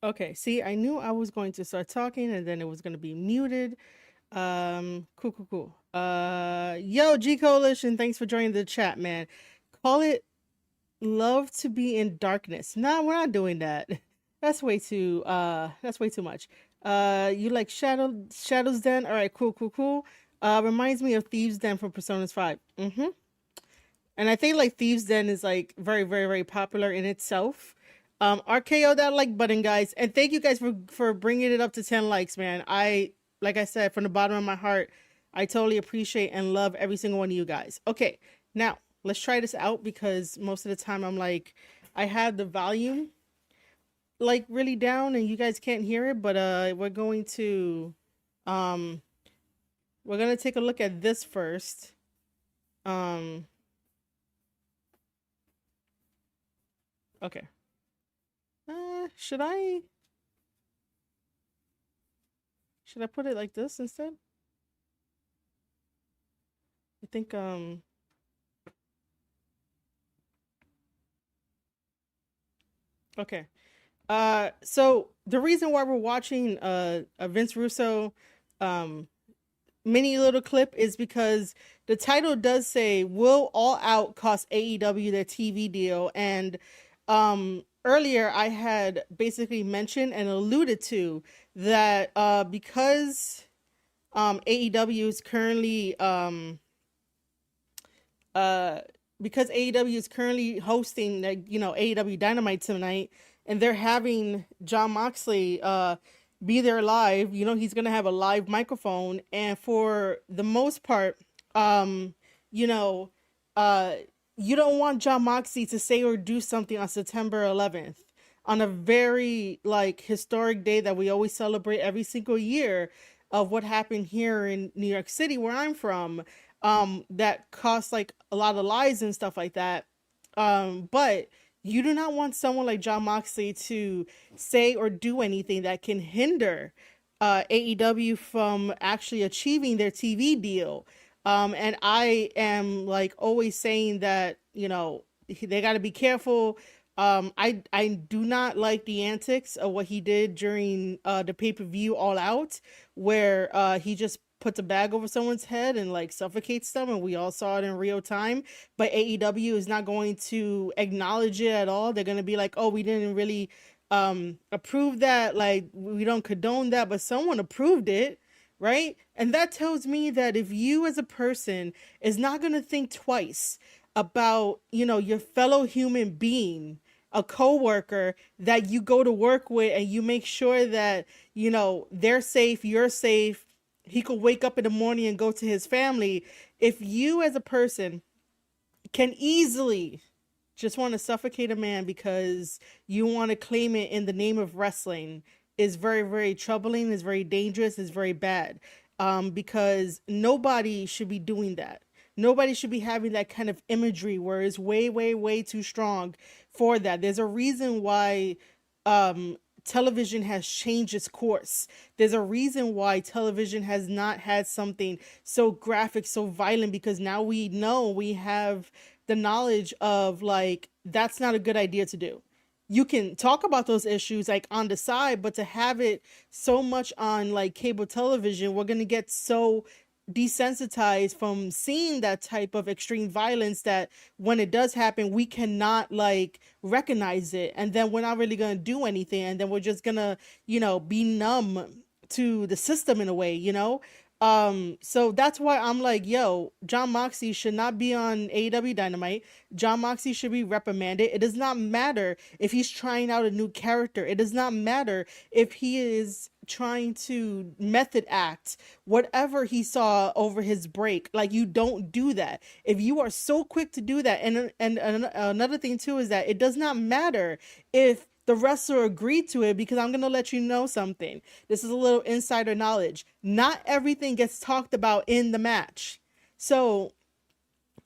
Okay, see, I knew I was going to start talking and then it was going to be muted. Cool, cool, cool. Yo, G Coalition, thanks for joining the chat, man. Call it love to be in darkness. Nah, we're not doing that. That's way too much. You like Shadow's Den? All right, cool, cool, cool. Reminds me of Thieves Den from Persona's 5. Mm-hmm. And I think like Thieves Den is like very, very, very popular in itself. RKO that like button, guys, and thank you guys for bringing it up to 10 likes, man. Like I said, from the bottom of my heart, I totally appreciate and love every single one of you guys. Okay, now let's try this out because most of the time I'm like, I have the volume like really down and you guys can't hear it, but um we're gonna take a look at this first. Um, okay. Should I put it like this instead? I think okay. So the reason why we're watching a Vince Russo um mini little clip is because the title does say will All Out cost AEW their TV deal, and earlier I had basically mentioned and alluded to that because AEW is currently uh because AEW is currently hosting like AEW Dynamite tonight, and they're having John Moxley be there live. He's gonna have a live microphone, and for the most part, you know, uh, you don't want John Moxley to say or do something on September 11th, on a very like historic day that we always celebrate every single year of what happened here in New York City, where I'm from, that cost like a lot of lives and stuff like that. But you do not want someone like John Moxley to say or do anything that can hinder AEW from actually achieving their TV deal. And I am like always saying that, they got to be careful. I do not like the antics of what he did during the pay-per-view All Out, where he just puts a bag over someone's head and like suffocates them, and we all saw it in real time. But AEW is not going to acknowledge it at all. They're going to be like, oh, we didn't really approve that, like we don't condone that, but someone approved it, right? And that tells me that if you as a person is not going to think twice about, your fellow human being, a coworker that you go to work with, and you make sure that, they're safe, you're safe, he could wake up in the morning and go to his family. If you as a person can easily just want to suffocate a man because you want to claim it in the name of wrestling, is very, very troubling, is very dangerous, is very bad. Because nobody should be doing that. Nobody should be having that kind of imagery where it's way, way, way too strong for that. There's a reason why television has changed its course. There's a reason why television has not had something so graphic, so violent, because now we know, we have the knowledge of like that's not a good idea to do. You can talk about those issues like on the side, but to have it so much on like cable television, we're going to get so desensitized from seeing that type of extreme violence that when it does happen, we cannot like recognize it, and then we're not really going to do anything, and then we're just going to be numb to the system in a way, so that's why I'm like, yo, John Moxley should not be on AEW Dynamite. John Moxley should be reprimanded. It does not matter if he's trying out a new character. It does not matter if he is trying to method act whatever he saw over his break. Like, you don't do that. If you are so quick to do that, and another thing too is that it does not matter if the wrestler agreed to it, because I'm going to let you know something. This is a little insider knowledge. Not everything gets talked about in the match. So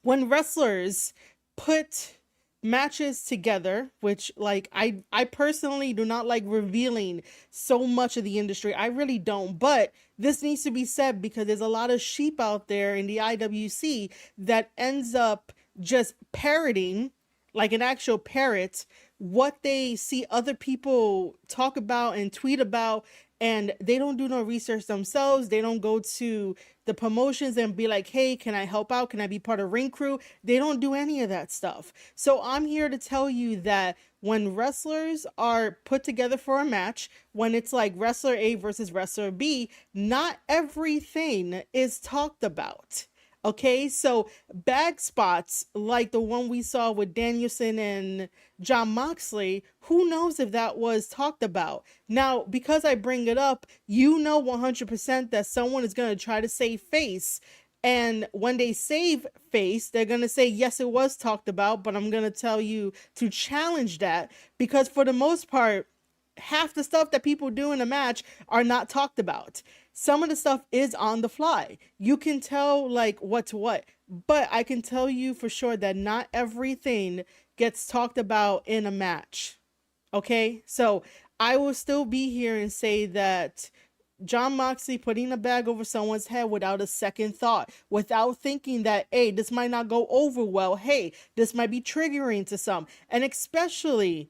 when wrestlers put matches together, which like I personally do not like revealing so much of the industry. I really don't, but this needs to be said because there's a lot of sheep out there in the IWC that ends up just parroting, like an actual parrot, what they see other people talk about and tweet about, and they don't do no research themselves. They don't go to the promotions and be like, hey, can I help out? Can I be part of ring crew? They don't do any of that stuff. So I'm here to tell you that when wrestlers are put together for a match, when it's like wrestler A versus wrestler B, not everything is talked about. Okay, so bag spots like the one we saw with Danielson and John Moxley, who knows if that was talked about? Now, because I bring it up, you know 100% that someone is going to try to save face. And when they save face, they're going to say, yes, it was talked about, but I'm going to tell you to challenge that, because for the most part, half the stuff that people do in a match are not talked about. Some of the stuff is on the fly. You can tell like what's what, but I can tell you for sure that not everything gets talked about in a match. Okay? So I will still be here and say that John Moxley putting a bag over someone's head without a second thought, without thinking that, hey, this might not go over well. Hey, this might be triggering to some. And especially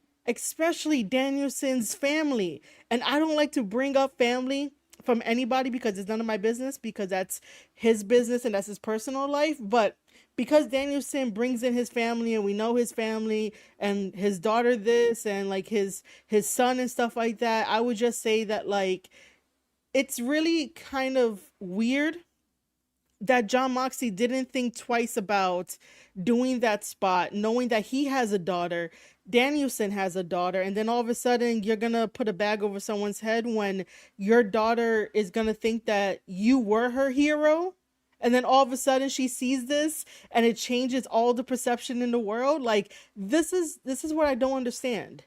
Danielson's family. And I don't like to bring up family from anybody because it's none of my business, because that's his business and that's his personal life. But because Danielson brings in his family and we know his family and his daughter this and like his son and stuff like that, I would just say that like it's really kind of weird that John Moxley didn't think twice about doing that spot, knowing that he has a daughter, Danielson has a daughter, and then all of a sudden you're gonna put a bag over someone's head when your daughter is gonna think that you were her hero. And then all of a sudden she sees this and it changes all the perception in the world. Like this is what I don't understand.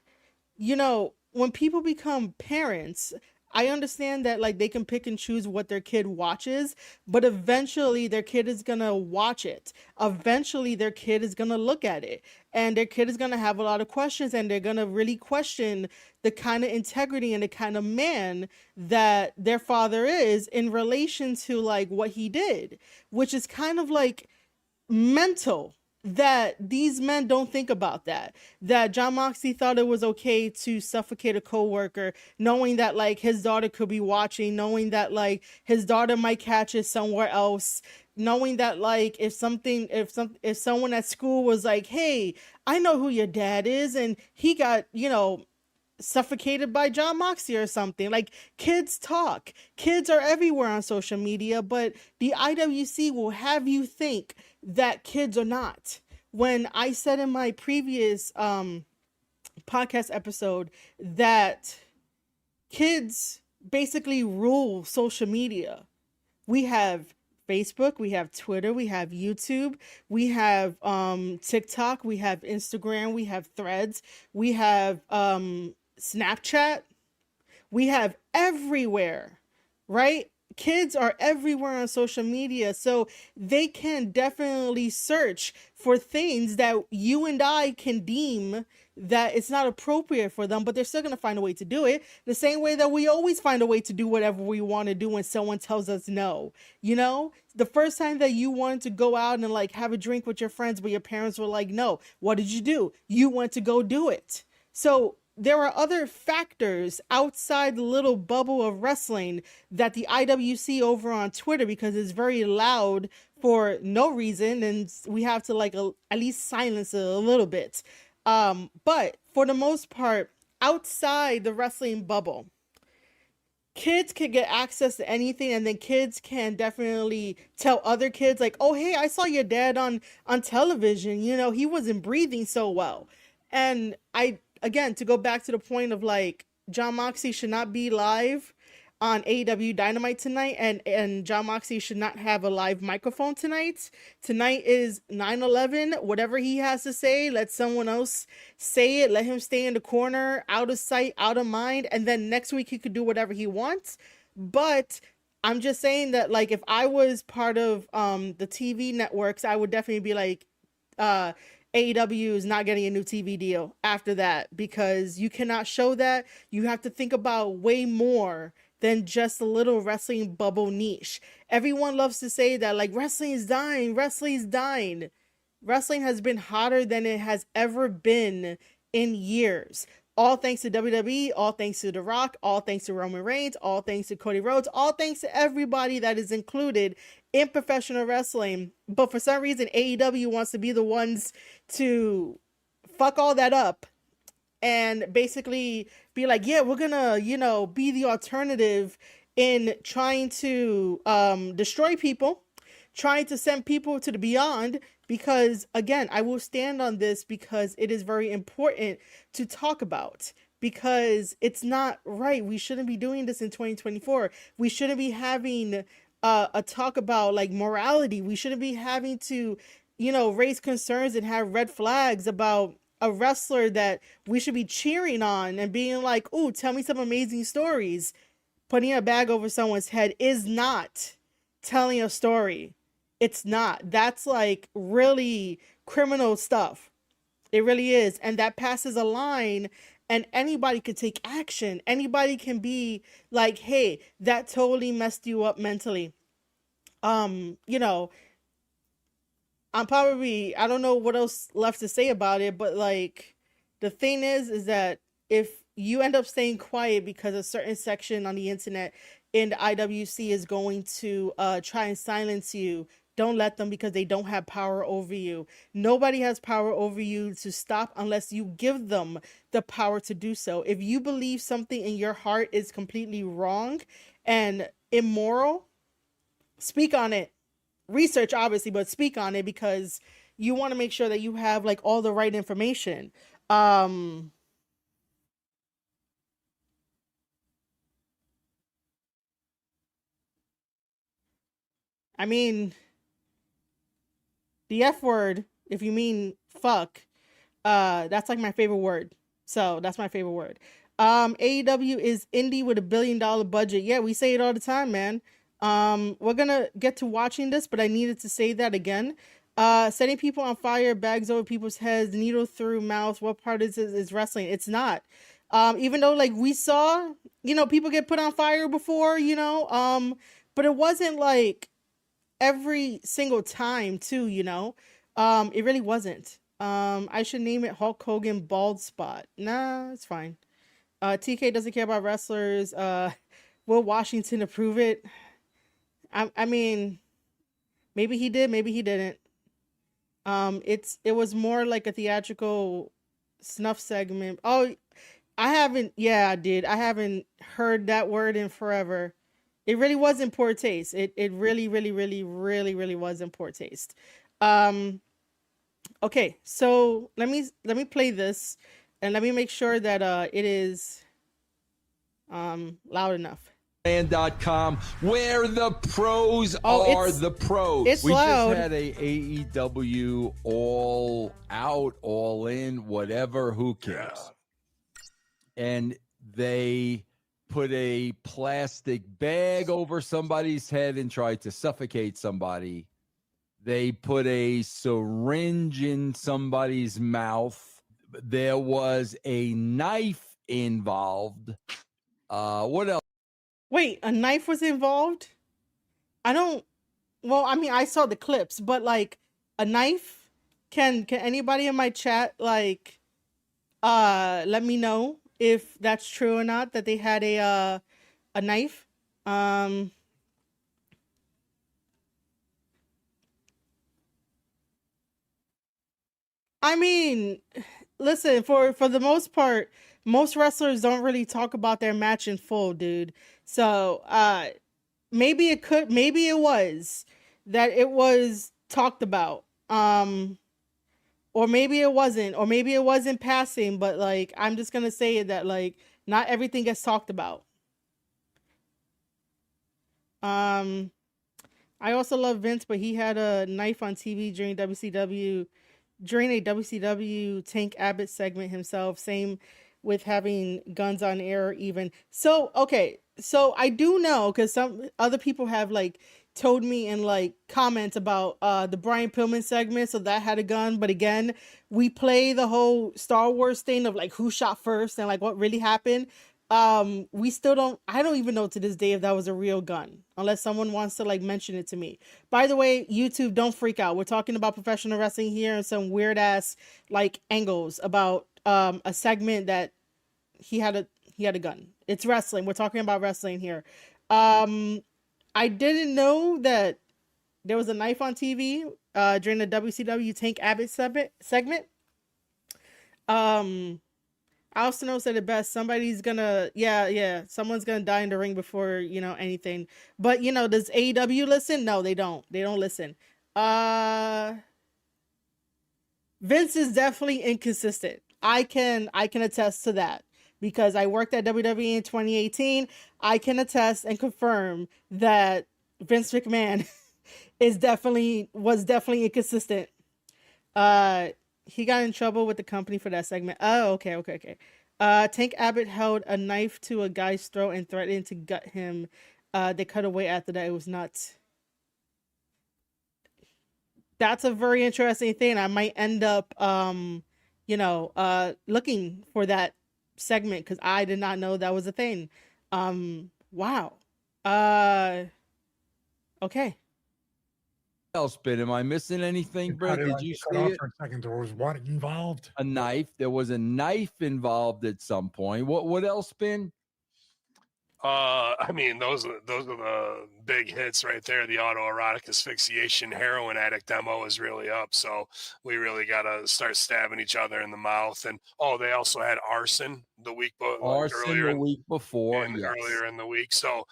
You know, when people become parents, I understand that like they can pick and choose what their kid watches, but eventually their kid is going to watch it. Eventually their kid is going to look at it, and their kid is going to have a lot of questions, and they're going to really question the kind of integrity and the kind of man that their father is in relation to like what he did, which is kind of like mental that these men don't think about that John Moxley thought it was okay to suffocate a coworker, knowing that like his daughter could be watching, knowing that like his daughter might catch it somewhere else, knowing that like if someone at school was like, hey, I know who your dad is and he got, you know, suffocated by John Moxley or something. Like kids talk. Kids are everywhere on social media, but the IWC will have you think that kids are not. When I said in my previous podcast episode that kids basically rule social media. We have Facebook, we have Twitter, we have YouTube, we have TikTok, we have Instagram, we have Threads, we have Snapchat, we have everywhere, right? Kids are everywhere on social media, so they can definitely search for things that you and I can deem that it's not appropriate for them, but they're still going to find a way to do it the same way that we always find a way to do whatever we want to do when someone tells us no. You know, the first time that you wanted to go out and like have a drink with your friends, but your parents were like, no, what did you do? You went to go do it. So there are other factors outside the little bubble of wrestling that the IWC over on Twitter, because it's very loud for no reason, and we have to like at least silence it a little bit. But for the most part, outside the wrestling bubble, kids can get access to anything, and then kids can definitely tell other kids like, oh, hey, I saw your dad on television. You know, he wasn't breathing so well. And again, to go back to the point of like John Moxley should not be live on AEW Dynamite tonight, and John Moxley should not have a live microphone tonight. Tonight is 9/11. Whatever he has to say, let someone else say it. Let him stay in the corner, out of sight, out of mind, and then next week he could do whatever he wants. But I'm just saying that like if I was part of the TV networks, I would definitely be like AEW is not getting a new TV deal after that, because you cannot show that. You have to think about way more than just a little wrestling bubble niche. Everyone loves to say that like wrestling is dying, wrestling is dying. Wrestling has been hotter than it has ever been in years. All thanks to WWE, all thanks to The Rock, all thanks to Roman Reigns, all thanks to Cody Rhodes, all thanks to everybody that is included in professional wrestling. But for some reason, AEW wants to be the ones to fuck all that up and basically be like, yeah, we're gonna, be the alternative in trying to destroy people, trying to send people to the beyond. Because again, I will stand on this because it is very important to talk about. Because it's not right. We shouldn't be doing this in 2024. We shouldn't be having a talk about like morality. We shouldn't be having to, raise concerns and have red flags about a wrestler that we should be cheering on and being like, "Ooh, tell me some amazing stories." Putting a bag over someone's head is not telling a story. It's not. That's like really criminal stuff. It really is. And that passes a line, and anybody could take action. Anybody can be like, "Hey, that totally messed you up mentally." You know, I don't know what else left to say about it, but like the thing is that if you end up staying quiet because a certain section on the internet in the IWC is going to try and silence you, don't let them, because they don't have power over you. Nobody has power over you to stop unless you give them the power to do so. If you believe something in your heart is completely wrong and immoral, speak on it. Research obviously, but speak on it, because you want to make sure that you have like all the right information. um I mean, the F word, if you mean fuck, that's like my favorite word. So that's my favorite word. AEW is indie with $1 billion budget. Yeah, we say it all the time, man. We're gonna get to watching this, but I needed to say that again. Setting people on fire, bags over people's heads, needle through mouths. What part is wrestling? It's not. Even though like we saw, people get put on fire before, but it wasn't like every single time too, it really wasn't. I should name it Hulk Hogan bald spot. Nah, it's fine. TK doesn't care about wrestlers. Will Washington approve it? I mean, maybe he did, maybe he didn't. It was more like a theatrical snuff segment. Oh, I haven't. Yeah, I did. I haven't heard that word in forever. It really was in poor taste. It really, really, really, really, really was in poor taste. Um, okay, so let me play this, and let me make sure that it is loud enough. .com, where the pros are the pros. It's loud. Just had a AEW all out, all in, whatever, who cares? And they put a plastic bag over somebody's head and tried to suffocate somebody. They put a syringe in somebody's mouth. There was a knife involved. What else? Wait, a knife was involved? I don't. Well, I mean, I saw the clips, but like a knife. Can anybody in my chat like let me know if that's true or not, that they had a knife? I mean, listen, for the most part, most wrestlers don't really talk about their match in full, dude. So, maybe it was that it was talked about. Or maybe it wasn't, or maybe it was in passing, but like I'm just gonna say that like not everything gets talked about. Um, I also love Vince, but he had a knife on TV during a WCW Tank Abbott segment himself. Same with having guns on air even. So, okay. So I do know, because some other people have like told me in like comments about the Brian Pillman segment, so that had a gun. But again, we play the whole Star Wars thing of like who shot first and like what really happened. We still don't, I don't even know to this day if that was a real gun, unless someone wants to like mention it to me. By the way, YouTube, don't freak out. We're talking about professional wrestling here and some weird ass like angles about a segment that he had a gun. It's wrestling. We're talking about wrestling here. I didn't know that there was a knife on TV during the WCW Tank Abbott segment. I also know said it best. Somebody's gonna, yeah, someone's gonna die in the ring before anything. But does AEW listen? No, they don't. They don't listen. Uh, Vince is definitely inconsistent. I can attest to that because I worked at WWE in 2018. I can attest and confirm that Vince McMahon was definitely inconsistent. Uh, he got in trouble with the company for that segment. Oh, okay. Tank Abbott held a knife to a guy's throat and threatened to gut him. They cut away after that. It was nuts. That's a very interesting thing. I might end up, looking for that segment because I did not know that was a thing. Wow. Uh, okay. Else been? Am I missing anything, Brett? Did you cut see off it? for a second? There was what involved? A knife. There was a knife involved at some point. What else been? I mean, those are the big hits right there. The autoerotic asphyxiation heroin addict demo is really up. So we really got to start stabbing each other in the mouth. And they also had arson the week Arson the week before, yes. Earlier in the week. So,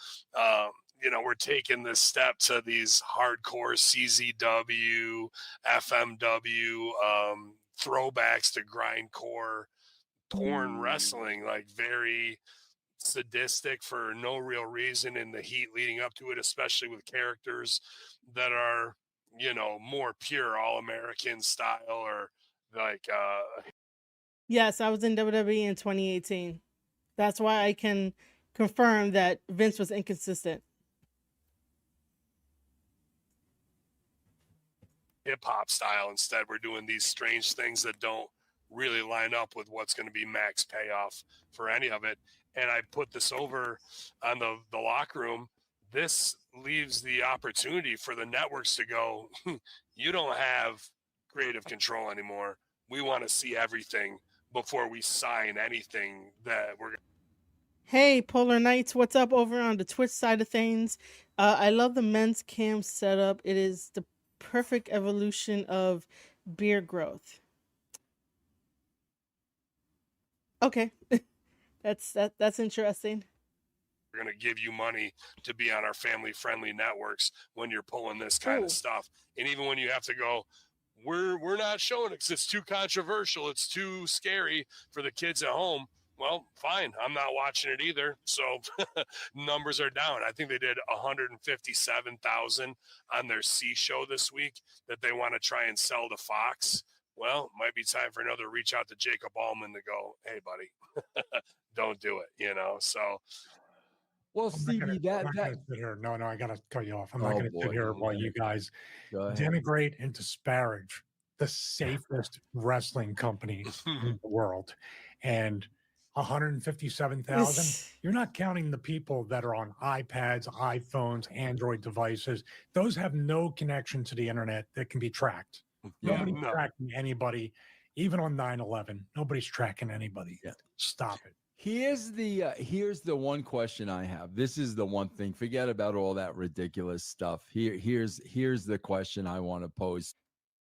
we're taking this step to these hardcore CZW, FMW throwbacks to grindcore porn wrestling, like very sadistic for no real reason in the heat leading up to it, especially with characters that are, more pure all-American style or like Yes, I was in WWE in 2018. That's why I can confirm that Vince was inconsistent. hip-hop style. Instead, we're doing these strange things that don't really line up with what's going to be max payoff for any of it. And I put this over on the locker room. This leaves the opportunity for the networks to go, you don't have creative control anymore. We want to see everything before we sign anything that we're going to. Hey, Polar Knights, what's up over on the Twitch side of things? I love the men's cam setup. It is the perfect evolution of beard growth. Okay. That's interesting. We're going to give you money to be on our family-friendly networks when you're pulling this kind of stuff. And even when you have to go, we're not showing it because it's too controversial. It's too scary for the kids at home. Well, fine. I'm not watching it either. So numbers are down. I think they did 157,000 on their C show this week that they want to try and sell to Fox. Well, might be time for another reach out to Jacob Allman to go, hey, buddy, don't do it, So. Well, Stevie, No, I got to cut you off. I'm not going to sit here while you guys denigrate and disparage the safest wrestling company in the world. And 157,000, you're not counting the people that are on iPads, iPhones, Android devices. Those have no connection to the internet that can be tracked. Nobody's tracking anybody, even on 9/11. Nobody's tracking anybody. Stop it. Here's the one question I have. This is the one thing. Forget about all that ridiculous stuff. Here's the question I want to pose.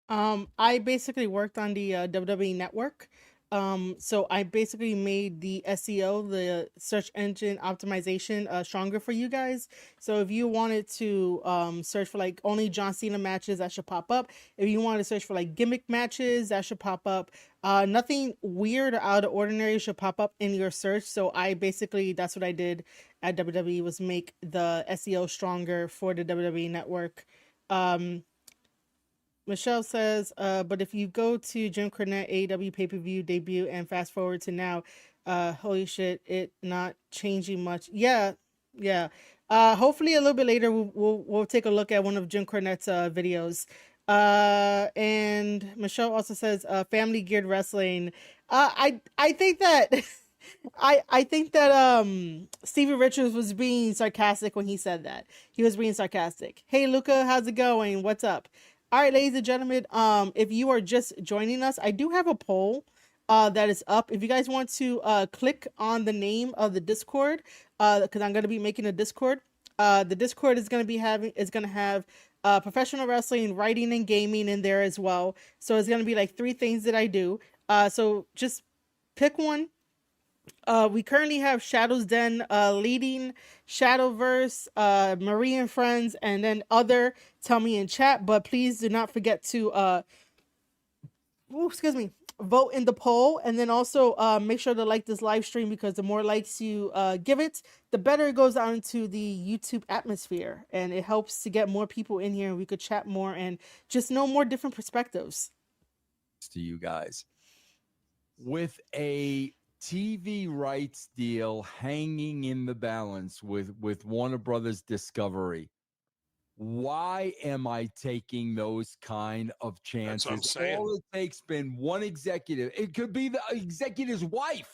I basically worked on the WWE network. So I basically made the SEO, the search engine optimization, stronger for you guys. So if you wanted to search for like only John Cena matches, that should pop up. If you wanted to search for like gimmick matches, that should pop up. Nothing weird or out of ordinary should pop up in your search. So that's what I did at WWE, was make the SEO stronger for the WWE network. Michelle says, but if you go to Jim Cornette AEW pay-per-view debut and fast forward to now, holy shit, it not changing much. Yeah. Hopefully a little bit later we'll take a look at one of Jim Cornette's videos. And Michelle also says, family geared wrestling. I think that I think that Stevie Richards was being sarcastic when he said that. He was being sarcastic. Hey Luca, how's it going? What's up? All right, ladies and gentlemen, if you are just joining us, I do have a poll that is up. If you guys want to click on the name of the Discord, because I'm going to be making a Discord. The Discord is going to have professional wrestling, writing, and gaming in there as well. So it's going to be like 3 things that I do. So just pick one. We currently have Shadow's Den leading, Shadowverse, Marie and Friends, and then other. Tell me in chat, but please do not forget to vote in the poll, and then also make sure to like this live stream, because the more likes you give it, the better it goes out into the YouTube atmosphere, and it helps to get more people in here, and we could chat more and just know more different perspectives. To you guys, with a TV rights deal hanging in the balance with Warner Brothers Discovery, why am I taking those kind of chances? That's what I'm saying. All it takes been one executive. It could be the executive's wife.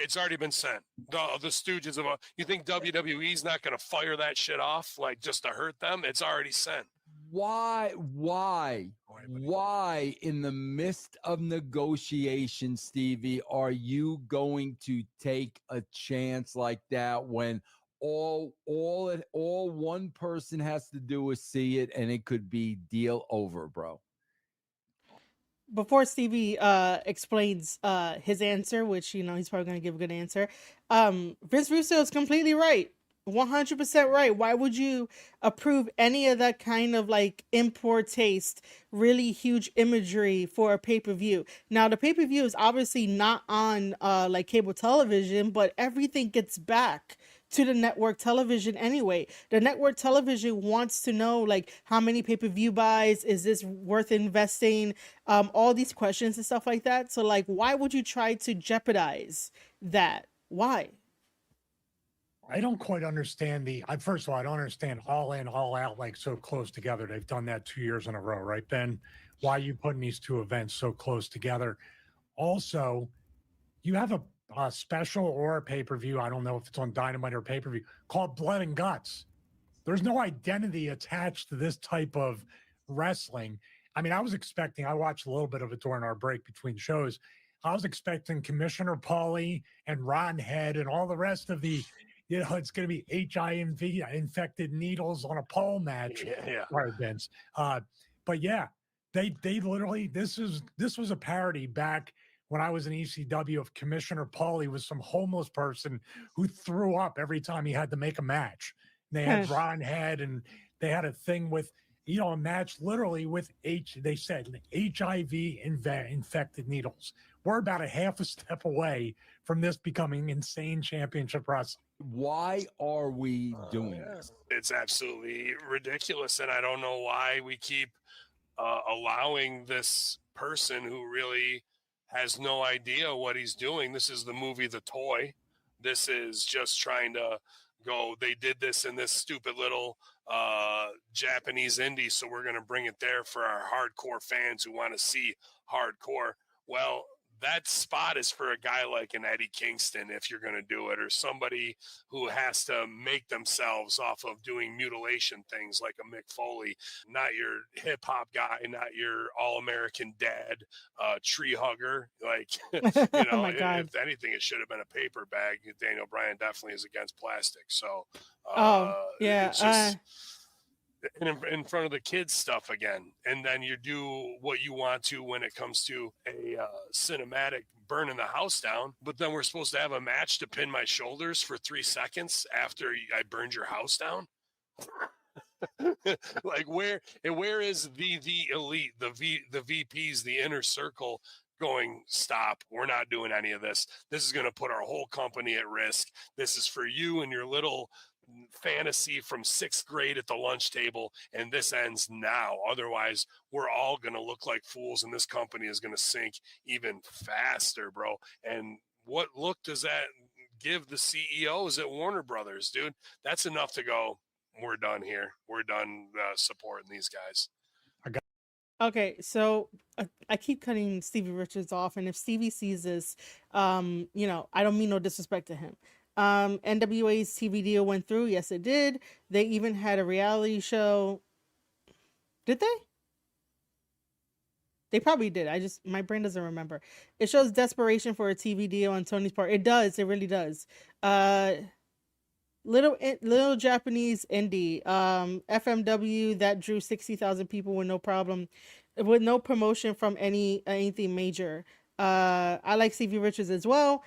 It's already been sent. The stooges of you think WWE's not going to fire that shit off, like, just to hurt them? It's already sent. Why in the midst of negotiations, Stevie, are you going to take a chance like that when all one person has to do is see it and it could be deal over, bro? Before Stevie explains his answer, which, you know, he's probably going to give a good answer, Vince Russo is completely right. 100% right. Why would you approve any of that kind of like import taste, really huge imagery for a pay-per-view? Now, the pay-per-view is obviously not on like cable television, but everything gets back to the network television anyway. The network television wants to know, like, how many pay-per-view buys, is this worth investing, all these questions and stuff like that. So, like, why would you try to jeopardize that? Why? I don't quite understand first of all, I don't understand all in, all out, like so close together. They've done that 2 years in a row, right, Ben? Why are you putting these 2 events so close together? Also, you have a special or a pay-per-view, I don't know if it's on Dynamite or pay-per-view, called Blood and Guts. There's no identity attached to this type of wrestling. I mean, I watched a little bit of it during our break between shows. I was expecting Commissioner Paulie and Ron Head and all the rest of the, it's going to be HIV infected needles on a pole match. Yeah. Vince. But yeah, they literally, this was a parody back when I was in ECW of Commissioner Paulie was some homeless person who threw up every time he had to make a match. They had Ron Head, and they had a thing with, a match literally with they said HIV infected needles. We're about a half a step away from this becoming insane championship wrestling. Why are we doing this? It's absolutely ridiculous, and I don't know why we keep allowing this person who really has no idea what he's doing. This is the movie The Toy. This is just trying to go, they did this in this stupid little Japanese indie, so we're going to bring it there for our hardcore fans who want to see hardcore. Well, that spot is for a guy like an Eddie Kingston, if you're going to do it, or somebody who has to make themselves off of doing mutilation things like a Mick Foley, not your hip hop guy, not your all-American dad, tree hugger. Like, Oh my God. if anything, it should have been a paper bag. Daniel Bryan definitely is against plastic. So, yeah. it's just, in front of the kids stuff again, and then you do what you want to when it comes to a cinematic burning the house down, but then we're supposed to have a match to pin my shoulders for 3 seconds after I burned your house down. Like, where is the elite, the VPs, the inner circle going, stop, we're not doing any of this. This is going to put our whole company at risk. This is for you and your little fantasy from 6th grade at the lunch table, and this ends now. Otherwise, we're all going to look like fools, and this company is going to sink even faster, bro. And what look does that give the CEOs at Warner Brothers, dude? That's enough to go, we're done here. We're done supporting these guys. Okay, so I keep cutting Stevie Richards off, and if Stevie sees this, I don't mean no disrespect to him. NWA's TV deal went through. Yes, it did. They even had a reality show. Did they? They probably did. My brain doesn't remember. It shows desperation for a TV deal on Tony's part. It does. It really does. Uh, little Japanese indie, FMW that drew 60,000 people with no problem, with no promotion from anything major. I like Stevie Richards as well.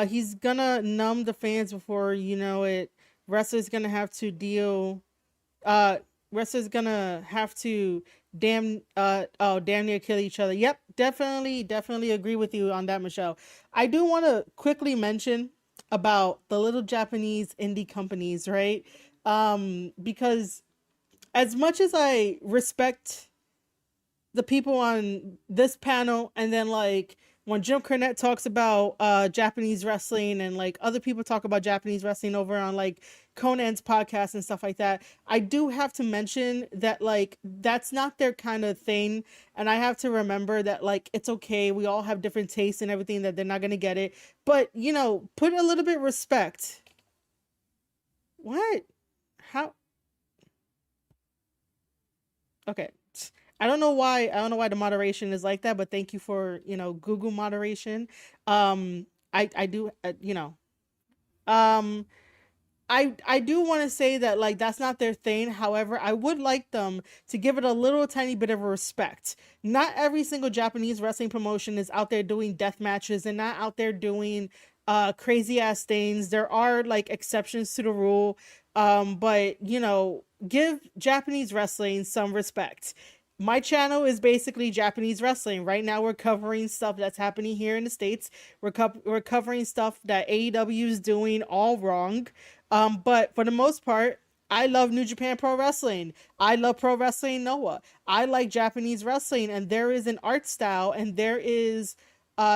He's gonna numb the fans before you know it. Wrestlers gonna have to deal. Uh, Wrestlers gonna have to damn near kill each other. Yep, definitely agree with you on that, Michelle. I do want to quickly mention about the little Japanese indie companies, right? Because as much as I respect the people on this panel, and then like when Jim Cornette talks about Japanese wrestling, and like other people talk about Japanese wrestling over on like Conan's podcast and stuff like that, I do have to mention that like that's not their kind of thing, and I have to remember that like it's okay, we all have different tastes and everything, that they're not gonna get it, but put a little bit of respect. What? How? Okay. I don't know why the moderation is like that, but thank you for, Google moderation. I do, um, I do want to say that like that's not their thing. However, I would like them to give it a little tiny bit of respect. Not every single Japanese wrestling promotion is out there doing death matches and not out there doing crazy ass things. There are like exceptions to the rule. But give Japanese wrestling some respect. My channel is basically Japanese wrestling. Right now we're covering stuff that's happening here in the States. We're covering stuff that AEW is doing all wrong. But for the most part, I love New Japan Pro Wrestling. I love Pro Wrestling Noah. I like Japanese wrestling, and there is an art style, and there is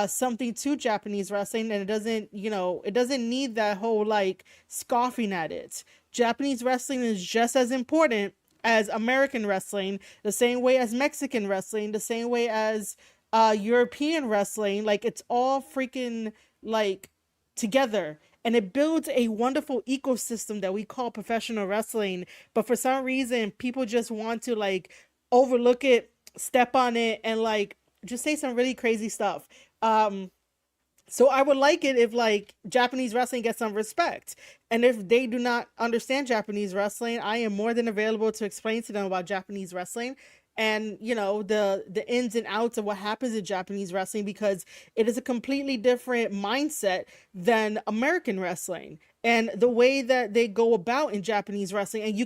something to Japanese wrestling, and it doesn't need that whole like scoffing at it. Japanese wrestling is just as important as American wrestling, the same way as Mexican wrestling, the same way as European wrestling. Like it's all freaking like together, and it builds a wonderful ecosystem that we call professional wrestling. But for some reason, people just want to like overlook it, step on it, and like just say some really crazy stuff. So I would like it if like Japanese wrestling gets some respect. And if they do not understand Japanese wrestling, I am more than available to explain to them about Japanese wrestling and the ins and outs of what happens in Japanese wrestling, because it is a completely different mindset than American wrestling and the way that they go about in Japanese wrestling. And you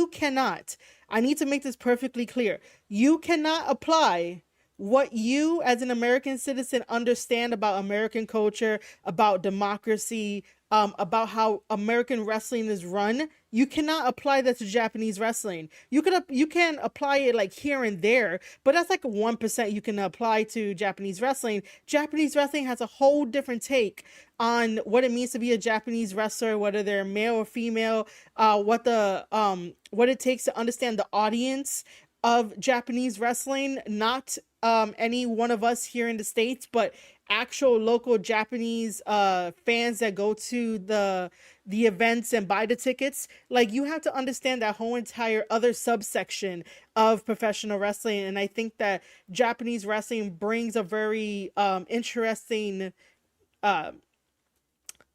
cannot, I need to make this perfectly clear. You cannot apply what you as an American citizen understand about American culture, about democracy, about how American wrestling is run. You cannot apply that to Japanese wrestling. You can apply it like here and there, but that's like 1% you can apply to Japanese wrestling. Japanese wrestling has a whole different take on what it means to be a Japanese wrestler, whether they're male or female, what it takes to understand the audience of Japanese wrestling, not any one of us here in the States, but actual local Japanese fans that go to the events and buy the tickets. Like you have to understand that whole entire other subsection of professional wrestling, and I think that Japanese wrestling brings a very interesting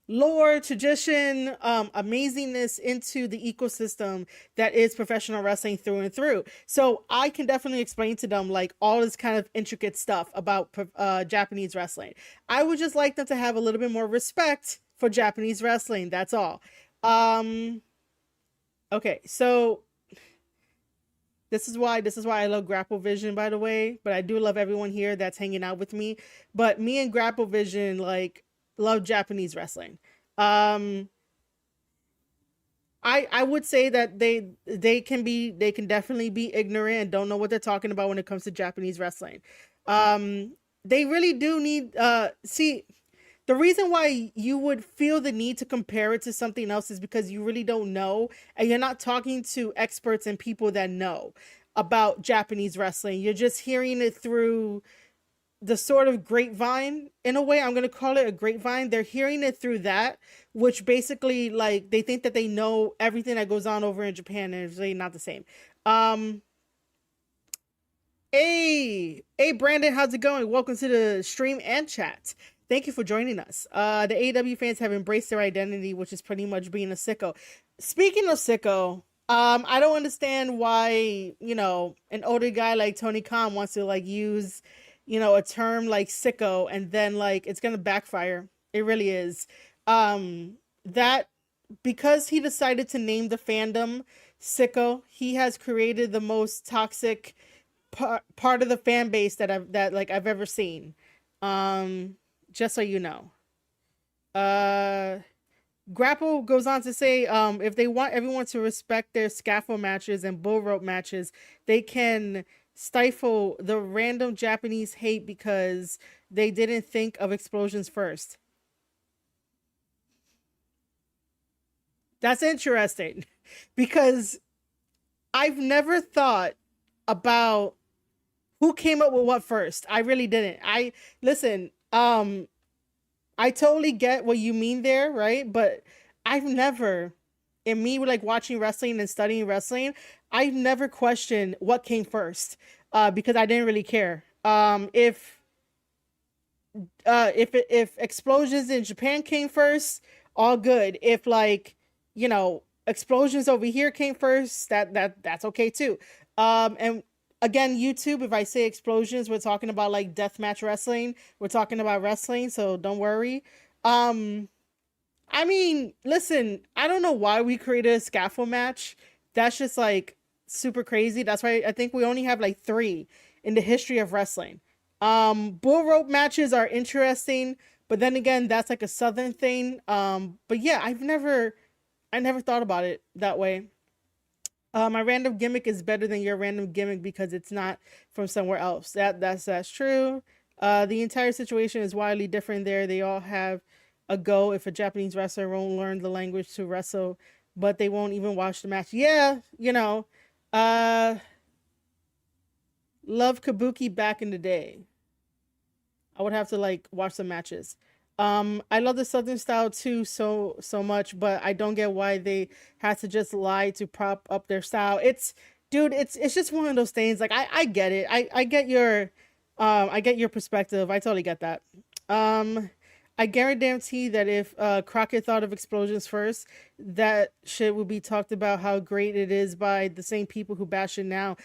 lore, tradition, amazingness into the ecosystem that is professional wrestling through and through. So I can definitely explain to them like all this kind of intricate stuff about Japanese wrestling. I would just like them to have a little bit more respect for Japanese wrestling. That's all. Okay, so this is why I love Grapple Vision, by the way, but I do love everyone here that's hanging out with me. But me and Grapple Vision like love Japanese wrestling. I would say that they can definitely be ignorant and don't know what they're talking about when it comes to Japanese wrestling. They really do need see, the reason why you would feel the need to compare it to something else is because you really don't know, and you're not talking to experts and people that know. about Japanese wrestling. You're just hearing it through the sort of grapevine. In a way, I'm going to call it a grapevine. They're hearing it through that, which basically, like, they think that they know everything that goes on over in Japan, and it's really not the same. Hey, Brandon, how's it going? Welcome to the stream and chat. Thank you for joining us. The AEW fans have embraced their identity, which is pretty much being a sicko. Speaking of sicko, I don't understand why, you know, an older guy like Tony Khan wants to like use, you know, a term like sicko, and then like it's gonna backfire. It really is. That because he decided to name the fandom sicko, he has created the most toxic part of the fan base that I've ever seen. Just so you know. Grapple goes on to say, if they want everyone to respect their scaffold matches and bull rope matches, they can stifle the random Japanese hate because they didn't think of explosions first. That's interesting because I've never thought about who came up with what first. I really didn't. Listen, I totally get what you mean there, right? But I've never, in me like watching wrestling and studying wrestling, I've never questioned what came first, because I didn't really care. If explosions in Japan came first, all good. If like, you know, explosions over here came first, that's okay too. And again, YouTube, if I say explosions, we're talking about like deathmatch wrestling. We're talking about wrestling, so don't worry. I mean, listen, I don't know why we created a scaffold match. That's just like super crazy. That's why I think we only have like 3 in the history of wrestling. Bull rope matches are interesting, but then again, that's like a Southern thing. But yeah, I never thought about it that way. My random gimmick is better than your random gimmick because it's not from somewhere else. That's true. The entire situation is wildly different there. They all have a go if a Japanese wrestler won't learn the language to wrestle, but they won't even watch the match. Yeah, you know, love Kabuki back in the day. I would have to like watch the matches. I love the Southern style too so much, but I don't get why they had to just lie to prop up their style. It's just one of those things. Like I get it. I get your perspective. I totally get that. I guarantee that if Crockett thought of explosions first, that shit would be talked about how great it is by the same people who bash it now.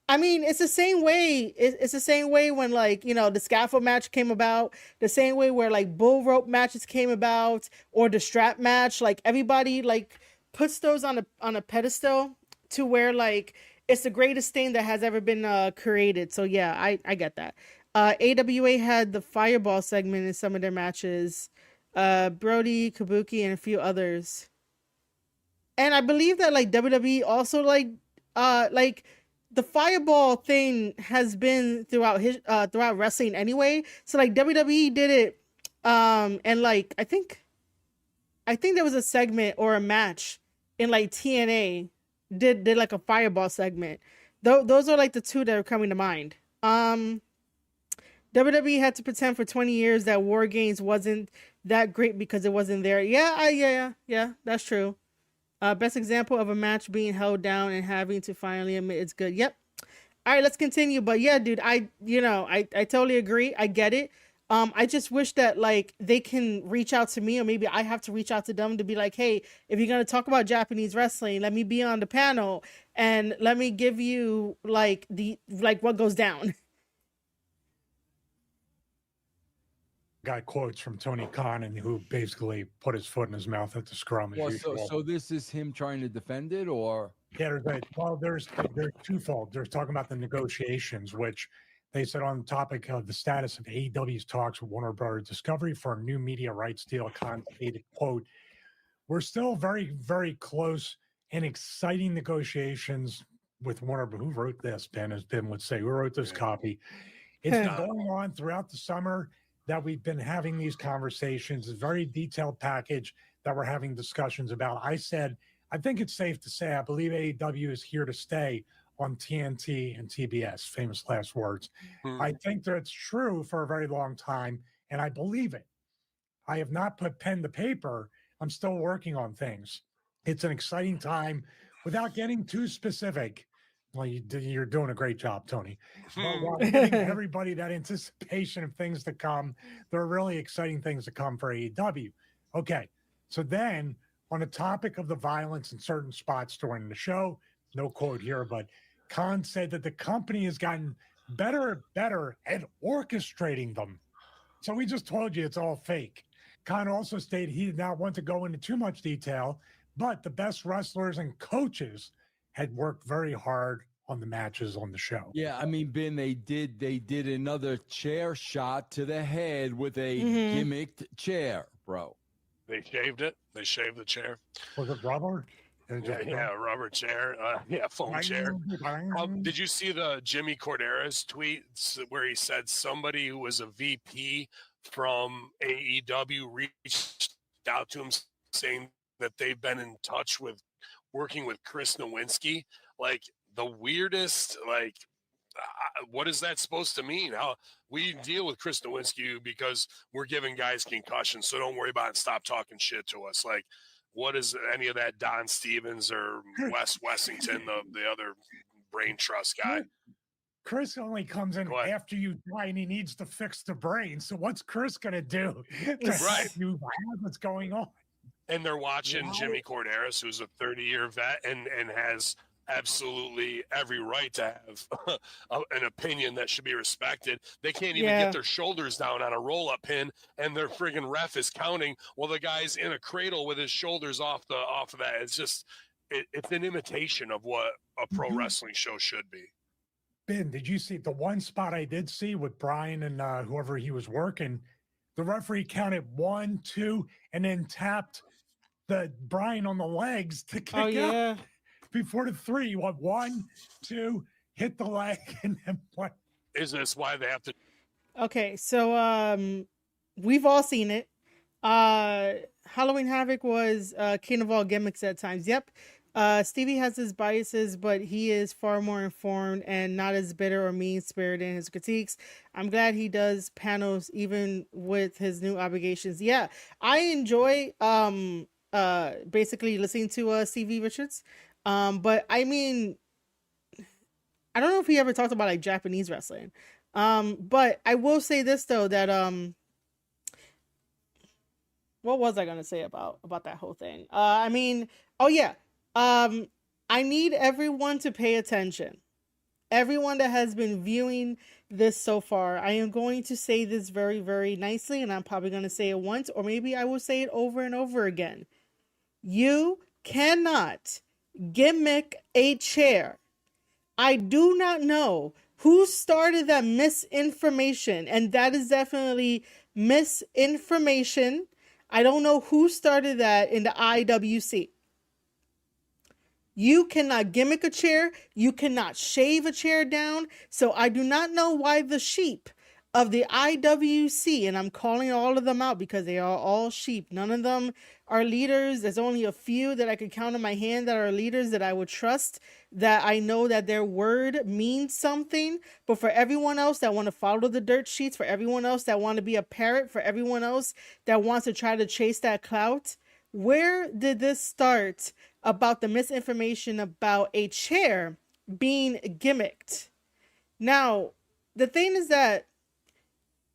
I mean, it's the same way. It's the same way when, like, you know, the scaffold match came about. The same way where like bull rope matches came about, or the strap match. Like everybody like puts those on a pedestal to where like it's the greatest thing that has ever been created. So yeah, I get that. AWA had the Fireball segment in some of their matches. Brody, Kabuki, and a few others. And I believe that like WWE also like the Fireball thing has been throughout wrestling anyway. So like WWE did it, and like I think there was a segment or a match in like TNA did like a Fireball segment. Those are like the 2 that are coming to mind. WWE had to pretend for 20 years that War Games wasn't that great because it wasn't there. Yeah, that's true. Best example of a match being held down and having to finally admit it's good. Yep. All right, let's continue. But yeah, dude, I totally agree. I get it. I just wish that like they can reach out to me, or maybe I have to reach out to them to be like, hey, if you're gonna talk about Japanese wrestling, let me be on the panel and let me give you like what goes down. Got quotes from Tony Khan, and who basically put his foot in his mouth at the scrum as usual. So this is him trying to defend it, or yeah, there's twofold. They're talking about the negotiations, which they said on the topic of the status of AEW's talks with Warner Brothers Discovery for a new media rights deal. Khan stated, "Quote: We're still very, very close and exciting negotiations with Warner." Who wrote this? Ben, as Ben would say, who wrote this copy? It's been going on throughout the summer that we've been having these conversations. It's a very detailed package that we're having discussions about. I said, I think it's safe to say I believe AEW is here to stay. on TNT and TBS, famous last words. Hmm. I think that's true for a very long time, and I believe it. I have not put pen to paper. I'm still working on things. It's an exciting time without getting too specific. Well, you're doing a great job, Tony. But while giving everybody that anticipation of things to come, there are really exciting things to come for AEW. Okay, so then on the topic of the violence in certain spots during the show, no quote here, but Khan said that the company has gotten better and better at orchestrating them. So we just told you it's all fake. Khan also stated he did not want to go into too much detail, but the best wrestlers and coaches had worked very hard on the matches on the show. Yeah, I mean, Ben, they did another chair shot to the head with a gimmicked chair, bro. They shaved it. They shaved the chair. Was it rubber? Yeah, rubber chair. Foam chair. Did you see the Jimmy Corderas tweet where he said somebody who was a VP from AEW reached out to him saying that they've been in touch with working with Chris Nowinski? Like the weirdest, like, what is that supposed to mean? How we deal with Chris Nowinski because we're giving guys concussions, so don't worry about it. Stop talking shit to us. Like, what is any of that Don Stevens or Wes Wessington, the other brain trust guy? Chris only comes in after you die and he needs to fix the brain. So what's Chris going to do? Right. You what's going on? And they're watching Jimmy Corderas, who's a 30-year vet and has absolutely every right to have an opinion that should be respected. They can't even get their shoulders down on a roll-up pin, and their friggin' ref is counting while the guy's in a cradle with his shoulders off of that. It's just it's an imitation of what a pro wrestling show should be. Ben, did you see the one spot I did see with Brian and whoever he was working? The referee counted 1, 2, and then tapped the Brian on the legs to kick out. Before the 3, you want 1, 2, hit the leg, and then what? Is this why they have to? Okay, so we've all seen it. Halloween Havoc was king of all gimmicks at times. Yep. Stevie has his biases, but he is far more informed and not as bitter or mean-spirited in his critiques. I'm glad he does panels even with his new obligations. Yeah, I enjoy basically listening to Stevie Richards. But I mean, I don't know if he ever talked about like Japanese wrestling. But I will say this though, that what was I gonna say about that whole thing? I mean, I need everyone to pay attention. Everyone that has been viewing this so far, I am going to say this very, very nicely, and I'm probably gonna say it once, or maybe I will say it over and over again. You cannot gimmick a chair. I do not know who started that misinformation, and that is definitely misinformation. I don't know who started that in the IWC. You cannot gimmick a chair. You cannot shave a chair down. So I do not know why the sheep of the IWC, and I'm calling all of them out because they are all sheep. None of them are leaders. There's only a few that I could count on my hand that are leaders that I would trust, that I know that their word means something. But for everyone else that want to follow the dirt sheets, for everyone else that want to be a parrot, for everyone else that wants to try to chase that clout, where did this start about the misinformation about a chair being gimmicked? Now, the thing is that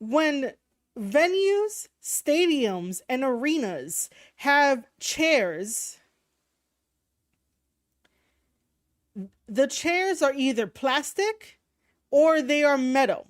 when venues, stadiums, and arenas have chairs, the chairs are either plastic or they are metal.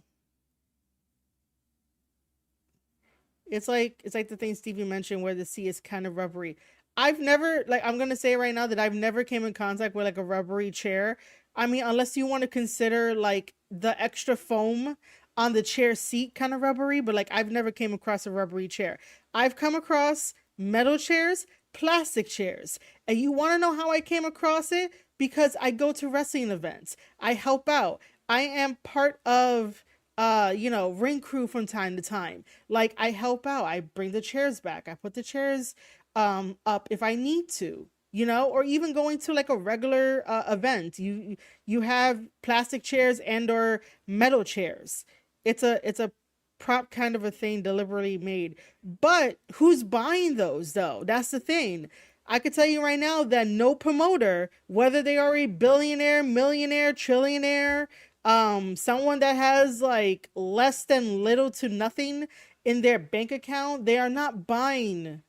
It's like the thing Stevie mentioned where the seat is kind of rubbery. I've never, I'm going to say right now that I've never came in contact with like a rubbery chair. I mean, unless you want to consider like the extra foam on the chair seat kind of rubbery, but like I've never came across a rubbery chair. I've come across metal chairs, plastic chairs. And you want to know how I came across it? Because I go to wrestling events. I help out. I am part of ring crew from time to time. Like I help out. I bring the chairs back. I put the chairs up if I need to. you know, or even going to like a regular event. You have plastic chairs and or metal chairs. It's a prop kind of a thing deliberately made. But who's buying those though? That's the thing. I could tell you right now that no promoter, whether they are a billionaire, millionaire, trillionaire, someone that has like less than little to nothing in their bank account, they are not buying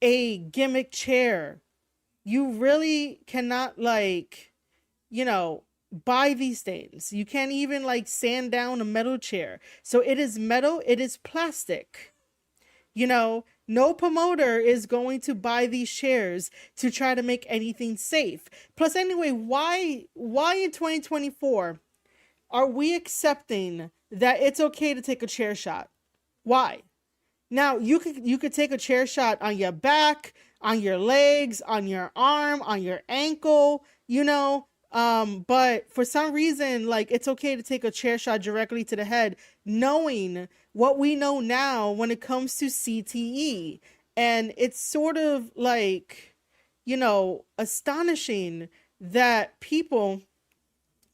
a gimmick chair. You really cannot like, you know, buy these things. You can't even like sand down a metal chair. So it is metal, it is plastic. You know, no promoter is going to buy these chairs to try to make anything safe. Plus anyway, why in 2024 are we accepting that it's okay to take a chair shot? Why? Now you could take a chair shot on your back, on your legs, on your arm, on your ankle, you know. But for some reason, like it's okay to take a chair shot directly to the head, knowing what we know now when it comes to CTE. And it's sort of like, you know, astonishing that people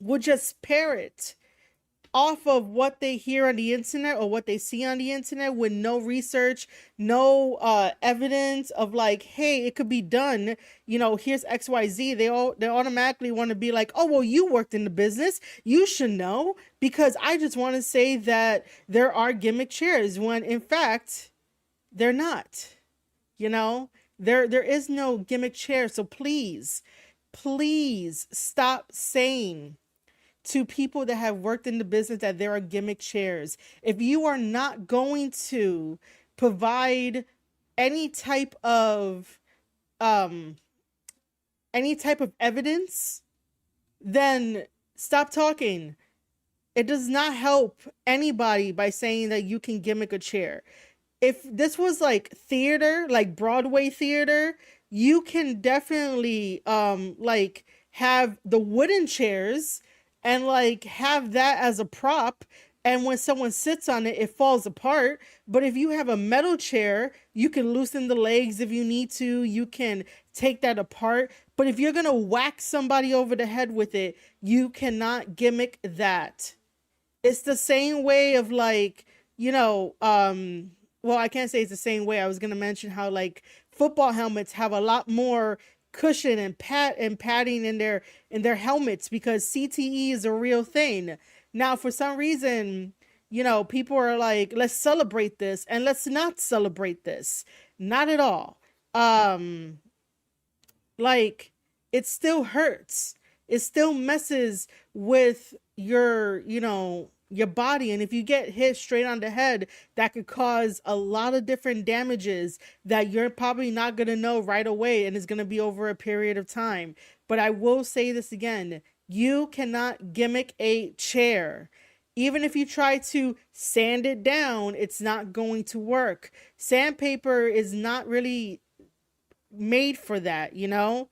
would just parrot off of what they hear on the internet or what they see on the internet with no research, no evidence of like, hey, it could be done. You know, here's XYZ. They automatically want to be like, oh, well, you worked in the business. You should know, because I just want to say that there are gimmick chairs when in fact they're not. You know, there is no gimmick chair. So please stop saying to people that have worked in the business that there are gimmick chairs. If you are not going to provide any type of evidence, then stop talking. It does not help anybody by saying that you can gimmick a chair. If this was like theater, like Broadway theater, you can definitely like have the wooden chairs and like have that as a prop, and when someone sits on it, it falls apart. But if you have a metal chair, you can loosen the legs if you need to, you can take that apart. But if you're gonna whack somebody over the head with it, you cannot gimmick that. It's the same way of like, you know, well, I can't say it's the same way. I was gonna mention how like football helmets have a lot more cushion and padding in their helmets because CTE is a real thing. Now, for some reason, you know, people are like, let's celebrate this, and let's not celebrate this. Not at all. Like, it still hurts. It still messes with your, you know, your body. And if you get hit straight on the head, that could cause a lot of different damages that you're probably not going to know right away, and it's going to be over a period of time. But I will say this again, you cannot gimmick a chair. Even if you try to sand it down, it's not going to work. Sandpaper is not really made for that, you know?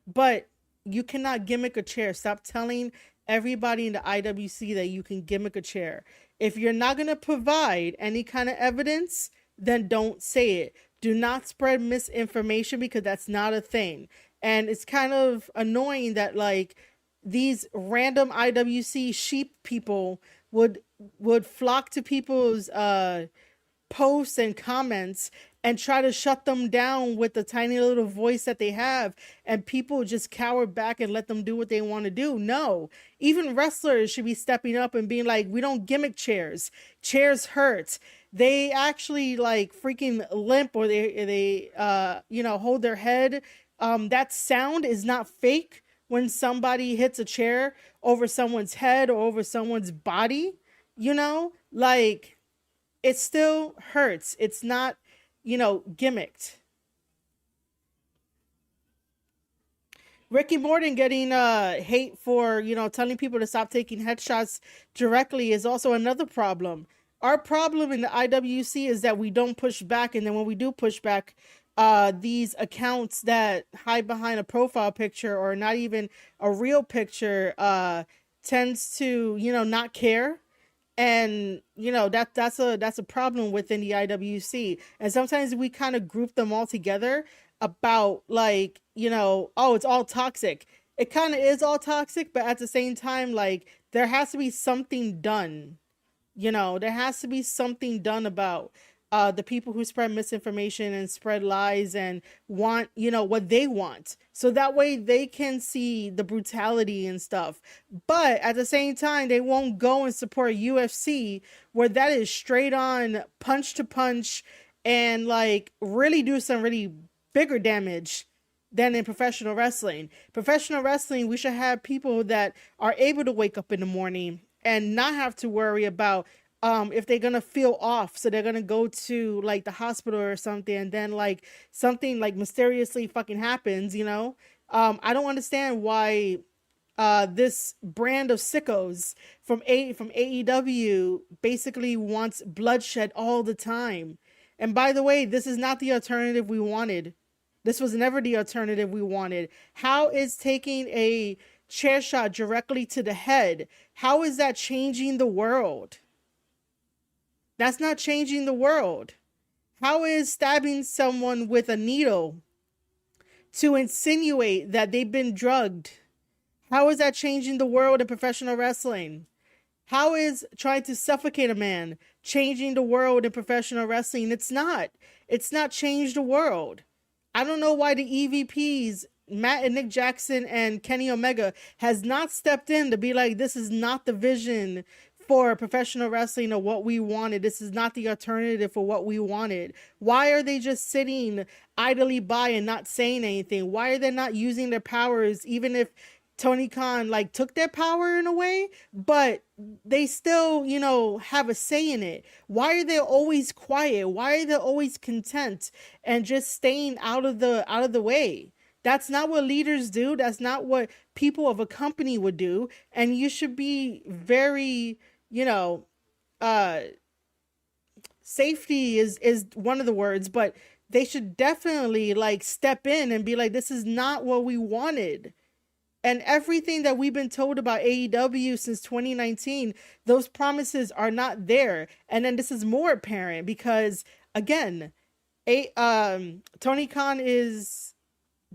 But you cannot gimmick a chair. Stop telling everybody in the IWC that you can gimmick a chair. If you're not going to provide any kind of evidence, then don't say it. Do not spread misinformation, because that's not a thing. And it's kind of annoying that like these random IWC sheep people would flock to people's posts and comments and try to shut them down with the tiny little voice that they have, and people just cower back and let them do what they want to do. No, even wrestlers should be stepping up and being like, we don't gimmick chairs. Chairs hurt. They actually like freaking limp, or they you know, hold their head. That sound is not fake when somebody hits a chair over someone's head or over someone's body, you know, like it still hurts. It's not, you know, gimmicked. Ricky Morton getting hate for, you know, telling people to stop taking headshots directly is also another problem. Our problem in the IWC is that we don't push back, and then when we do push back, these accounts that hide behind a profile picture or not even a real picture tends to, you know, not care. And that's a problem within the IWC. And sometimes we kind of group them all together about like, oh, it's all toxic. It kind of is all toxic, but at the same time, like, there has to be something done. There has to be something done about the people who spread misinformation and spread lies and want, what they want. So that way they can see the brutality and stuff. But at the same time, they won't go and support UFC, where that is straight on punch to punch and like really do some really bigger damage than in professional wrestling. Professional wrestling, we should have people that are able to wake up in the morning and not have to worry about if they're gonna feel off, so they're gonna go to like the hospital or something, and then like something like mysteriously fucking happens. I don't understand why this brand of sickos from AEW basically wants bloodshed all the time. And by the way, this is not the alternative we wanted. This was never the alternative we wanted. How is taking a chair shot directly to the head, how is that changing the world? That's not changing the world. How is stabbing someone with a needle to insinuate that they've been drugged? How is that changing the world in professional wrestling? How is trying to suffocate a man changing the world in professional wrestling? It's not. It's not changed the world. I don't know why the EVPs, Matt and Nick Jackson and Kenny Omega, has not stepped in to be like, this is not the vision for professional wrestling or what we wanted. This is not the alternative for what we wanted. Why are they just sitting idly by and not saying anything? Why are they not using their powers, even if Tony Khan like took their power in a way, but they still, have a say in it? Why are they always quiet? Why are they always content and just staying out of the way? That's not what leaders do. That's not what people of a company would do. And you should be very, safety is one of the words, but they should definitely like step in and be like, this is not what we wanted. And everything that we've been told about AEW since 2019, those promises are not there. And then this is more apparent because, again, Tony Khan is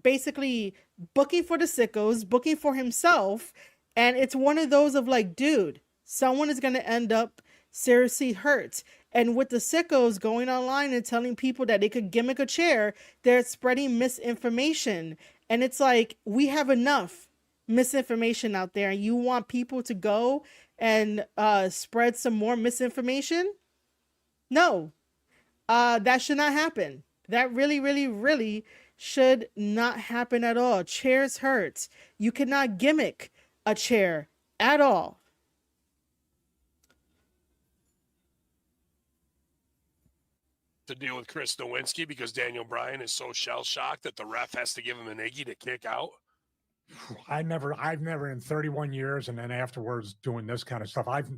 basically booking for the sickos, booking for himself. And it's one of those of like, dude, someone is going to end up seriously hurt. And with the sickos going online and telling people that they could gimmick a chair, they're spreading misinformation. And it's like, we have enough misinformation out there, and you want people to go and spread some more misinformation? No, that should not happen. That really, really, really should not happen at all. Chairs hurt. You cannot gimmick a chair at all. To deal with Chris Nowinski because Daniel Bryan is so shell-shocked that the ref has to give him an Iggy to kick out? I've never in 31 years and then afterwards doing this kind of stuff, I've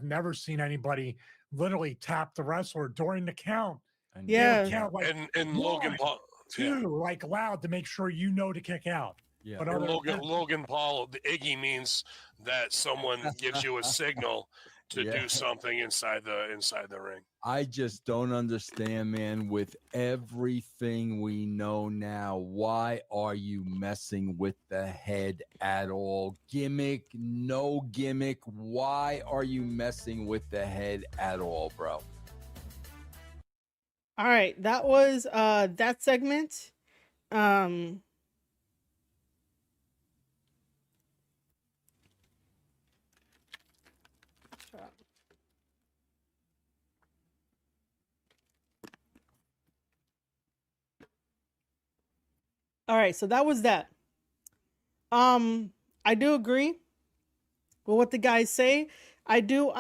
never seen anybody literally tap the wrestler during the count. And Yeah. Count like And Logan Paul, two, like loud to make sure to kick out. Yeah. But and Logan Paul, the Iggy means that someone gives you a signal to do something inside the ring. I just don't understand, man, with everything we know now, why are you messing with the head at all? Gimmick, no gimmick. Why are you messing with the head at all, bro? All right, that was that segment. All right, so that was that. I do agree with what the guys say. I do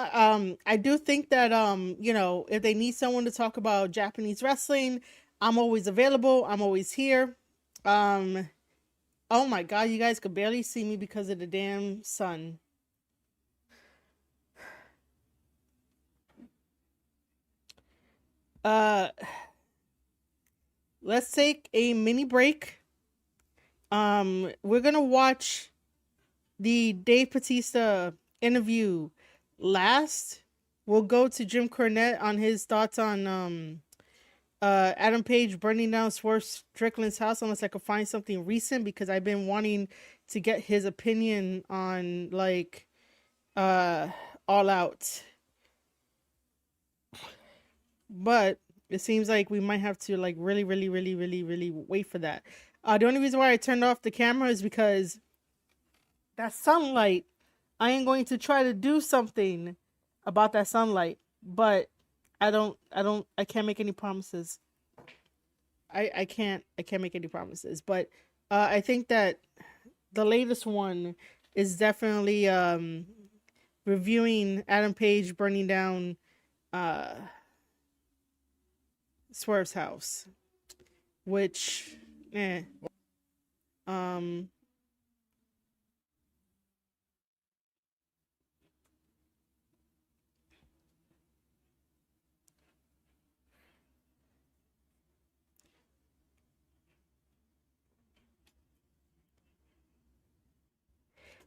think that if they need someone to talk about Japanese wrestling, I'm always available. I'm always here. Oh my god, you guys could barely see me because of the damn sun. Let's take a mini break. We're gonna watch the Dave Bautista interview last, we'll go to Jim Cornette on his thoughts on Adam Page burning down Swerve Strickland's house, unless I could find something recent, because I've been wanting to get his opinion on like All Out. But it seems like we might have to like really wait for that. The only reason why I turned off the camera is because that sunlight, I am going to try to do something about that sunlight, but I can't make any promises. I can't make any promises, but I think that the latest one is definitely reviewing Adam Page burning down Swerve's house, which um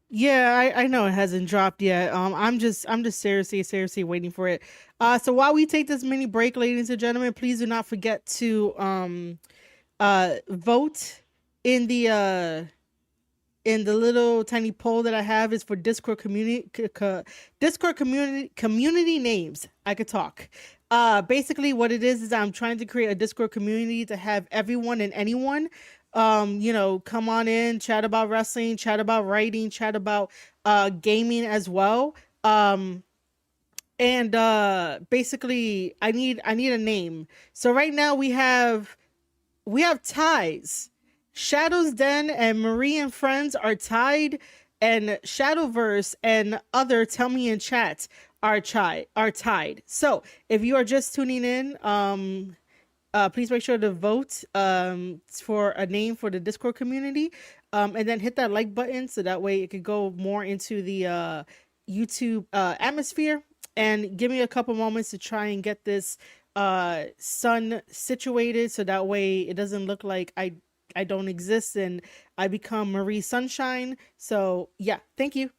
yeah, I know it hasn't dropped yet. I'm just seriously waiting for it. So while we take this mini break, ladies and gentlemen, please do not forget to vote in the little tiny poll that I have. Is for Discord community community names. I could talk. Basically what it is I'm trying to create a Discord community to have everyone and anyone come on in, chat about wrestling, chat about writing, chat about gaming as well. And basically I need a name. So right now we have ties. Shadow's Den and Marie and Friends are tied, and Shadowverse and other Tell Me in Chat are tied. So if you are just tuning in, please make sure to vote for a name for the Discord community, and then hit that like button so that way it could go more into the YouTube atmosphere. And give me a couple moments to try and get this sun situated so that way it doesn't look like I don't exist and I become Marie Sunshine. So yeah, thank you.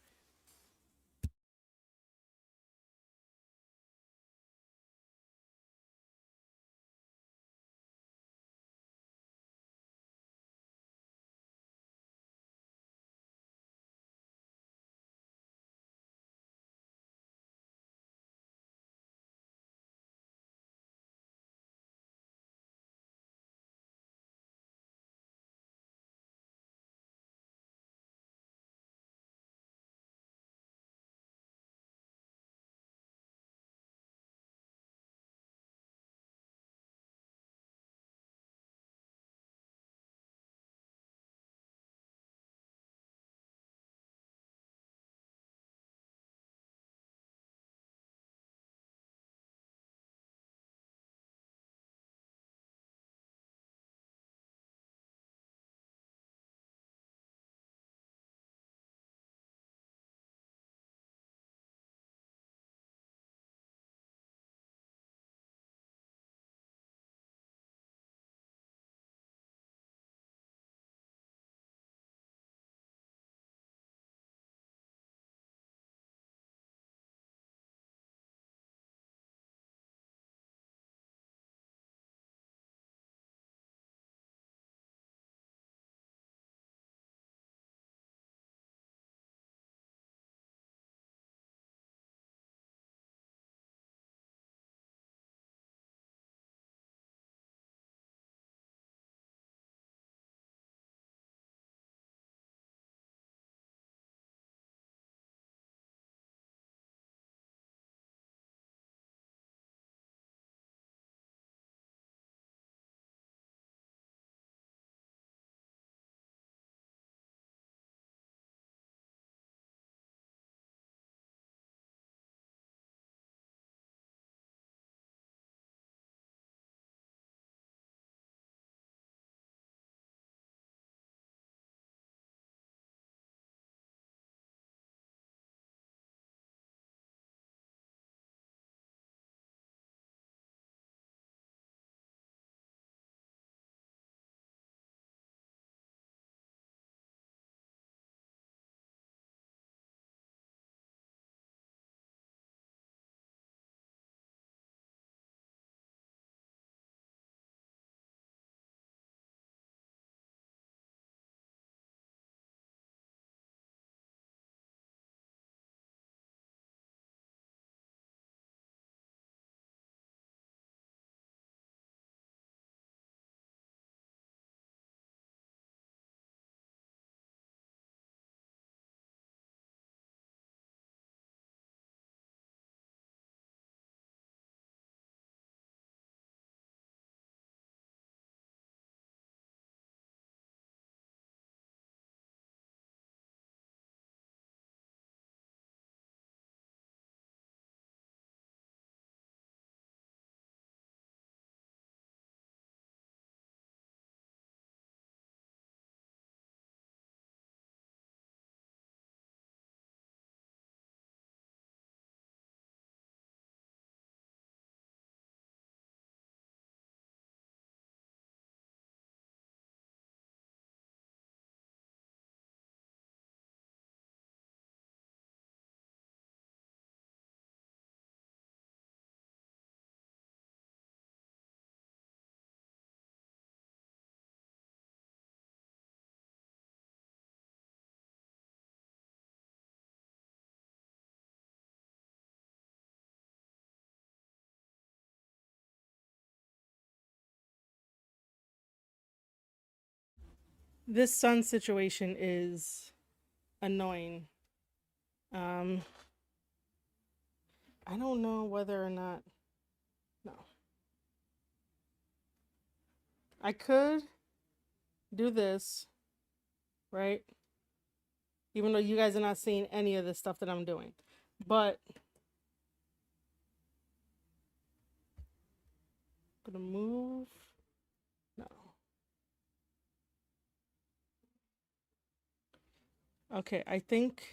This sun situation is annoying. I don't know whether or not. No. I could do this, right? Even though you guys are not seeing any of the stuff that I'm doing. But I'm gonna move. No. Okay, I think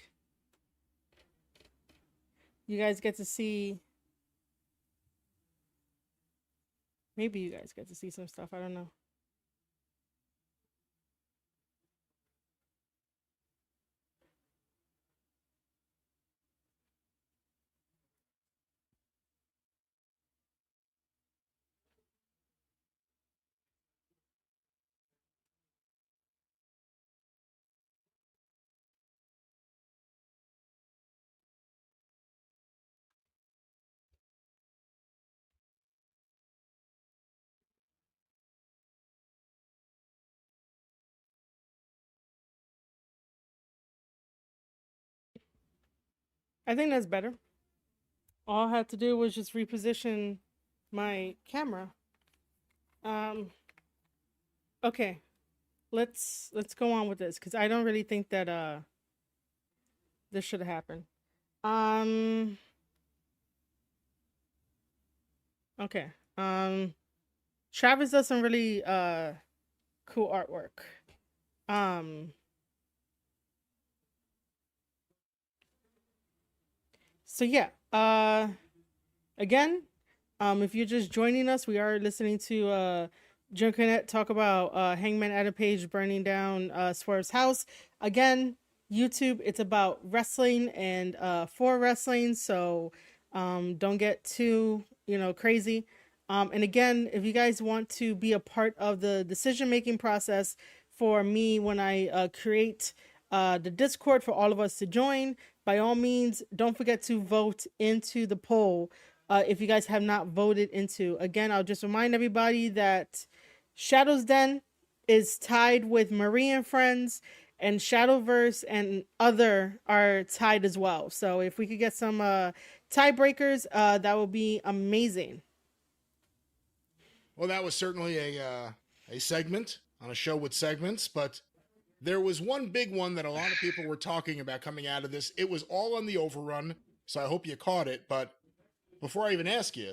you guys get to see. Maybe you guys get to see some stuff. I don't know. I think that's better. All I had to do was just reposition my camera. Okay. Let's go on with this because I don't really think that this should have happened. Okay. Travis does some really cool artwork. So yeah, again, if you're just joining us, we are listening to Junkernet talk about Hangman Adam Page burning down Swerve's house. Again, YouTube, it's about wrestling and for wrestling, so don't get too, crazy. And again, if you guys want to be a part of the decision-making process for me when I create the Discord for all of us to join, by all means, don't forget to vote into the poll if you guys have not voted into. Again, I'll just remind everybody that Shadow's Den is tied with Marie and Friends, and Shadowverse and other are tied as well. So if we could get some tiebreakers, that would be amazing. Well, that was certainly a segment on a show with segments, but there was one big one that a lot of people were talking about coming out of this. It was all on the overrun, so I hope you caught it. But before I even ask you,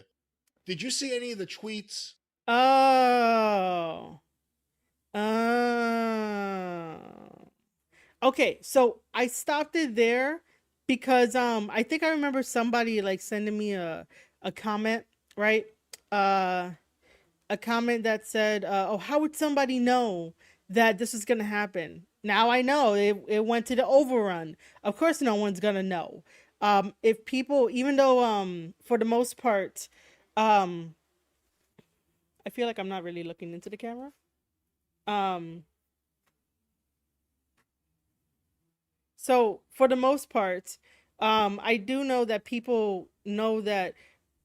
did you see any of the tweets? Oh. Okay, so I stopped it there because I think I remember somebody like sending me a comment, right? A comment that said, "Oh, how would somebody know that this is gonna happen?" Now I know it went to the overrun. Of course, no one's gonna know. If people, even though for the most part, I feel like I'm not really looking into the camera. So for the most part, I do know that people know that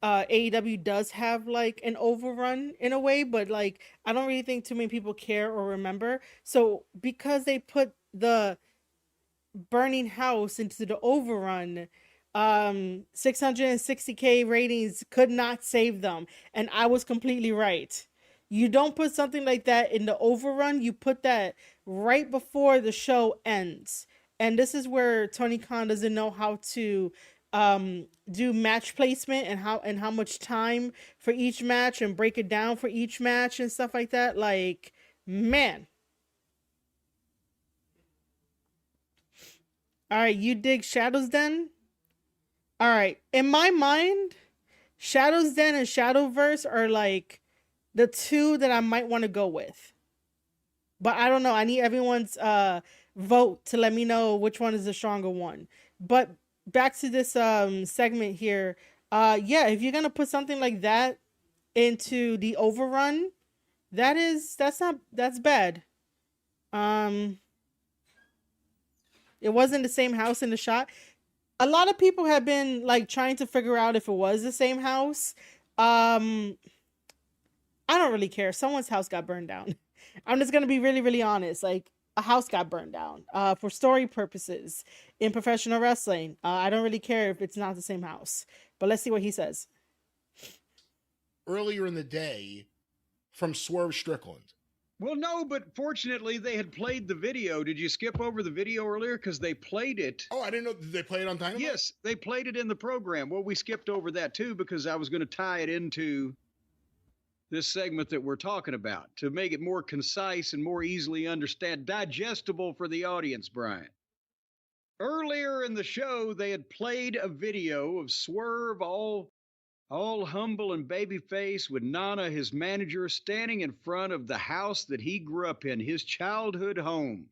AEW does have like an overrun in a way, but like I don't really think too many people care or remember. So because they put the burning house into the overrun, 660K ratings could not save them, and I was completely right. You don't put something like that in the overrun, you put that right before the show ends. And this is where Tony Khan doesn't know how to do match placement and how much time for each match and break it down for each match and stuff like that. Like, man. All right, you dig Shadow's Den? All right, in my mind, Shadow's Den and Shadowverse are like the two that I might want to go with. But I don't know. I need everyone's vote to let me know which one is the stronger one. But back to this segment here. Yeah, if you're gonna put something like that into the overrun, that's bad. It wasn't the same house in the shot. A lot of people have been like trying to figure out if it was the same house. I don't really care. Someone's house got burned down. I'm just gonna be really, really honest. Like, a house got burned down for story purposes in professional wrestling. I don't really care if it's not the same house, but let's see what he says. Earlier in the day from Swerve Strickland. Well, no, but fortunately they had played the video. Did you skip over the video earlier? Because they played it. Oh, I didn't know. Did they play it on Dynamite? Yes, they played it in the program. Well, we skipped over that too because I was going to tie it into this segment that we're talking about to make it more concise and more easily understand, digestible for the audience, Brian. Earlier in the show, they had played a video of Swerve all humble and babyface with Nana, his manager, standing in front of the house that he grew up in, his childhood home,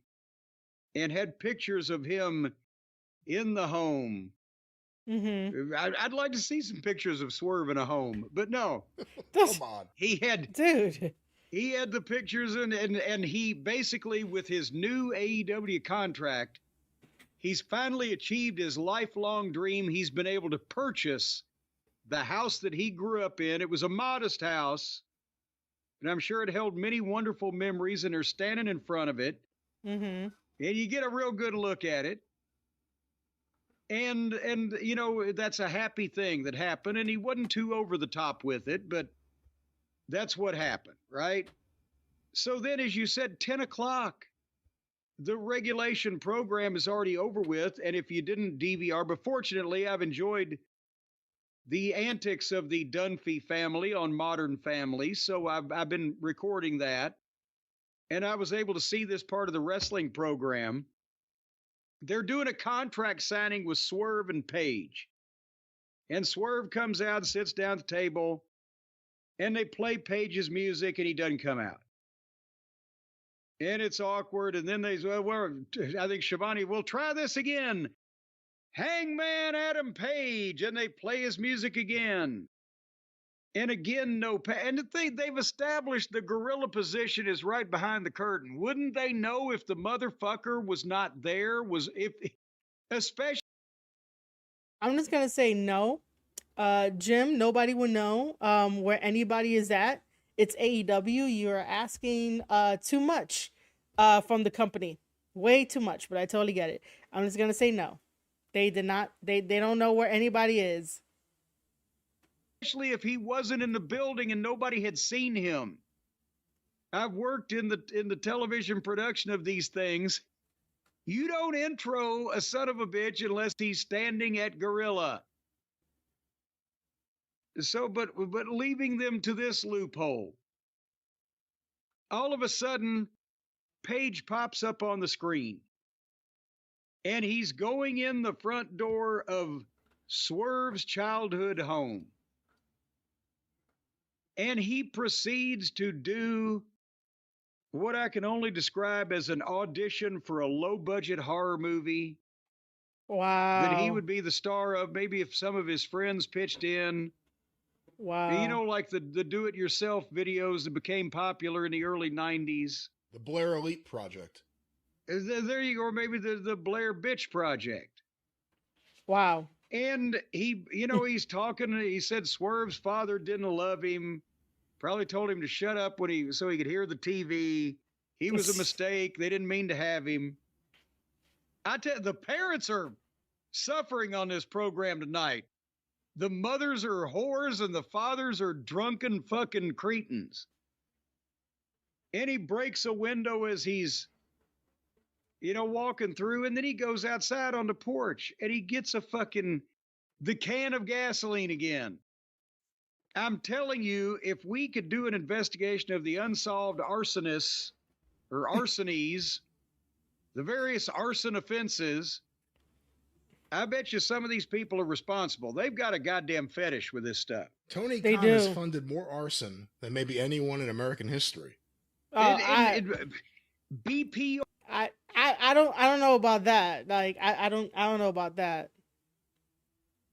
and had pictures of him in the home. Mm-hmm. I'd like to see some pictures of Swerve in a home, but no. Come on. He had the pictures and he basically, with his new AEW contract, he's finally achieved his lifelong dream. He's been able to purchase the house that he grew up in. It was a modest house, and I'm sure it held many wonderful memories, and they're standing in front of it. Mm-hmm. And you get a real good look at it. And you know, that's a happy thing that happened, and he wasn't too over the top with it, but that's what happened, right? So then, as you said, 10 o'clock, the regulation program is already over with, and if you didn't DVR, but fortunately, I've enjoyed the antics of the Dunphy family on Modern Family, so I've been recording that, and I was able to see this part of the wrestling program. They're doing a contract signing with Swerve and Paige, and Swerve comes out and sits down at the table, and they play Paige's music, and he doesn't come out. And it's awkward, and then they say, well, I think Shivani, we'll try this again. Hangman Adam Page, and they play his music again. And again, no pay. And the thing, they've established the gorilla position is right behind the curtain. Wouldn't they know if the motherfucker was not there? Especially. I'm just gonna say no. Jim, nobody would know where anybody is at. It's AEW. You're asking too much from the company. Way too much, but I totally get it. I'm just gonna say no. They did not. They don't know where anybody is. Especially if he wasn't in the building and nobody had seen him. I've worked in the television production of these things. You don't intro a son of a bitch unless he's standing at Gorilla. So, but leaving them to this loophole. All of a sudden, Page pops up on the screen. And he's going in the front door of Swerve's childhood home. And he proceeds to do what I can only describe as an audition for a low-budget horror movie. Wow. That he would be the star of, maybe if some of his friends pitched in. Wow. You know, like the do-it-yourself videos that became popular in the early 90s. The Blair Elite Project. There you go, or maybe the Blair Bitch Project. Wow. And he, you know, he's talking, he said Swerve's father didn't love him. Probably told him to shut up so he could hear the TV. He was a mistake. They didn't mean to have him. I tell you, the parents are suffering on this program tonight. The mothers are whores and the fathers are drunken fucking cretins. And he breaks a window as he's, you know, walking through, and then he goes outside on the porch and he gets the can of gasoline again. I'm telling you, if we could do an investigation of the unsolved arsonists or arsonies, the various arson offenses, I bet you some of these people are responsible. They've got a goddamn fetish with this stuff. Tony Khan has funded more arson than maybe anyone in American history. BP. I don't know about that. Like I don't know about that.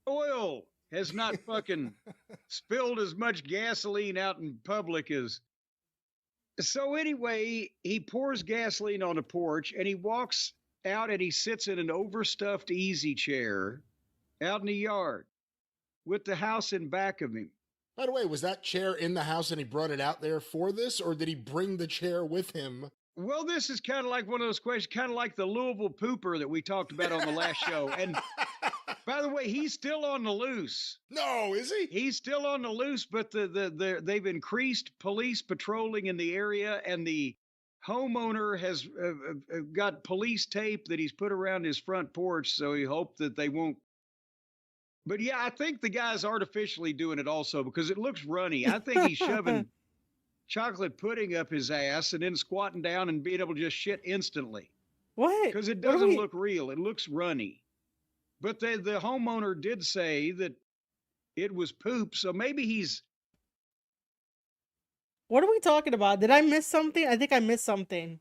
Oil has not fucking spilled as much gasoline out in public as. So anyway, he pours gasoline on the porch and he walks out and he sits in an overstuffed easy chair out in the yard with the house in back of him. By the way, was that chair in the house and he brought it out there for this, or did he bring the chair with him Well, this is kind of like one of those questions, kind of like the Louisville pooper that we talked about on the last show. And by the way, he's still on the loose. No, is he? He's still on the loose, but they've increased police patrolling in the area, and the homeowner has got police tape that he's put around his front porch, so he hoped that they won't. But yeah, I think the guy's artificially doing it also because it looks runny. I think he's shoving chocolate pudding up his ass and then squatting down and being able to just shit instantly. What? Because it What are doesn't we- look real. It looks runny. But the homeowner did say that it was poop, so maybe he's. What are we talking about? Did I miss something? I think I missed something.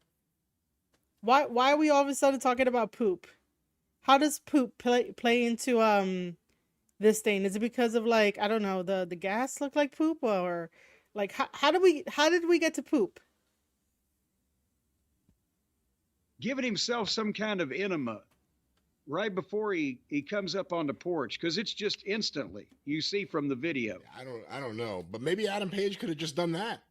Why are we all of a sudden talking about poop? How does poop play into this thing? Is it because of like, I don't know, the gas look like poop, or like how did we get to poop? Giving himself some kind of enema right before he comes up on the porch, because it's just instantly you see from the video. I don't know, but maybe Adam Page could have just done that.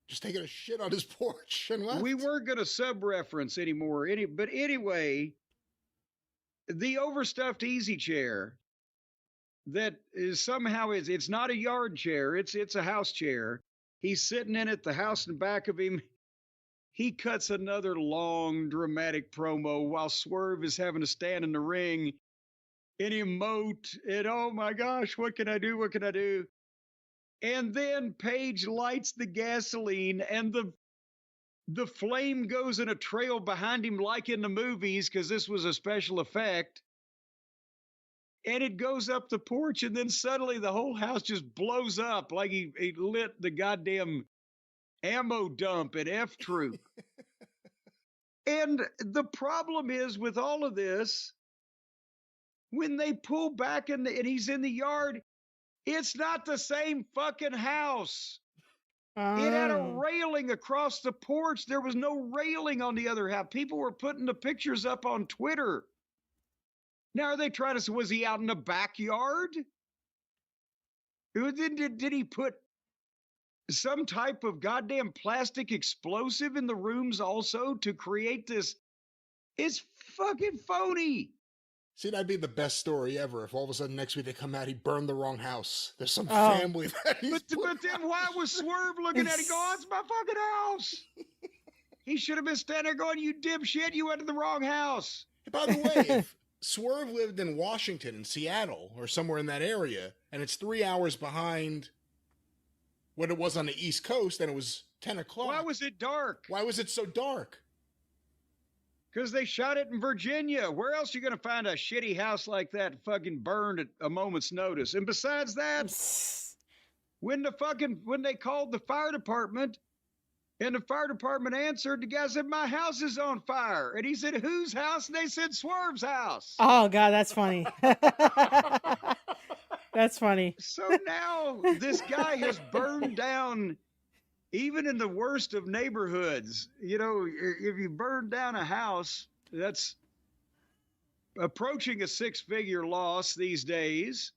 Just taking a shit on his porch and left. We weren't going to sub-reference anymore. But anyway, the overstuffed easy chair that is somehow it's not a yard chair. It's a house chair. He's sitting in it, the house in back of him. He cuts another long, dramatic promo while Swerve is having to stand in the ring and emote. And oh my gosh, what can I do? What can I do? And then Page lights the gasoline and the flame goes in a trail behind him like in the movies, because this was a special effect. And it goes up the porch, and then suddenly the whole house just blows up like he lit the goddamn ammo dump at F Troop. And the problem is with all of this, when they pull back and he's in the yard, it's not the same fucking house. It had a Oh. railing across the porch. There was no railing on the other half. People were putting the pictures up on Twitter. Now, are they trying to say, was he out in the backyard? Did he put some type of goddamn plastic explosive in the rooms also to create this? It's fucking phony. See, that'd be the best story ever if all of a sudden next week they come out, he burned the wrong house. There's some Oh. family that he's But then why was Swerve looking at it going, oh, it's my fucking house? He should have been standing there going, you dipshit, you went to the wrong house. By the way, if Swerve lived in Washington, in Seattle, or somewhere in that area, and it's 3 hours behind what it was on the East Coast, and it was 10 o'clock. Why was it dark? Why was it so dark? Because they shot it in Virginia. Where else are you going to find a shitty house like that fucking burned at a moment's notice? And besides that, when they called the fire department and the fire department answered, the guy said, my house is on fire. And he said, whose house? And they said, Swerve's house. Oh God, that's funny. That's funny. So now this guy has burned down, even in the worst of neighborhoods. You know, if you burn down a house, that's approaching a six-figure loss these days,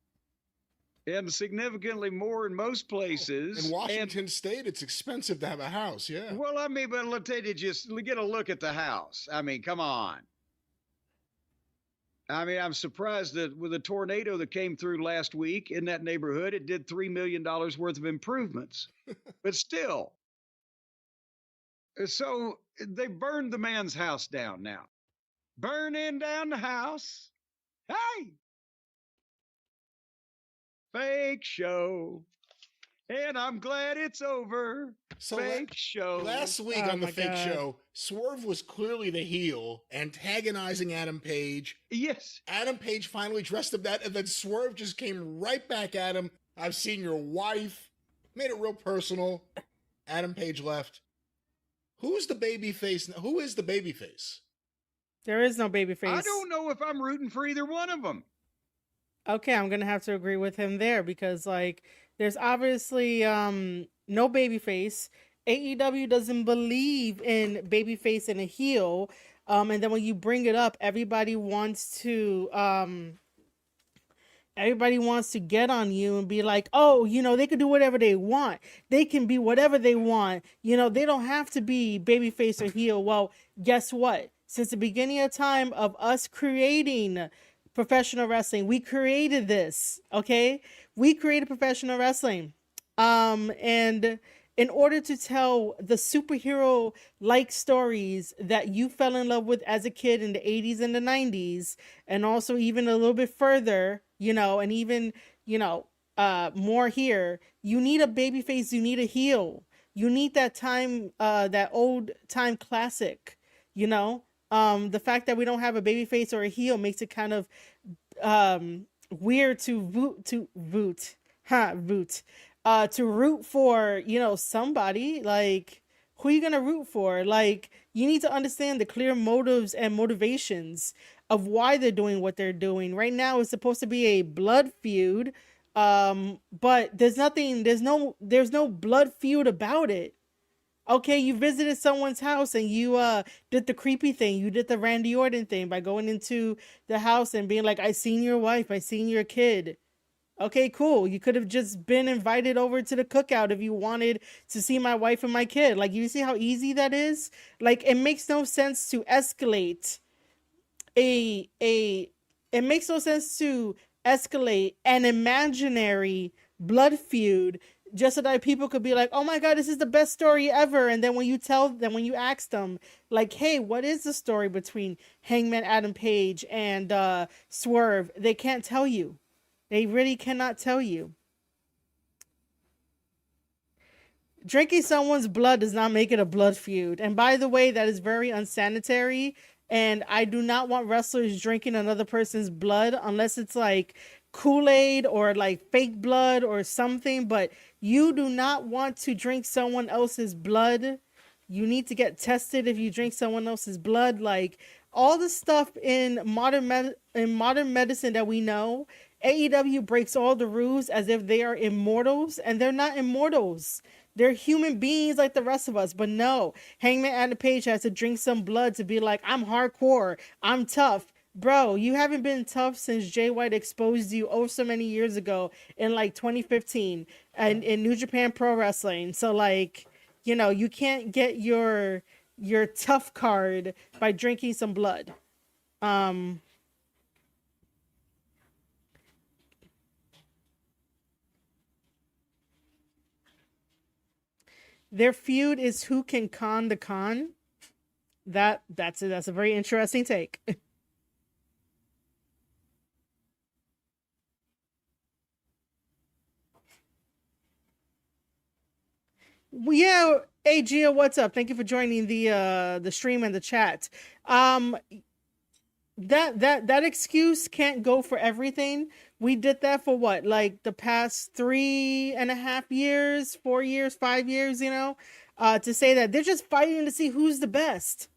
and significantly more in most places. In Washington State, it's expensive to have a house, yeah. Well, I mean, but let's take it, just get a look at the house. I mean, come on. I mean, I'm surprised that with a tornado that came through last week in that neighborhood, it did $3 million worth of improvements. But still. So they burned the man's house down now. Burning down the house. Hey! Fake show. And I'm glad it's over. So Fake show. last week Oh on the my fake God. show, Swerve was clearly the heel, antagonizing Adam Page. Yes. Adam Page finally dressed up that, and then Swerve just came right back at him. I've seen your wife. Made it real personal. Adam Page left. Who's the baby face? Who is the baby face? There is no baby face. I don't know if I'm rooting for either one of them. Okay, I'm gonna have to agree with him there because like there's obviously no babyface. AEW doesn't believe in babyface and a heel. And then when you bring it up, everybody wants to Everybody wants to get on you and be like, oh, they can do whatever they want. They can be whatever they want. They don't have to be babyface or heel. Well, guess what? Since the beginning of time of us creating professional wrestling, we created this, okay? We created professional wrestling. And in order to tell the superhero like stories that you fell in love with as a kid in the 80s and the 90s, and also even a little bit further, and even, more here, you need a babyface, you need a heel. You need that time, that old time classic, the fact that we don't have a babyface or a heel makes it kind of weird to root for, somebody. Like, who are you gonna root for? Like, you need to understand the clear motives and motivations of why they're doing what they're doing. Right now it's supposed to be a blood feud, but there's no blood feud about it. Okay, you visited someone's house and you did the creepy thing. You did the Randy Orton thing by going into the house and being like, I seen your wife, I seen your kid. Okay, cool. You could have just been invited over to the cookout if you wanted to see my wife and my kid. Like, you see how easy that is? Like, it makes no sense to escalate it makes no sense to escalate an imaginary blood feud just so that people could be like, oh my God, this is the best story ever. And then when you ask them, like, hey, what is the story between Hangman Adam Page and Swerve? They can't tell you. They really cannot tell you. Drinking someone's blood does not make it a blood feud. And by the way, that is very unsanitary. And I do not want wrestlers drinking another person's blood unless it's like Kool-Aid or like fake blood or something. But you do not want to drink someone else's blood. You need to get tested if you drink someone else's blood. Like, all the stuff in modern medicine that we know, AEW breaks all the rules as if they are immortals, and they're not immortals. They're human beings like the rest of us. But no, Hangman Adam Page has to drink some blood to be like, I'm hardcore, I'm tough. Bro, you haven't been tough since Jay White exposed you so many years ago in like 2015 and in New Japan Pro Wrestling. So like, you can't get your tough card by drinking some blood. Their feud is who can con the con. That's a very interesting take. Yeah, hey Gia, what's up? Thank you for joining the stream and the chat. That excuse can't go for everything. We did that for what, like the past 3.5 years, 4 years, 5 years, to say that they're just fighting to see who's the best.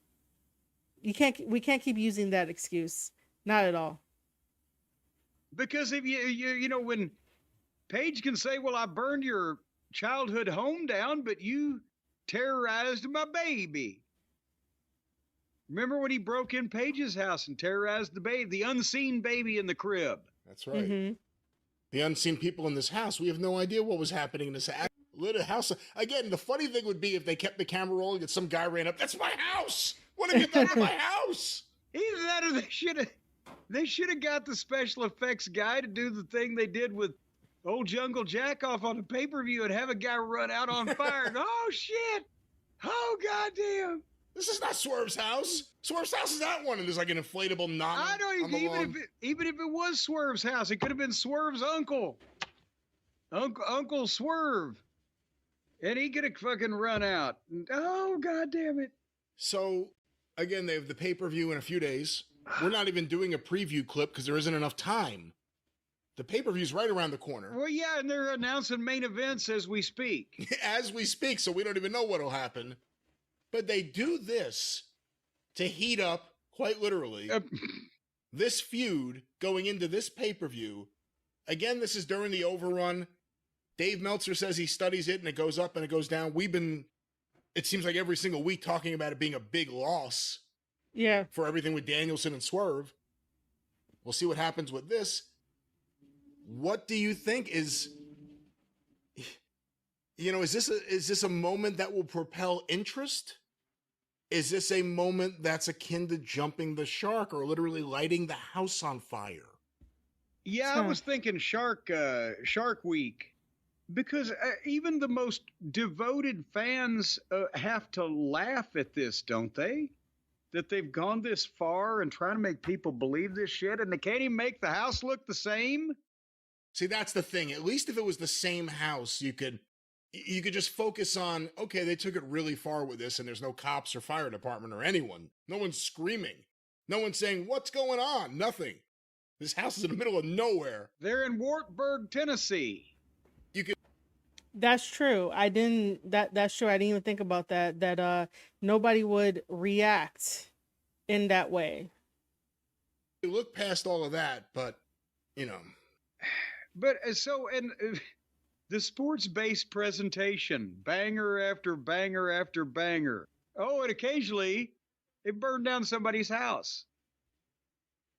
We can't keep using that excuse. Not at all. Because if when Paige can say, well, I burned your childhood home down, but you terrorized my baby. Remember when he broke in Paige's house and terrorized the baby, the unseen baby in the crib? That's right. Mm-hmm. The unseen people in this house, we have no idea what was happening in this little house. Again, the funny thing would be if they kept the camera rolling and some guy ran up, that's my house! What have you done to my house? Either that or they should have got the special effects guy to do the thing they did with old Jungle Jack off on the pay-per-view and have a guy run out on fire and, oh shit! Oh goddamn! This is not Swerve's house. Swerve's house is that one, and there's like an inflatable knot. I don't even if it was Swerve's house, it could have been Swerve's uncle. Uncle Swerve. And he could have fucking run out. Oh, God damn it. So, again, they have the pay-per-view in a few days. We're not even doing a preview clip because there isn't enough time. The pay-per-view's right around the corner. Well, yeah, and they're announcing main events as we speak. As we speak, so we don't even know what'll happen. But they do this to heat up, quite literally, this feud going into this pay-per-view. Again, this is during the overrun. Dave Meltzer says he studies it and it goes up and it goes down. We've been, it seems like every single week, talking about it being a big loss. Yeah. For everything with Danielson and Swerve. We'll see what happens with this. what do you think is, is this a moment that will propel interest? Is this a moment that's akin to jumping the shark or literally lighting the house on fire? Yeah, I was thinking Shark Week, because even the most devoted fans have to laugh at this, don't they? That they've gone this far and trying to make people believe this shit, and they can't even make the house look the same. See, that's the thing. At least if it was the same house, you could just focus on, okay, they took it really far with this, and there's no cops or fire department or anyone. No one's screaming. No one's saying, what's going on? Nothing. This house is in the middle of nowhere. They're in Wartburg, Tennessee. That's true. That's true. I didn't even think about that. That nobody would react in that way. You look past all of that, but But the sports-based presentation, banger after banger after banger. Oh, and occasionally it burned down somebody's house.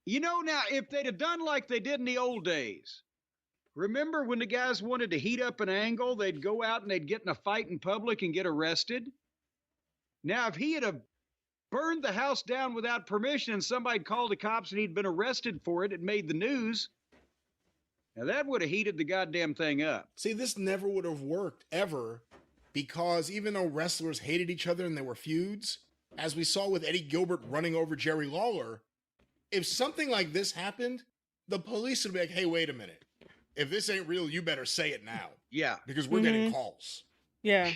Now, if they'd have done like they did in the old days, remember when the guys wanted to heat up an angle, they'd go out and they'd get in a fight in public and get arrested? Now, if he had have burned the house down without permission and somebody called the cops and he'd been arrested for it, it made the news. Now, that would have heated the goddamn thing up. See, this never would have worked, ever, because even though wrestlers hated each other and there were feuds, as we saw with Eddie Gilbert running over Jerry Lawler, if something like this happened, the police would be like, hey, wait a minute. If this ain't real, you better say it now. Yeah. Because we're getting calls. Yeah.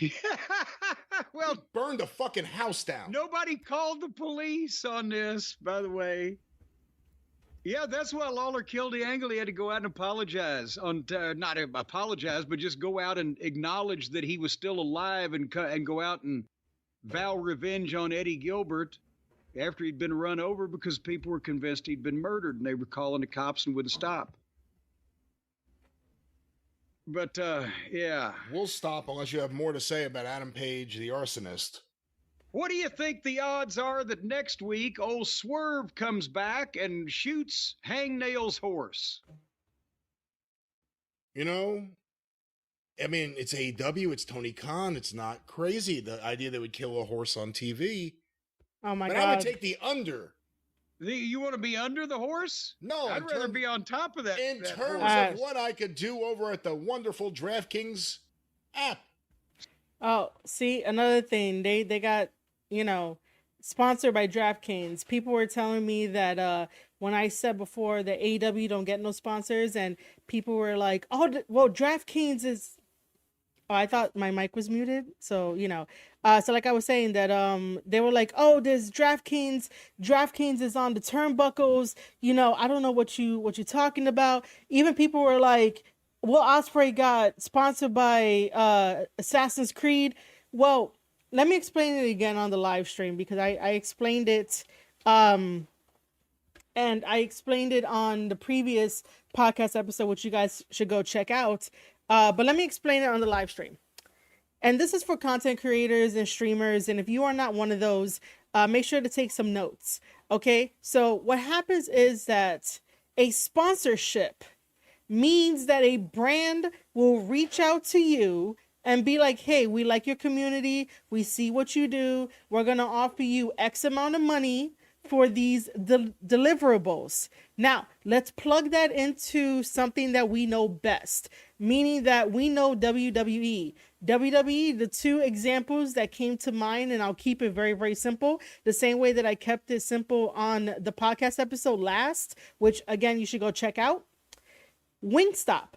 Well, burn the fucking house down. Nobody called the police on this, by the way. Yeah, that's why Lawler killed the angle. He had to go out and apologize. Not apologize, but just go out and acknowledge that he was still alive and go out and vow revenge on Eddie Gilbert after he'd been run over because people were convinced he'd been murdered and they were calling the cops and wouldn't stop. But, yeah. We'll stop unless you have more to say about Adam Page, the arsonist. What do you think the odds are that next week old Swerve comes back and shoots Hangnail's horse? I mean, it's AEW, it's Tony Khan. It's not crazy, the idea they would kill a horse on TV. Oh my God. But I would take the under. You want to be under the horse? No. I'd rather be on top of that. In that terms horse. of what I could do over at the wonderful DraftKings app. Oh, see, another thing. They got, sponsored by DraftKings. People were telling me that when I said before that AEW don't get no sponsors, and people were like, oh, well, DraftKings is... Oh, I thought my mic was muted. So, so like I was saying that they were like, oh, there's DraftKings. DraftKings is on the turnbuckles. I don't know what you're talking about. Even people were like, well, Ospreay got sponsored by Assassin's Creed. Well, let me explain it again on the live stream because I explained it and I explained it on the previous podcast episode, which you guys should go check out. But let me explain it on the live stream. And this is for content creators and streamers. And if you are not one of those, make sure to take some notes. Okay. So what happens is that a sponsorship means that a brand will reach out to you and be like, hey, we like your community. We see what you do. We're going to offer you X amount of money for these deliverables. Now, let's plug that into something that we know best, meaning that we know WWE. WWE, the two examples that came to mind, and I'll keep it very, very simple, the same way that I kept it simple on the podcast episode last, which, again, you should go check out. Wingstop.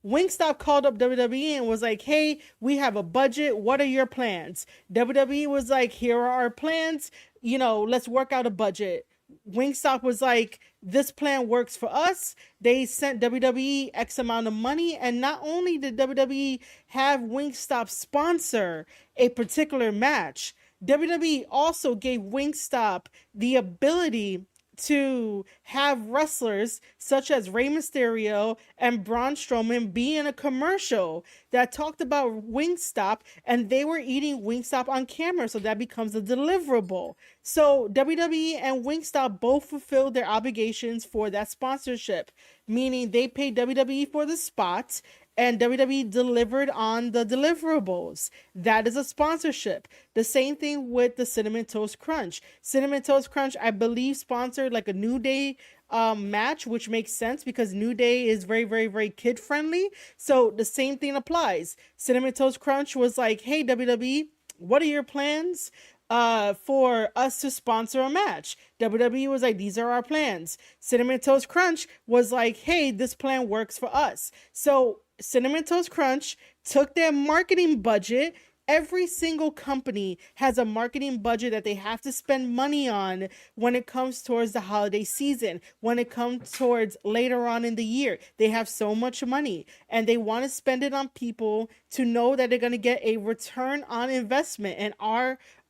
Wingstop called up WWE and was like, hey, we have a budget. What are your plans? WWE was like, here are our plans. Let's work out a budget. Wingstop was like, this plan works for us. They sent WWE X amount of money. And not only did WWE have Wingstop sponsor a particular match, WWE also gave Wingstop the ability to have wrestlers such as Rey Mysterio and Braun Strowman be in a commercial that talked about Wingstop, and they were eating Wingstop on camera, so that becomes a deliverable. So WWE and Wingstop both fulfilled their obligations for that sponsorship, meaning they paid WWE for the spots and WWE delivered on the deliverables. That is a sponsorship. The same thing with the Cinnamon Toast Crunch. Cinnamon Toast Crunch, I believe, sponsored like a New Day match, which makes sense because New Day is very, very, very kid friendly. So the same thing applies. Cinnamon Toast Crunch was like, hey, WWE, what are your plans for us to sponsor a match? WWE was like, these are our plans. Cinnamon Toast Crunch was like, hey, this plan works for us. So Cinnamon Toast Crunch took their marketing budget. Every single company has a marketing budget that they have to spend money on when it comes towards the holiday season, when it comes towards later on in the year. They have so much money and they want to spend it on people to know that they're going to get a return on investment and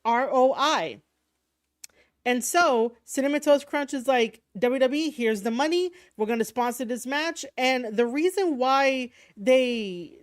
ROI. And so Cinnamon Toast Crunch is like, WWE, here's the money. We're going to sponsor this match. And the reason why they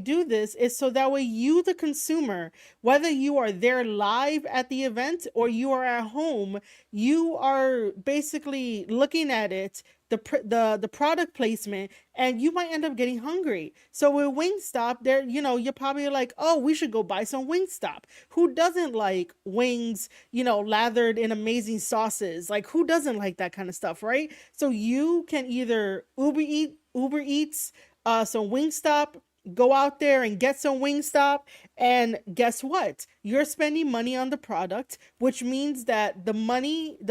do this is so that way you, the consumer, whether you are there live at the event or you are at home, you are basically looking at it, the product placement, and you might end up getting hungry. So with Wingstop, there, you're probably like, oh, we should go buy some Wingstop. Who doesn't like wings, lathered in amazing sauces? Like, who doesn't like that kind of stuff, right? So you can either Uber Eats, some Wingstop, go out there and get some Wingstop, and guess what? You're spending money on the product, which means that the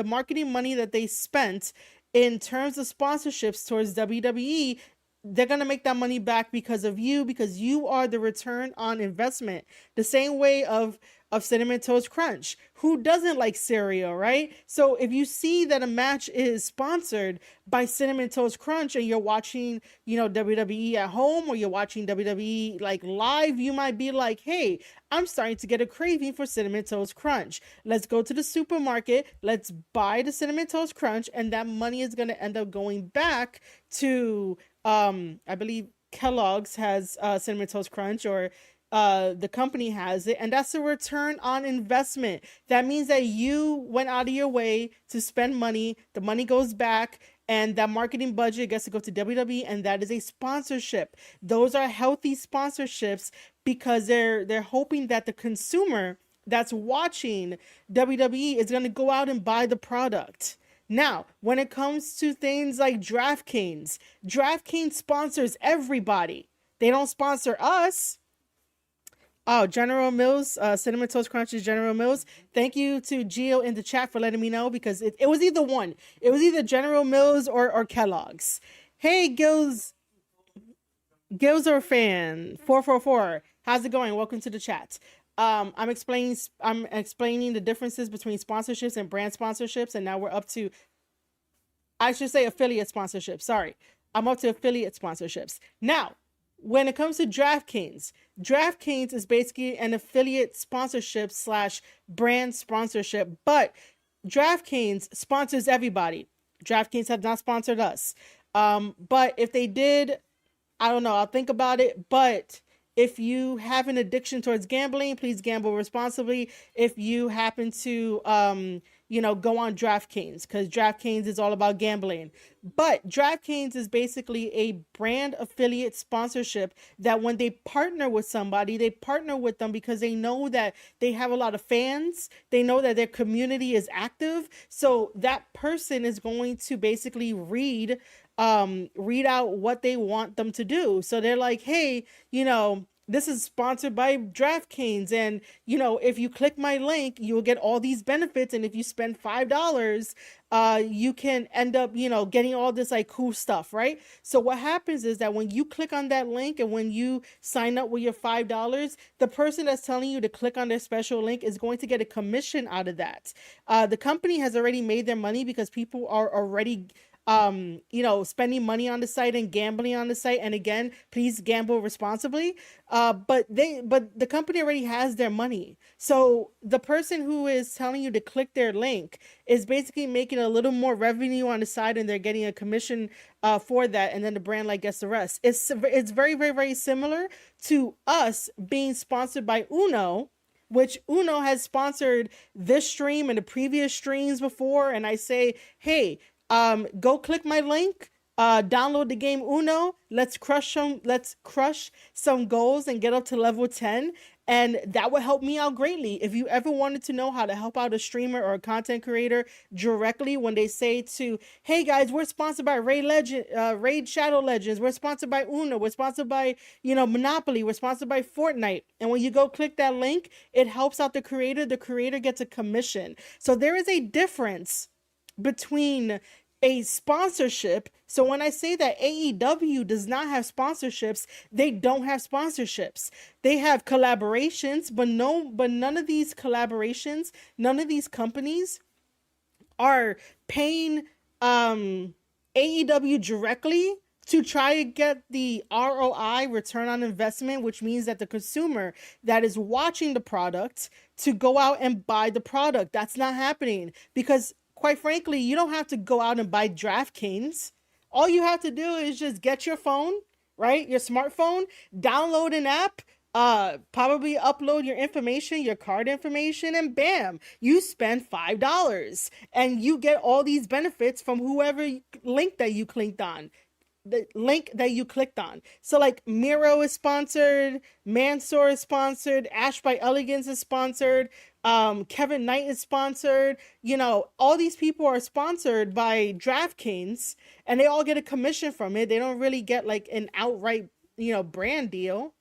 marketing money that they spent in terms of sponsorships towards WWE, they're going to make that money back because of you, because you are the return on investment. The same way of Cinnamon Toast Crunch. Who doesn't like cereal, right? So if you see that a match is sponsored by Cinnamon Toast Crunch and you're watching, WWE at home, or you're watching WWE like live, you might be like, hey, I'm starting to get a craving for Cinnamon Toast Crunch. Let's go to the supermarket. Let's buy the Cinnamon Toast Crunch. And that money is going to end up going back to, I believe Kellogg's has Cinnamon Toast Crunch, or the company has it, and that's a return on investment. That means that you went out of your way to spend money, the money goes back, and that marketing budget gets to go to WWE, and that is a sponsorship. Those are healthy sponsorships because they're hoping that the consumer that's watching WWE is going to go out and buy the product. Now, when it comes to things like DraftKings sponsors everybody. They don't sponsor us. Oh, General Mills, Cinnamon Toast Crunch is General Mills. Thank you to Gio in the chat for letting me know, because it was either one. It was either General Mills or Kellogg's. Hey, Gills are fan 444. How's it going? Welcome to the chat. I'm explaining the differences between sponsorships and brand sponsorships, and now we're up to, I should say, affiliate sponsorships. Sorry, I'm up to affiliate sponsorships now. When it comes to DraftKings is basically an affiliate sponsorship / brand sponsorship, but DraftKings sponsors everybody. DraftKings have not sponsored us. But if they did, I don't know, I'll think about it. But if you have an addiction towards gambling, please gamble responsibly. If you happen to, go on DraftKings, because DraftKings is all about gambling. But DraftKings is basically a brand affiliate sponsorship that when they partner with somebody, they partner with them because they know that they have a lot of fans. They know that their community is active. So that person is going to basically read out what they want them to do. So they're like, hey, this is sponsored by DraftKings, and if you click my link, you will get all these benefits, and if you spend $5, you can end up getting all this like cool stuff, right? So what happens is that when you click on that link and when you sign up with your $5, the person that's telling you to click on their special link is going to get a commission out of that. The company has already made their money because people are already spending money on the site and gambling on the site. And again, please gamble responsibly. But the company already has their money. So the person who is telling you to click their link is basically making a little more revenue on the side, and they're getting a commission for that, and then the brand like gets the rest. It's very, very, very similar to us being sponsored by Uno, which Uno has sponsored this stream and the previous streams before. And I say, hey, go click my link, download the game Uno. Let's crush some goals and get up to level 10. And that would help me out greatly. If you ever wanted to know how to help out a streamer or a content creator directly when they say to, hey guys, we're sponsored by Raid Shadow Legends, we're sponsored by Uno, we're sponsored by, Monopoly, we're sponsored by Fortnite. And when you go click that link, it helps out the creator gets a commission. So there is a difference between a sponsorship. So when I say that AEW does not have sponsorships, they don't have sponsorships. They have collaborations, but none of these collaborations, none of these companies are paying AEW directly to try to get the ROI, return on investment, which means that the consumer that is watching the product to go out and buy the product. That's not happening because, quite frankly, you don't have to go out and buy DraftKings. All you have to do is just get your phone, right? Your smartphone, download an app, probably upload your information, your card information, and bam, you spend $5 and you get all these benefits from whoever link that you clicked on. The link that you clicked on. So like Miro is sponsored, Mansoor is sponsored, Ash by Elegance is sponsored, Kevin Knight is sponsored. All these people are sponsored by DraftKings, and they all get a commission from it. They don't really get like an outright, brand deal.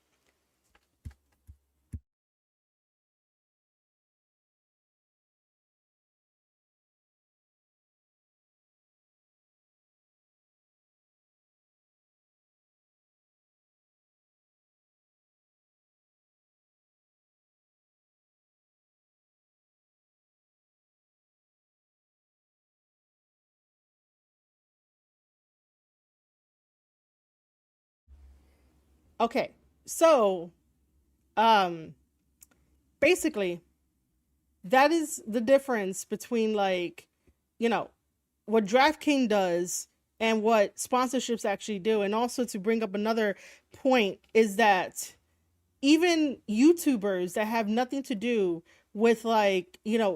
Okay, so basically that is the difference between what DraftKings does and what sponsorships actually do. And also, to bring up another point, is that even YouTubers that have nothing to do with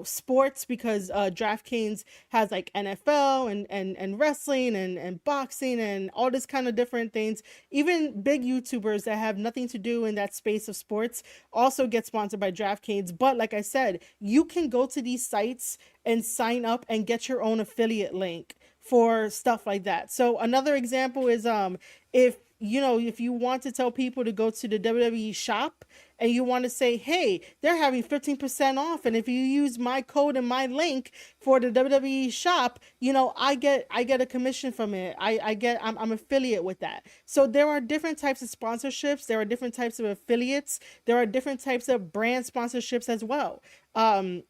sports, because DraftKings has like NFL and wrestling and boxing and all this kind of different things. Even big YouTubers that have nothing to do in that space of sports also get sponsored by DraftKings. But like I said, you can go to these sites and sign up and get your own affiliate link for stuff like that. So another example is if you want to tell people to go to the WWE shop and you want to say, hey, they're having 15% off, and if you use my code and my link for the WWE shop, I get a commission from it. I'm affiliate with that. So there are different types of sponsorships, there are different types of affiliates, there are different types of brand sponsorships as well.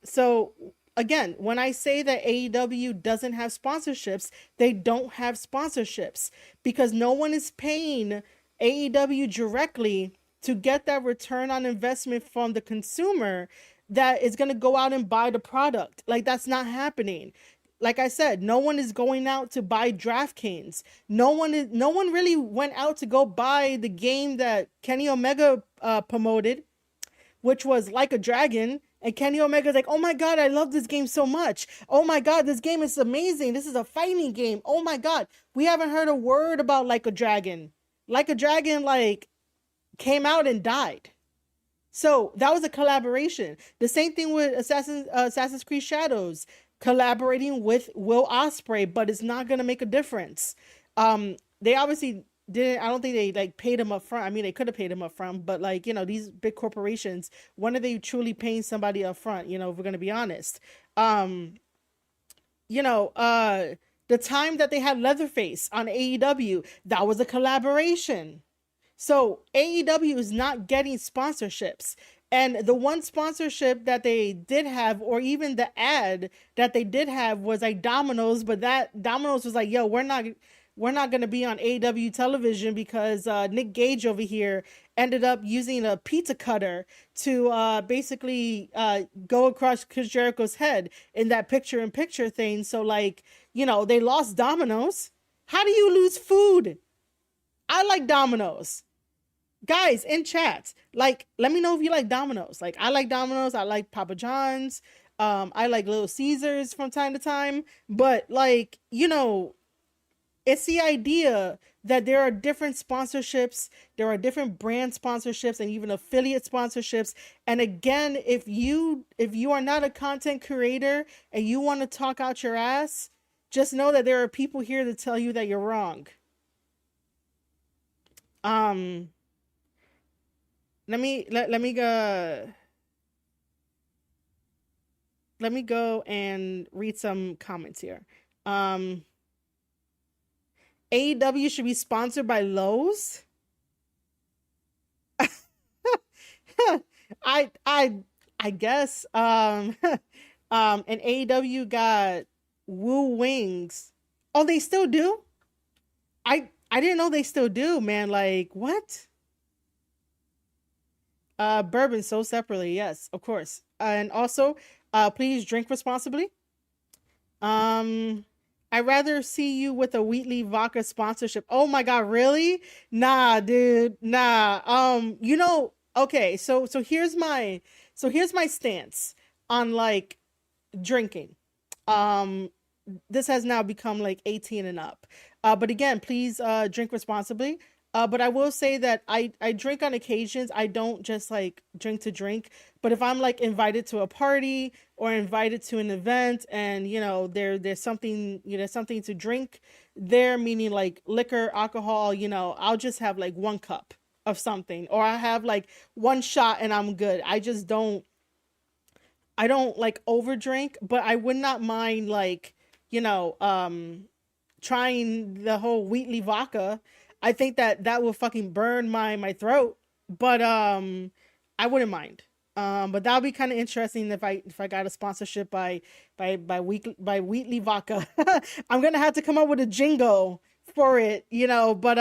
So again, when I say that AEW doesn't have sponsorships, they don't have sponsorships because no one is paying AEW directly to get that return on investment from the consumer that is going to go out and buy the product. Like, that's not happening. Like I said, no one is going out to buy DraftKings. No one really went out to go buy the game that Kenny Omega promoted, which was Like a Dragon. And Kenny Omega's like, oh my God, I love this game so much. Oh my God, this game is amazing. This is a fighting game. Oh my God. We haven't heard a word about Like a Dragon. Like a Dragon, came out and died. So that was a collaboration. The same thing with Assassin's Creed Shadows, collaborating with Will Ospreay, but it's not going to make a difference. They obviously didn't. I don't think they paid him up front. I mean, they could have paid him up front, but these big corporations, when are they truly paying somebody up front? If we're going to be honest. The time that they had Leatherface on AEW, that was a collaboration. So AEW is not getting sponsorships. And the one sponsorship that they did have, or even the ad that they did have, was like Domino's. But that Domino's was like, "Yo, we're not gonna be on AEW television because Nick Gage over here ended up using a pizza cutter to basically go across Chris Jericho's head in that picture-in-picture thing." So like, they lost Domino's. How do you lose food? I like Domino's. Guys in chat, like, let me know if you like Domino's. Like, I like Domino's. I like Papa John's. I like Little Caesars from time to time. But like, it's the idea that there are different sponsorships, there are different brand sponsorships, and even affiliate sponsorships. And again, if you are not a content creator and you want to talk out your ass, just know that there are people here to tell you that you're wrong. Let me go and read some comments here. AEW should be sponsored by Lowe's. I guess. And AEW got Woo Wings. Oh, they still do? I didn't know they still do, man. Like, what? Bourbon sold separately, yes, of course. And also, please drink responsibly. I'd rather see you with a Wheatley vodka sponsorship. Oh my god, really? Nah, dude. Nah. Okay, so here's my stance on like drinking. This has now become like 18 and up. But again, please drink responsibly. But I will say that I drink on occasions. I don't just like drink to drink. But if I'm like invited to a party or invited to an event and, there's something to drink there, meaning like liquor, alcohol, I'll just have like 1 cup of something, or I have like 1 shot and I'm good. I don't like over drink, but I would not mind like, trying the whole Wheatley vodka. I think that will fucking burn my throat, but I wouldn't mind. But that would be kind of interesting if I got a sponsorship by Wheatley vodka. I'm gonna have to come up with a jingle for it, But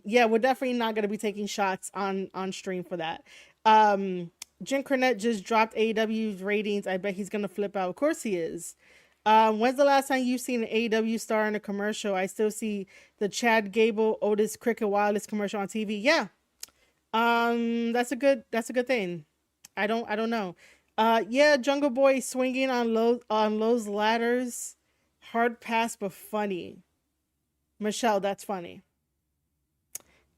yeah, we're definitely not gonna be taking shots on stream for that. Jim Cornette just dropped AEW's ratings. I bet he's gonna flip out. Of course he is. When's the last time you've seen an AEW star in a commercial? I still see the Chad Gable Otis Cricket Wireless commercial on TV. Yeah. That's a good thing. I don't know. Yeah, Jungle Boy swinging on Lowe's ladders. Hard pass, but funny. Michelle, that's funny.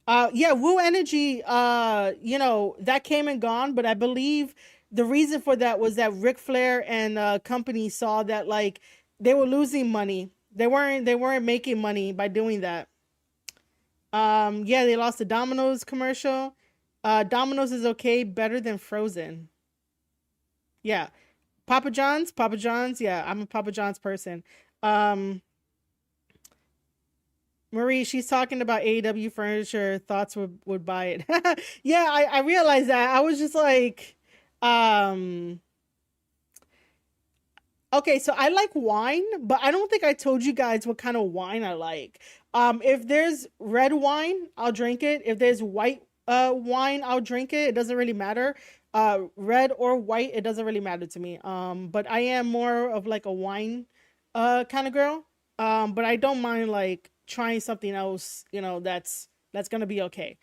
Yeah, Woo Energy, that came and gone, but I believe the reason for that was that Ric Flair and company saw that like they were losing money. They weren't making money by doing that. Yeah, they lost the Domino's commercial. Domino's is okay, better than Frozen. Yeah. Papa John's, yeah, I'm a Papa John's person. Marie, she's talking about AEW furniture. Thoughts would buy it. Yeah, I realized that. I was just like, okay, so I like wine, but I don't think I told you guys what kind of wine I like. If there's red wine, I'll drink it. If there's white wine, I'll drink it. It doesn't really matter. Red or white, it doesn't really matter to me. But I am more of like a wine kind of girl. But I don't mind like trying something else, that's gonna be okay.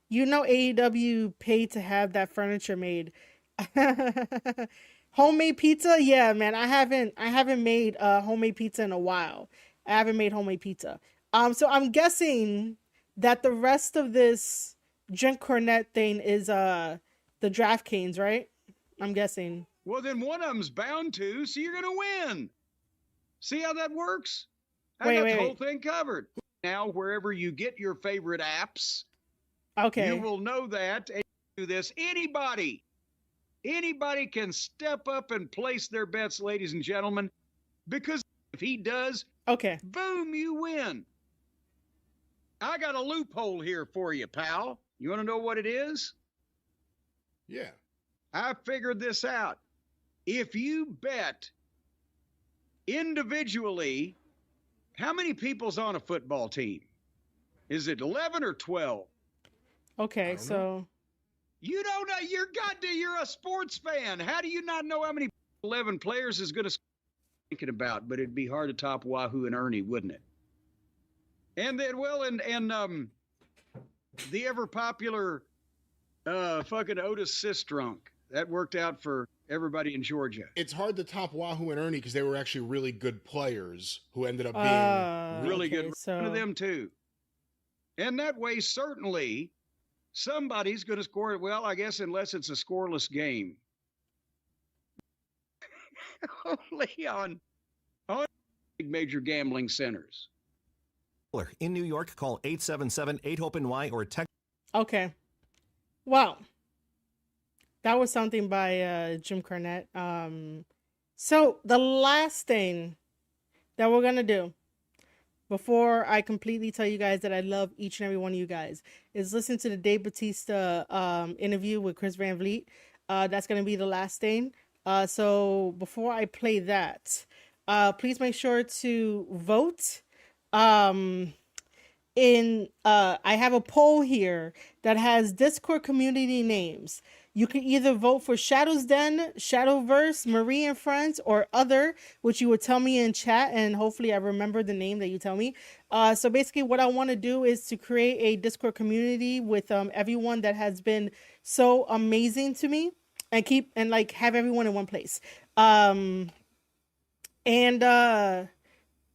AEW paid to have that furniture made. Homemade pizza, yeah, man. I haven't made homemade pizza in a while. I haven't made homemade pizza. So I'm guessing that the rest of this Jim Cornette thing is the DraftKings, right? I'm guessing. Well, then one of them's bound to, so you're gonna win. See how that works? I got the whole thing covered. Now, wherever you get your favorite apps, okay, you will know that. And do this. Anybody can step up and place their bets, ladies and gentlemen, because if he does, okay, boom, you win. I got a loophole here for you, pal. You want to know what it is? Yeah. I figured this out. If you bet individually, how many people's on a football team? Is it 11 or 12? Okay, don't so You don't know. You're a sports fan. How do you not know how many 11 players is going to thinking about? But it'd be hard to top Wahoo and Ernie, wouldn't it? And then, well, and the ever popular fucking Otis Sistrunk. That worked out for everybody in Georgia. It's hard to top Wahoo and Ernie because they were actually really good players who ended up being Really okay, good. so One of them too. And that way, certainly, somebody's going to score it. Well, I guess unless it's a scoreless game. Only on major gambling centers. In New York, call 877-8-HOPE-NY or text. okay. Wow. That was something by Jim Cornette. So the last thing that we're gonna do before I completely tell you guys that I love each and every one of you guys is listen to the Dave Bautista interview with Chris Van Vliet. That's gonna be the last thing. So before I play that, please make sure to vote. I have a poll here that has Discord community names. You can either vote for Shadow's Den, Shadowverse, Marie and Friends, or other, which you would tell me in chat, and hopefully I remember the name that you tell me. So basically what I want to do is to create a Discord community with everyone that has been so amazing to me, and like have everyone in one place.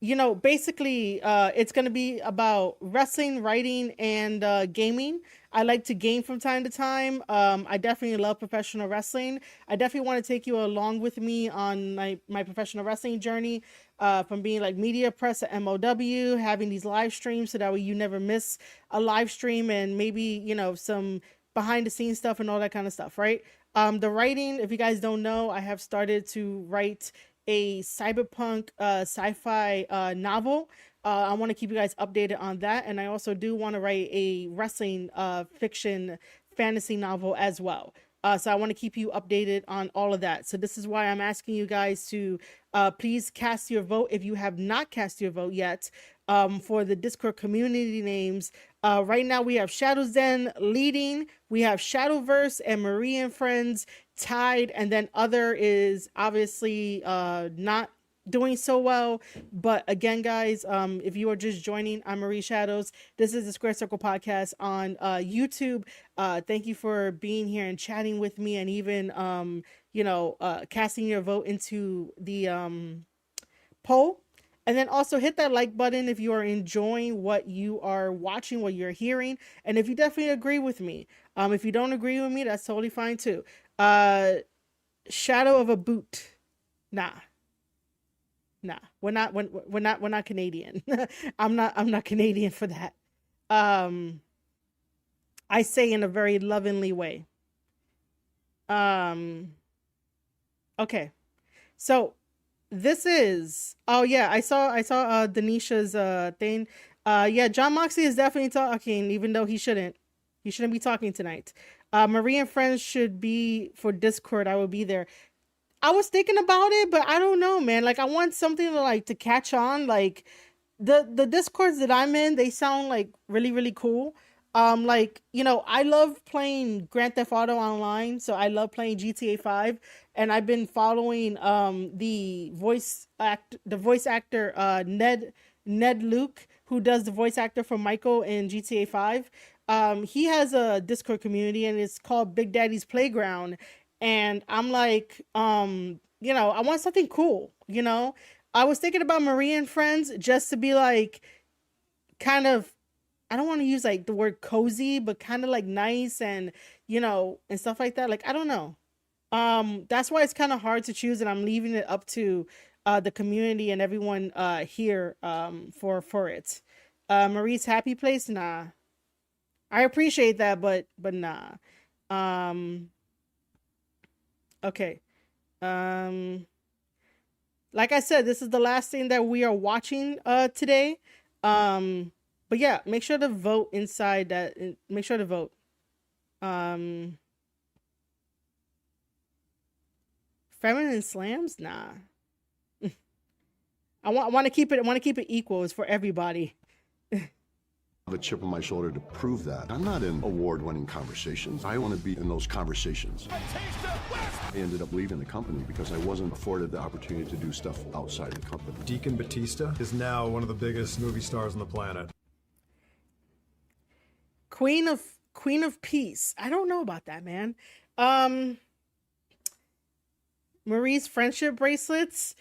You know, basically, it's going to be about wrestling, writing, and gaming. I like to game from time to time. I definitely love professional wrestling. I definitely want to take you along with me on my professional wrestling journey, from being like media press at MOW, having these live streams so that way you never miss a live stream, and maybe, you know, some behind the scenes stuff and all that kind of stuff, right? The writing, if you guys don't know, I have started to write a cyberpunk sci-fi novel. I want to keep you guys updated on that, and I also do want to write a wrestling fiction fantasy novel as well. So I want to keep you updated on all of that. So this is why I'm asking you guys to please cast your vote if you have not cast your vote yet, for the Discord community names. Right now we have Shadow's Den leading, we have Shadowverse and Marie and Friends tied, and then other is obviously not doing so well. But again, guys, if you are just joining, I'm Marie Shadows. This is the Square Circle Podcast on YouTube. Thank you for being here and chatting with me, and even casting your vote into the poll. And then also hit that like button if you are enjoying what you are watching, what you're hearing, and if you definitely agree with me. If you don't agree with me, that's totally fine too. Shadow of a boot. Nah, we're not Canadian. I'm not Canadian for that. I say in a very lovingly way. Okay, so this is, oh yeah, I saw Denisha's thing. Yeah, John Moxley is definitely talking, even though he shouldn't be talking tonight. Marie and Friends should be for Discord. I will be there. I was thinking about it, but I don't know, man. Like, I want something to catch on. Like, the Discords that I'm in, they sound like really, really cool. Like, you know, I love playing Grand Theft Auto Online, so I love playing GTA 5, and I've been following the voice actor Ned Luke, who does the voice actor for Michael in GTA 5. He has a Discord community, and it's called Big Daddy's Playground. And I'm like, I want something cool, you know? I was thinking about Marie and Friends just to be like, kind of, I don't want to use like the word cozy, but kind of like nice and, and stuff like that. Like, I don't know. That's why it's kind of hard to choose, and I'm leaving it up to the community and everyone here for it. Marie's Happy Place? Nah. I appreciate that, but nah. Okay. Like I said, this is the last thing that we are watching today. But yeah, make sure to vote inside that. Make sure to vote. Feminine slams? Nah. I want to keep it. I want to keep it equal. It's for everybody. A chip on my shoulder to prove that. I'm not in award-winning conversations. I want to be in those conversations. I ended up leaving the company because I wasn't afforded the opportunity to do stuff outside the company. Deacon Bautista is now one of the biggest movie stars on the planet. Queen of Peace. I don't know about that, man. Marie's friendship bracelets.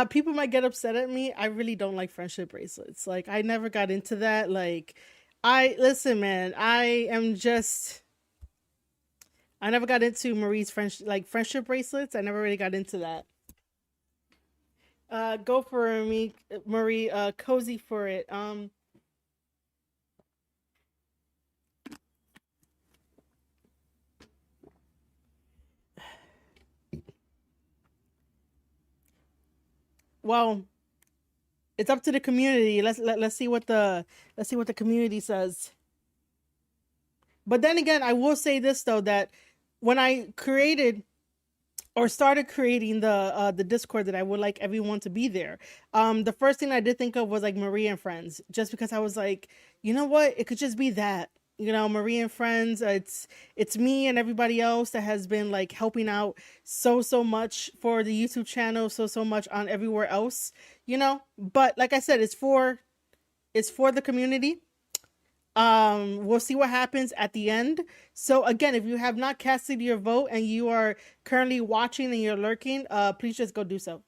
People might get upset at me. I really don't like friendship bracelets. Like, I never got into that. Like, listen, man, I never got into Marie's friendship bracelets. I never really got into that. Go for me, Marie. Cozy for it. Well, it's up to the community. Let's see what the community says. But then again, I will say this though, that when I created or started creating the Discord, that I would like everyone to be there. The first thing I did think of was like Marie and Friends, just because I was like, you know what, it could just be that. You know, Marie and Friends, it's me and everybody else that has been like helping out so much for the YouTube channel, so much on everywhere else, you know. But like I said, it's for the community. We'll see what happens at the end. So again, if you have not casted your vote and you are currently watching and you're lurking, please just go do so.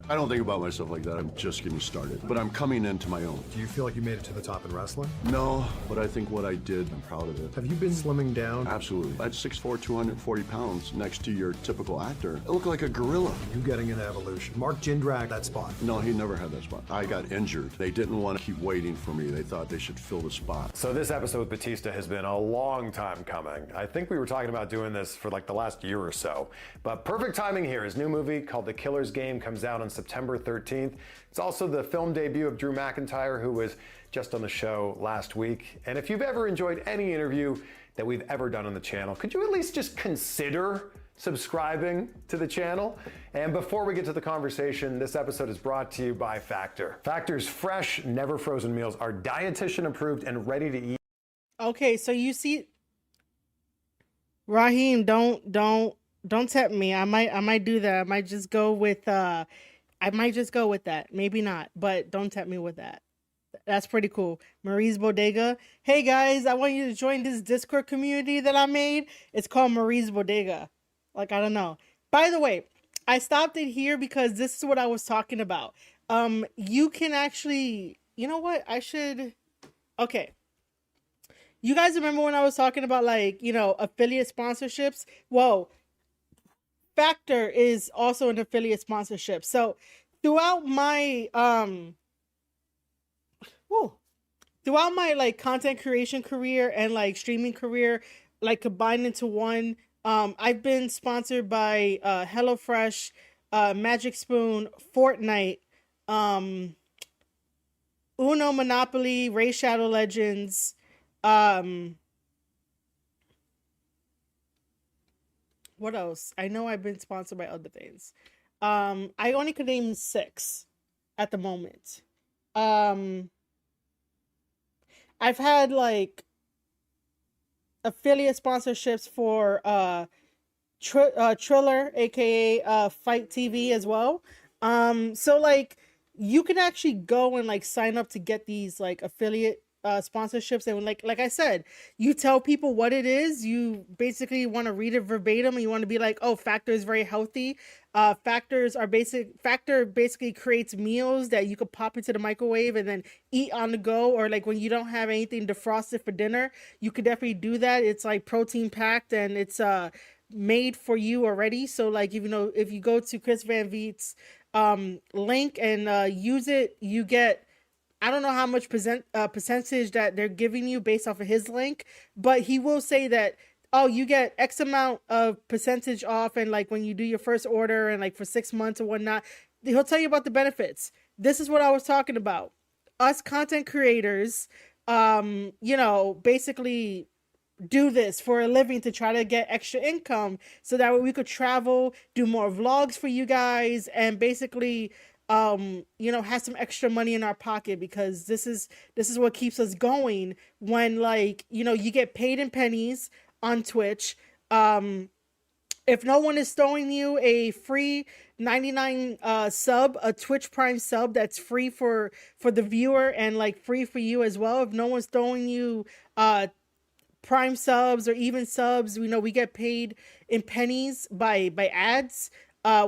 I don't think about myself like that. I'm just getting started, but I'm coming into my own. Do you feel like you made it to the top in wrestling? No, but I think what I did, I'm proud of it. Have you been slimming down? Absolutely. At 6'4", 240 pounds next to your typical actor, I look like a gorilla. You getting into Evolution. Mark Jindrak, that spot. No, he never had that spot. I got injured. They didn't want to keep waiting for me. They thought they should fill the spot. So this episode with Bautista has been a long time coming. I think we were talking about doing this for like the last year or so. But perfect timing here. His new movie called The Killer's Game comes out on September 13th. It's also the film debut of Drew McIntyre, who was just on the show last week. And if you've ever enjoyed any interview that we've ever done on the channel, could you at least just consider subscribing to the channel? And before we get to the conversation, this episode is brought to you by Factor. Factor's fresh, never frozen meals are dietitian approved and ready to eat. Okay, so you see, Raheem, don't tempt me. I might do that. I might just go with that. Maybe not, but don't tempt me with that. That's pretty cool. Marie's Bodega. Hey guys, I want you to join this Discord community that I made. It's called Marie's Bodega. Like, I don't know. By the way, I stopped it here because this is what I was talking about. You can actually, you know what? Okay. You guys remember when I was talking about, like, you know, affiliate sponsorships? Well, Factor is also an affiliate sponsorship. So throughout my like content creation career and like streaming career, like combined into one, I've been sponsored by HelloFresh, Magic Spoon, Fortnite, Uno Monopoly, Ray Shadow Legends, what else? I know I've been sponsored by other things. I only could name 6 at the moment. I've had like affiliate sponsorships for Triller, aka Fight TV as well. So like you can actually go and like sign up to get these like affiliate sponsorships, and like I said, you tell people what it is. You basically want to read it verbatim, and you want to be like, oh, Factor is very healthy. Factor basically creates meals that you could pop into the microwave and then eat on the go, or like when you don't have anything defrosted for dinner, you could definitely do that. It's like protein packed and it's made for you already. So like, if you go to Chris Van Veet's link and use it, you get, I don't know how much percentage that they're giving you based off of his link, but he will say that, oh, you get X amount of percentage off, and like when you do your first order and like for 6 months or whatnot, he'll tell you about the benefits. This is what I was talking about. Us content creators, basically do this for a living to try to get extra income so that way we could travel, do more vlogs for you guys, and basically have some extra money in our pocket, because this is what keeps us going when, like, you get paid in pennies on Twitch. If no one is throwing you a free 99 sub, a Twitch Prime sub that's free for the viewer and like free for you as well, if no one's throwing you Prime subs or even subs, we get paid in pennies by ads.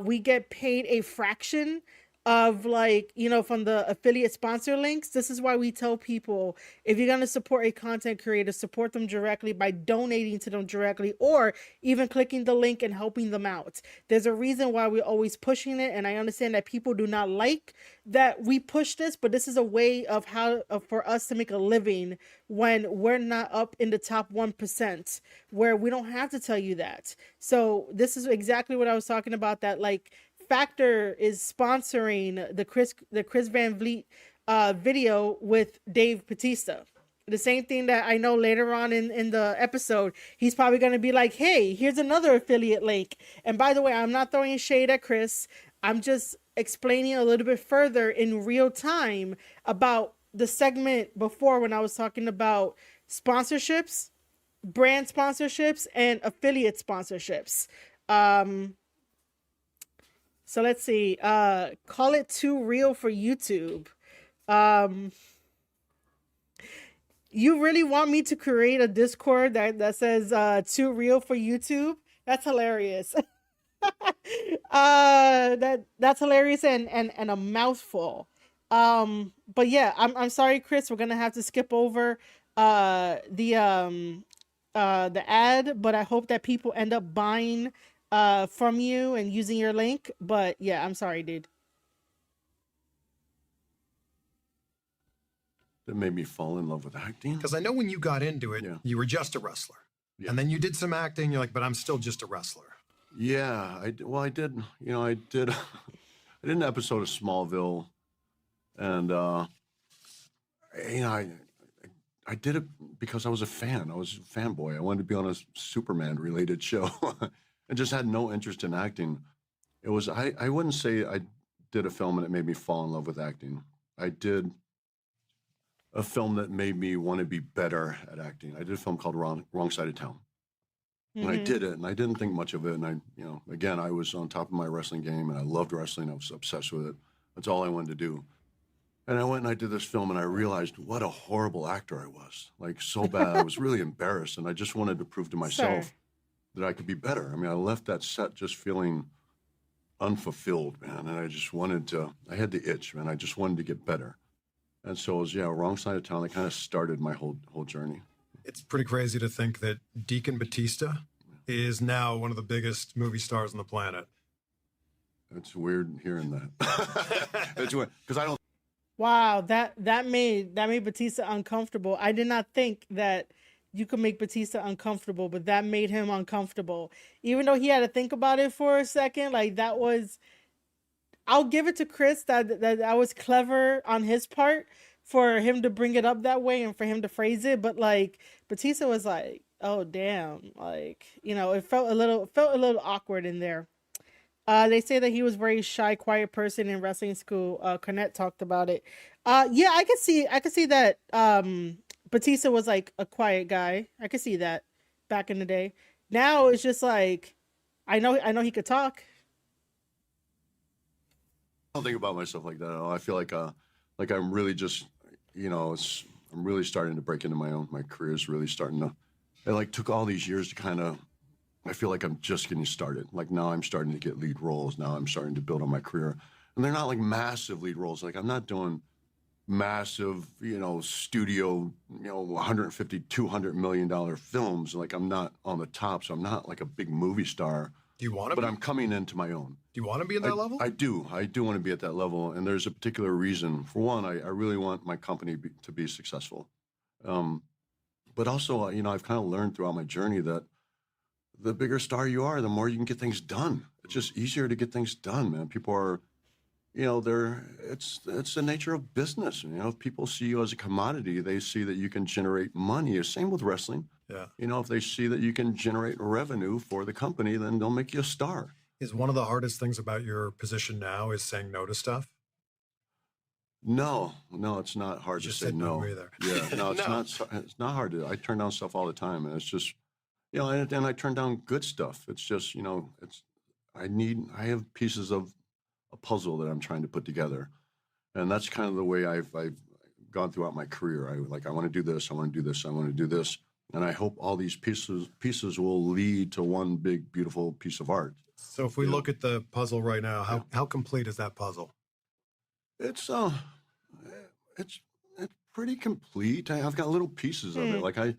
We get paid a fraction of, like, from the affiliate sponsor links. This is why we tell people, if you're going to support a content creator, support them directly by donating to them directly, or even clicking the link and helping them out. There's a reason why we're always pushing it, and I understand that people do not like that we push this, but this is a way of how for us to make a living when we're not up in the top 1%, where we don't have to tell you that. So this is exactly what I was talking about, that, like, Factor is sponsoring the Chris Van Vliet video with Dave Bautista. The same thing that I know later on in the episode, he's probably going to be like, hey, here's another affiliate link. And by the way, I'm not throwing shade at Chris. I'm just explaining a little bit further in real time about the segment before, when I was talking about sponsorships, brand sponsorships, and affiliate sponsorships. So let's see. Call it too real for YouTube. You really want me to create a Discord that says too real for YouTube? That's hilarious. That's hilarious and a mouthful. But yeah, I'm sorry, Chris. We're gonna have to skip over the ad, but I hope that people end up buying from you and using your link. But yeah, I'm sorry, dude. That made me fall in love with acting. Because I know when you got into it, you were just a wrestler. Yeah. And then you did some acting, you're like, but I'm still just a wrestler. Yeah, I did an episode of Smallville, and I did it because I was a fan. I was a fanboy. I wanted to be on a Superman related show. I just had no interest in acting. It was, I wouldn't say I did a film and it made me fall in love with acting. I did a film that made me want to be better at acting. I did a film called Wrong Side of Town. And I did it, and I didn't think much of it. And I was on top of my wrestling game, and I loved wrestling. I was obsessed with it. That's all I wanted to do. And I went and I did this film, and I realized what a horrible actor I was. Like, so bad. I was really embarrassed, and I just wanted to prove to myself that I could be better. I mean, I left that set just feeling unfulfilled, man. And I just I had the itch, man. I just wanted to get better. And so it was, Wrong Side of Town. That kind of started my whole journey. It's pretty crazy to think that Deacon Bautista is now one of the biggest movie stars on the planet. It's weird hearing that. It's weird, because I don't. Wow, that made Bautista uncomfortable. I did not think that you could make Bautista uncomfortable, but that made him uncomfortable. Even though he had to think about it for a second, like, that was. I'll give it to Chris that was clever on his part for him to bring it up that way and for him to phrase it. But, like, Bautista was like, oh damn, like, it felt a little awkward in there. They say that he was a very shy, quiet person in wrestling school. Cornette talked about it. Yeah, I could see that Bautista was like a quiet guy. I could see that back in the day. Now it's just like, I know he could talk. I don't think about myself like that at all. I feel like I'm really just, I'm really starting to break into my own. My career is really starting to. It took all these years to kind of. I feel like I'm just getting started. Like, now I'm starting to get lead roles. Now I'm starting to build on my career, and they're not like massive lead roles. Like, I'm not doing massive, studio, $150, $200 million films. Like, I'm not on the top, so I'm not like a big movie star. Do you want to? But I'm coming into my own. Do you want to be at that level? I do. I do want to be at that level, and there's a particular reason. For one, I really want my company to be successful. But also, I've kind of learned throughout my journey that the bigger star you are, the more you can get things done. It's just easier to get things done, man. People are, it's the nature of business. If people see you as a commodity, they see that you can generate money. Same with wrestling. Yeah. You know, if they see that you can generate revenue for the company, then they'll make you a star. Is one of the hardest things about your position now is saying no to stuff? No, it's not hard You to just say said no no. either. Yeah, no, it's No. not. It's not hard to. I turn down stuff all the time, and it's just, you know, and I turn down good stuff. It's just, you know, I have pieces of a puzzle that I'm trying to put together, and that's kind of the way I've gone throughout my career. I want to do this, I want to do this, I want to do this, and I hope all these pieces will lead to one big, beautiful piece of art. So if we look at the puzzle right now, how complete is that puzzle? It's pretty complete. I've got little pieces of it. Like I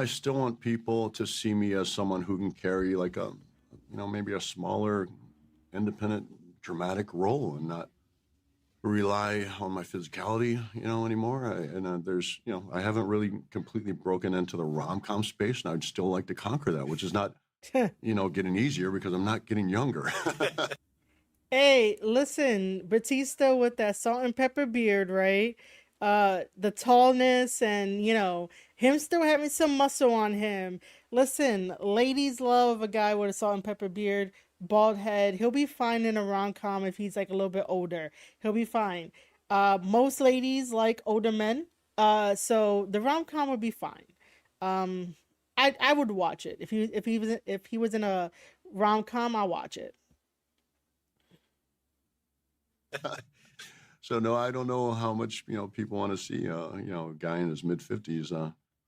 still want people to see me as someone who can carry like maybe a smaller, independent, dramatic role and not rely on my physicality, anymore. There's, I haven't really completely broken into the rom-com space, and I'd still like to conquer that, which is not, getting easier because I'm not getting younger. Hey, listen, Batista with that salt and pepper beard, right? The tallness and, him still having some muscle on him. Listen, ladies love a guy with a salt and pepper beard, bald head. He'll be fine in a rom-com if he's like a little bit older. He'll be fine. Most ladies like older men. So the rom-com would be fine. I would watch it. If he was in a rom-com, I'll watch it. So no, I don't know how much people want to see a guy in his mid-50s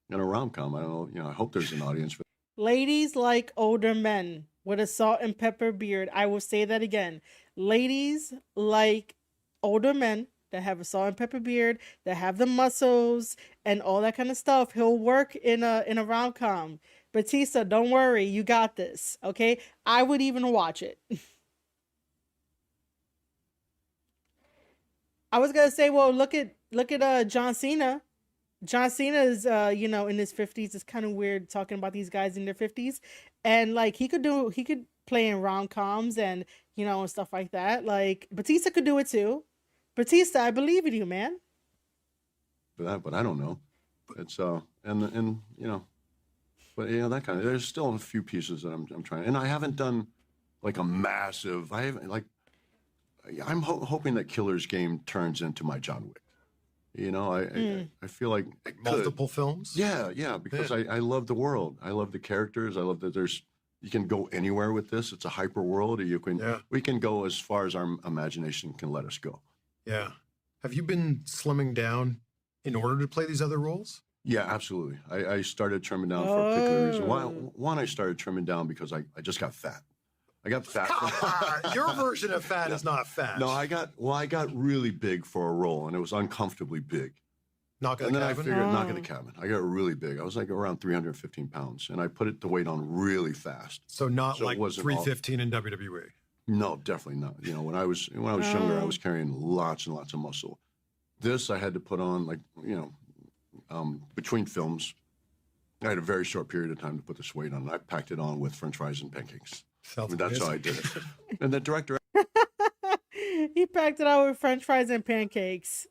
in a rom-com. I don't know. I hope there's an audience for. Ladies like older men with a salt and pepper beard. I will say that again. Ladies like older men that have a salt and pepper beard, that have the muscles and all that kind of stuff. He'll work in a rom-com. Batista, don't worry, you got this. Okay, I would even watch it. I was gonna say, well, look at John Cena. John Cena is in his 50s. It's kind of weird talking about these guys in their 50s, and like he could play in rom-coms and and stuff like that. Like Batista could do it too. Batista, I believe in you, man. For that, but I don't know. It's but that kind of. There's still a few pieces that I'm trying, and I haven't done like a massive. I haven't like. I'm hoping that Killer's Game turns into my John Wick. I feel like multiple films. Yeah, because I love the world. I love the characters. I love that you can go anywhere with this. It's a hyper world. We can go as far as our imagination can let us go. Yeah. Have you been slimming down in order to play these other roles? Yeah, absolutely. I started trimming down for a particular reason. One, I started trimming down because I just got fat. I got fat. Your version of fat is not fat. No, I got really big for a role, and it was uncomfortably big. Knock at the cabin? cabin? I figured knock at the cabin. I got really big. I was like around 315 pounds, and I put the weight on really fast. So not like 315 in WWE? No, definitely not. When I was younger, I was carrying lots and lots of muscle. This I had to put on between films. I had a very short period of time to put this weight on, and I packed it on with French fries and pancakes. That's how I did it. And the director he packed it out with French fries and pancakes.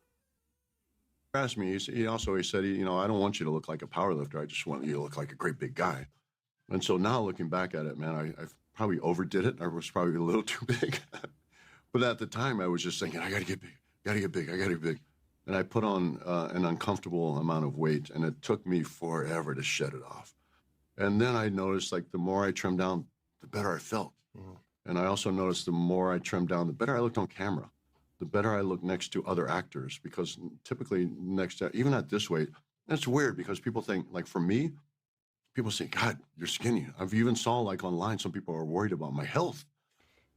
Asked me. He said, I don't want you to look like a power lifter. I just want you to look like a great big guy. And so now looking back at it, man, I probably overdid it. I was probably a little too big. But at the time, I was just thinking, I got to get big. And I put on an uncomfortable amount of weight, and it took me forever to shed it off. And then I noticed, the more I trimmed down, the better I felt. Mm-hmm. And I also noticed the more I trimmed down, the better I looked on camera, the better I looked next to other actors, because typically even at this weight, it's weird because people think, for me, people say, God, you're skinny. I've even saw online, some people are worried about my health.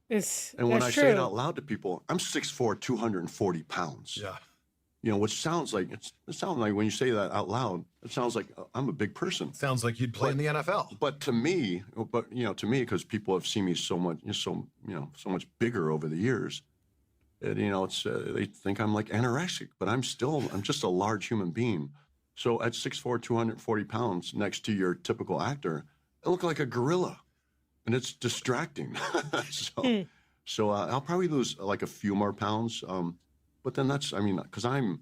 And when I say it out loud to people, I'm 6'4", 240 pounds. Yeah. Which sounds like when you say that out loud, it sounds like I'm a big person. Sounds like you'd play in the NFL. But to me, because people have seen me so much bigger over the years, they think I'm like anorexic, but I'm just a large human being. So at 6'4", 240 pounds, next to your typical actor, I look like a gorilla, and it's distracting. So I'll probably lose a few more pounds. But then because I'm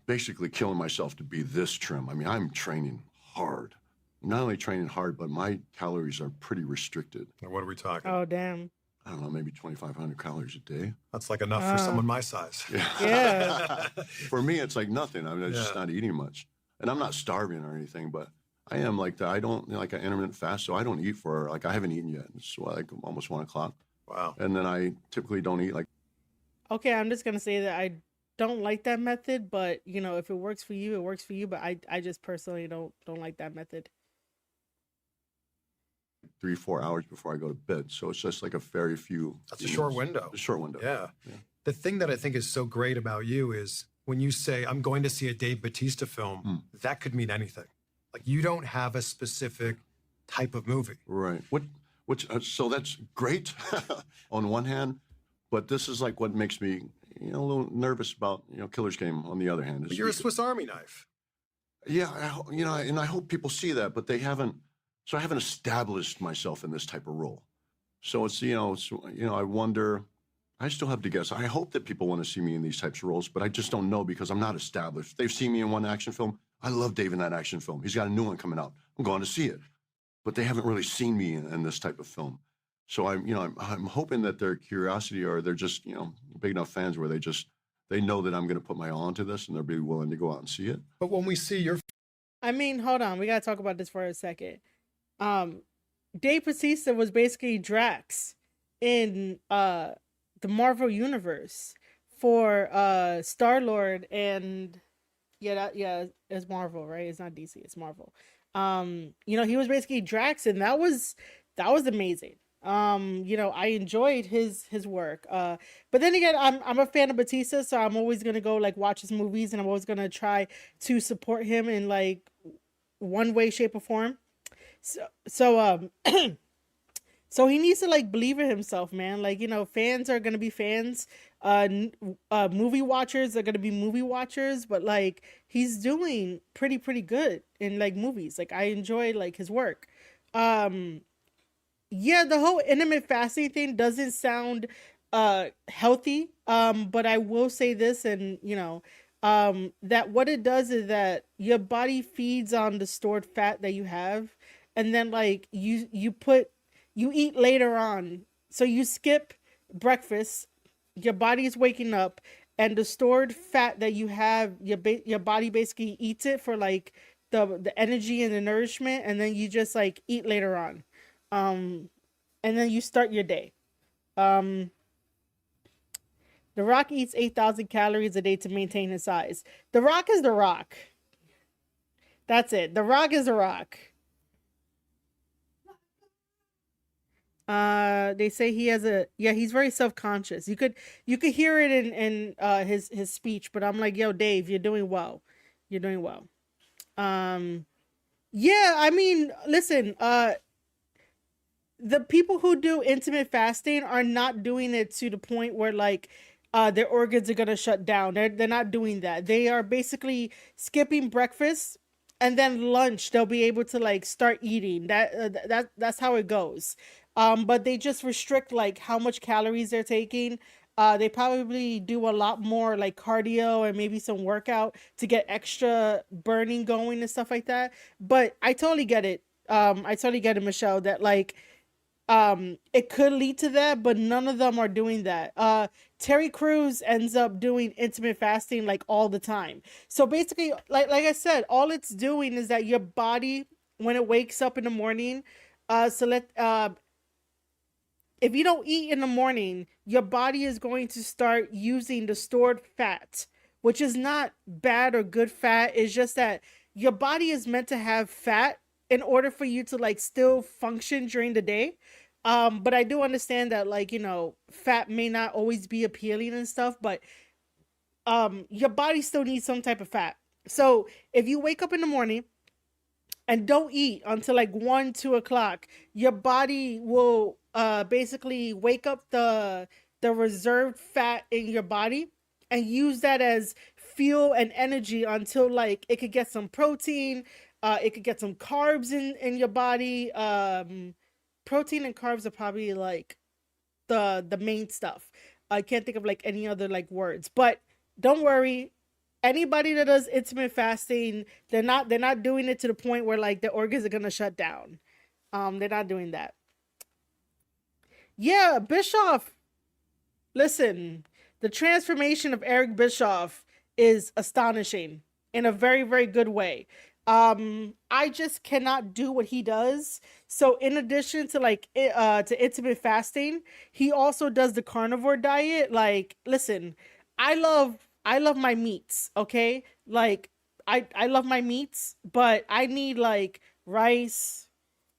basically killing myself to be this trim. I'm training hard. Not only training hard, but my calories are pretty restricted. Now, what are we talking? Oh, damn. I don't know, maybe 2,500 calories a day. That's like enough for someone my size. Yeah. For me, it's like nothing. I mean, I'm just not eating much. And I'm not starving or anything, but I am like that. I don't like an intermittent fast, so I don't eat for like I haven't eaten yet. It's like almost 1 o'clock. Wow. And then I typically don't eat like. Okay, I'm just gonna say that I don't like that method, but you know, if it works for you, it works for you. But I just personally don't like that method. 3-4 hours before I go to bed. So it's just like a very few. That's a short window. A short window. Yeah. The thing that I think is so great about you is when you say, I'm going to see a Dave Bautista film, that could mean anything. Like you don't have a specific type of movie. Right. So that's great on one hand, but this is like what makes me, a little nervous about, Killer's Game on the other hand. But you're a Swiss Army knife. Yeah. And I hope people see that, but they haven't. So I haven't established myself in this type of role. So it's, I wonder, I still have to guess. I hope that people want to see me in these types of roles, but I just don't know because I'm not established. They've seen me in one action film. I love Dave in that action film. He's got a new one coming out. I'm going to see it, but they haven't really seen me in this type of film. So I'm hoping that their curiosity or they're just, big enough fans where they know that I'm going to put my all into this and they'll be willing to go out and see it. But when we see your, I mean, hold on, we gotta talk about this for a second. Dave Bautista was basically Drax in the Marvel universe for Star-Lord and it's Marvel, right? It's not DC, it's Marvel. He was basically Drax and that was amazing. I enjoyed his work. But then again, I'm a fan of Bautista, so I'm always gonna go like watch his movies and I'm always gonna try to support him in like one way, shape, or form. So he needs to like believe in himself, man. Like, fans are gonna be fans. Movie watchers are gonna be movie watchers, but like he's doing pretty good in like movies. Like I enjoy like his work. The whole intermittent fasting thing doesn't sound healthy. But I will say this, and that what it does is that your body feeds on the stored fat that you have. And then like you eat later on. So you skip breakfast, your body is waking up and the stored fat that you have, your body basically eats it for like the energy and the nourishment. And then you just like eat later on. And then you start your day. The Rock eats 8,000 calories a day to maintain his size. The Rock is The Rock. That's it. The Rock is The Rock. They say he has he's very self-conscious. You could hear it in his speech, but I'm like, yo, Dave, you're doing well. You're doing well. I mean, listen, the people who do intermittent fasting are not doing it to the point where like their organs are gonna shut down. They're not doing that. They are basically skipping breakfast and then lunch they'll be able to like start eating. That's how it goes. But they just restrict like how much calories they're taking. They probably do a lot more like cardio and maybe some workout to get extra burning going and stuff like that. But I totally get it. I totally get it, Michelle, that like it could lead to that, but none of them are doing that. Terry Crews ends up doing intermittent fasting like all the time. So basically, like I said, all it's doing is that your body, when it wakes up in the morning, if you don't eat in the morning, your body is going to start using the stored fat, which is not bad or good fat. It's just that your body is meant to have fat in order for you to like still function during the day. But I do understand that like, fat may not always be appealing and stuff, but your body still needs some type of fat. So if you wake up in the morning and don't eat until like 1-2 o'clock, your body will basically wake up the reserved fat in your body and use that as fuel and energy until like it could get some protein, it could get some carbs in your body. Protein and carbs are probably like the main stuff. I can't think of like any other like words, but don't worry, anybody that does intermittent fasting, they're not doing it to the point where like the organs are gonna shut down. They're not doing that. Yeah, Bischoff. Listen, the transformation of Eric Bischoff is astonishing in a very, very good way. I just cannot do what he does. So in addition to to intermittent fasting, he also does the carnivore diet. Like, listen, I love my meats, okay? Like I love my meats, but I need like rice,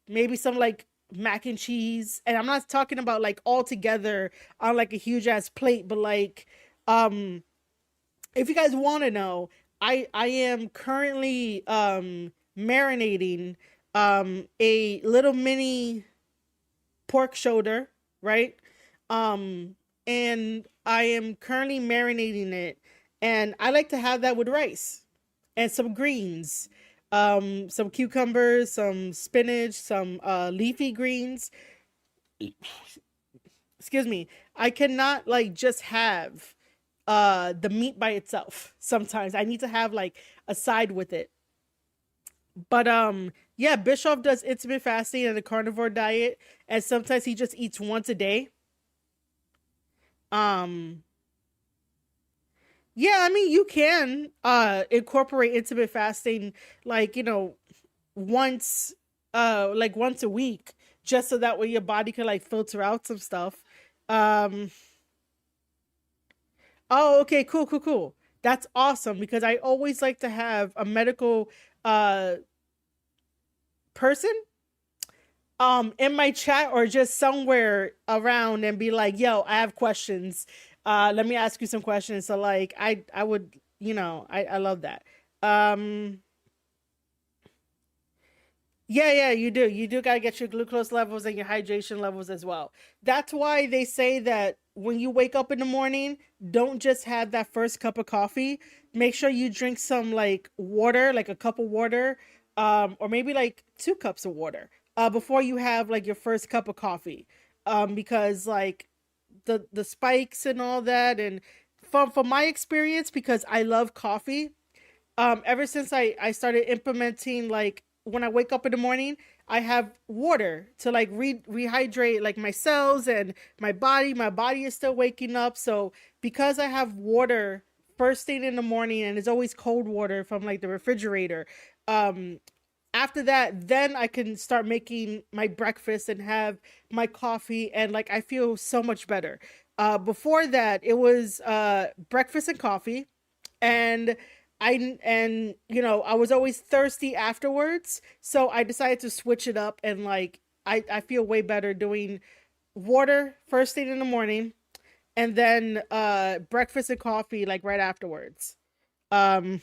maybe some like mac and cheese, and I'm not talking about like all together on like a huge ass plate, but like um if you guys want to know, I am currently marinating a little mini pork shoulder, right? And I am currently marinating it, and I like to have that with rice and some greens, some cucumbers, some spinach, some leafy greens. Excuse me. I cannot like just have the meat by itself. Sometimes I need to have like a side with it. But yeah, Bischoff does intermittent fasting and a carnivore diet, and sometimes he just eats once a day. Um yeah, I mean you can incorporate intermittent fasting like, once once a week, just so that way your body can like filter out some stuff. Um oh, okay, cool, cool, cool. That's awesome because I always like to have a medical uh person in my chat or just somewhere around and be like, yo, I have questions, let me ask you some questions. So like I would, I love that. um yeah, you do gotta get your glucose levels and your hydration levels as well. That's why they say that when you wake up in the morning, don't just have that first cup of coffee. Make sure you drink some like water, like a cup of water, or maybe like 2 cups of water, before you have like your first cup of coffee. Because like the spikes and all that, and from my experience, because I love coffee, ever since I started implementing, like when I wake up in the morning, I have water to like rehydrate like my cells and my body is still waking up. So because I have water first thing in the morning, and it's always cold water from like the refrigerator, um after that, then I can start making my breakfast and have my coffee, and like I feel so much better. Before that, it was breakfast and coffee, and I was always thirsty afterwards, so I decided to switch it up, and like I feel way better doing water first thing in the morning, and then breakfast and coffee like right afterwards. Um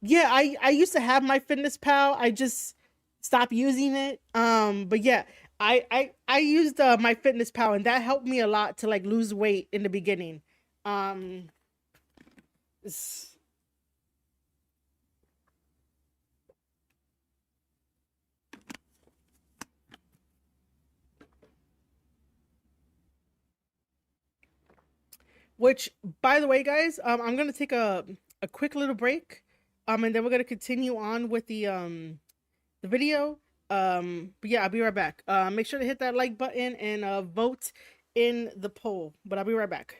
yeah, I used to have my Fitness Pal. I just stopped using it. But yeah, I used my Fitness Pal, and that helped me a lot to like lose weight in the beginning. Um s- which, by the way, guys, I'm gonna take a quick little break, and then we're gonna continue on with the video. But yeah, I'll be right back. Make sure to hit that like button and vote in the poll. But I'll be right back.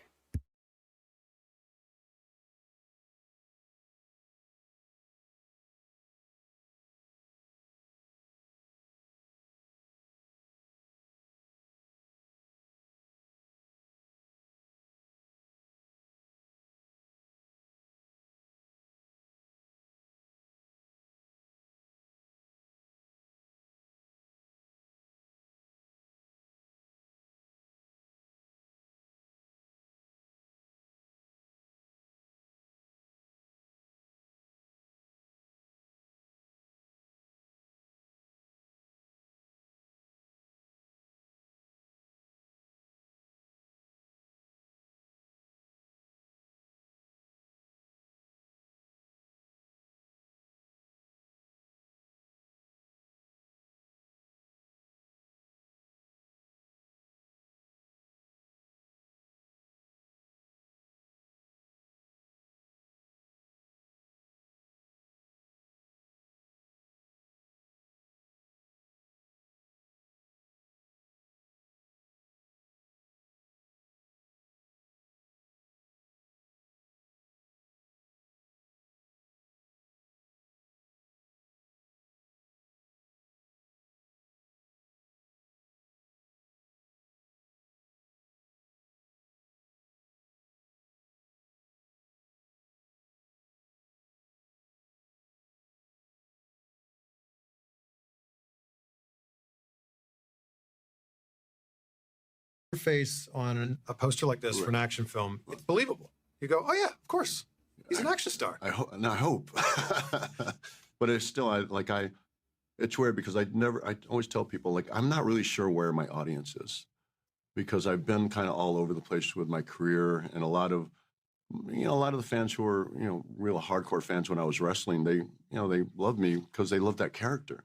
face on a poster like this for an action film, it's believable. You go, oh yeah, of course, he's an action star. I hope. But it's still, it's weird because I always tell people, like, I'm not really sure where my audience is, because I've been kind of all over the place with my career, and a lot of the fans who were, real hardcore fans when I was wrestling, they love me because they love that character.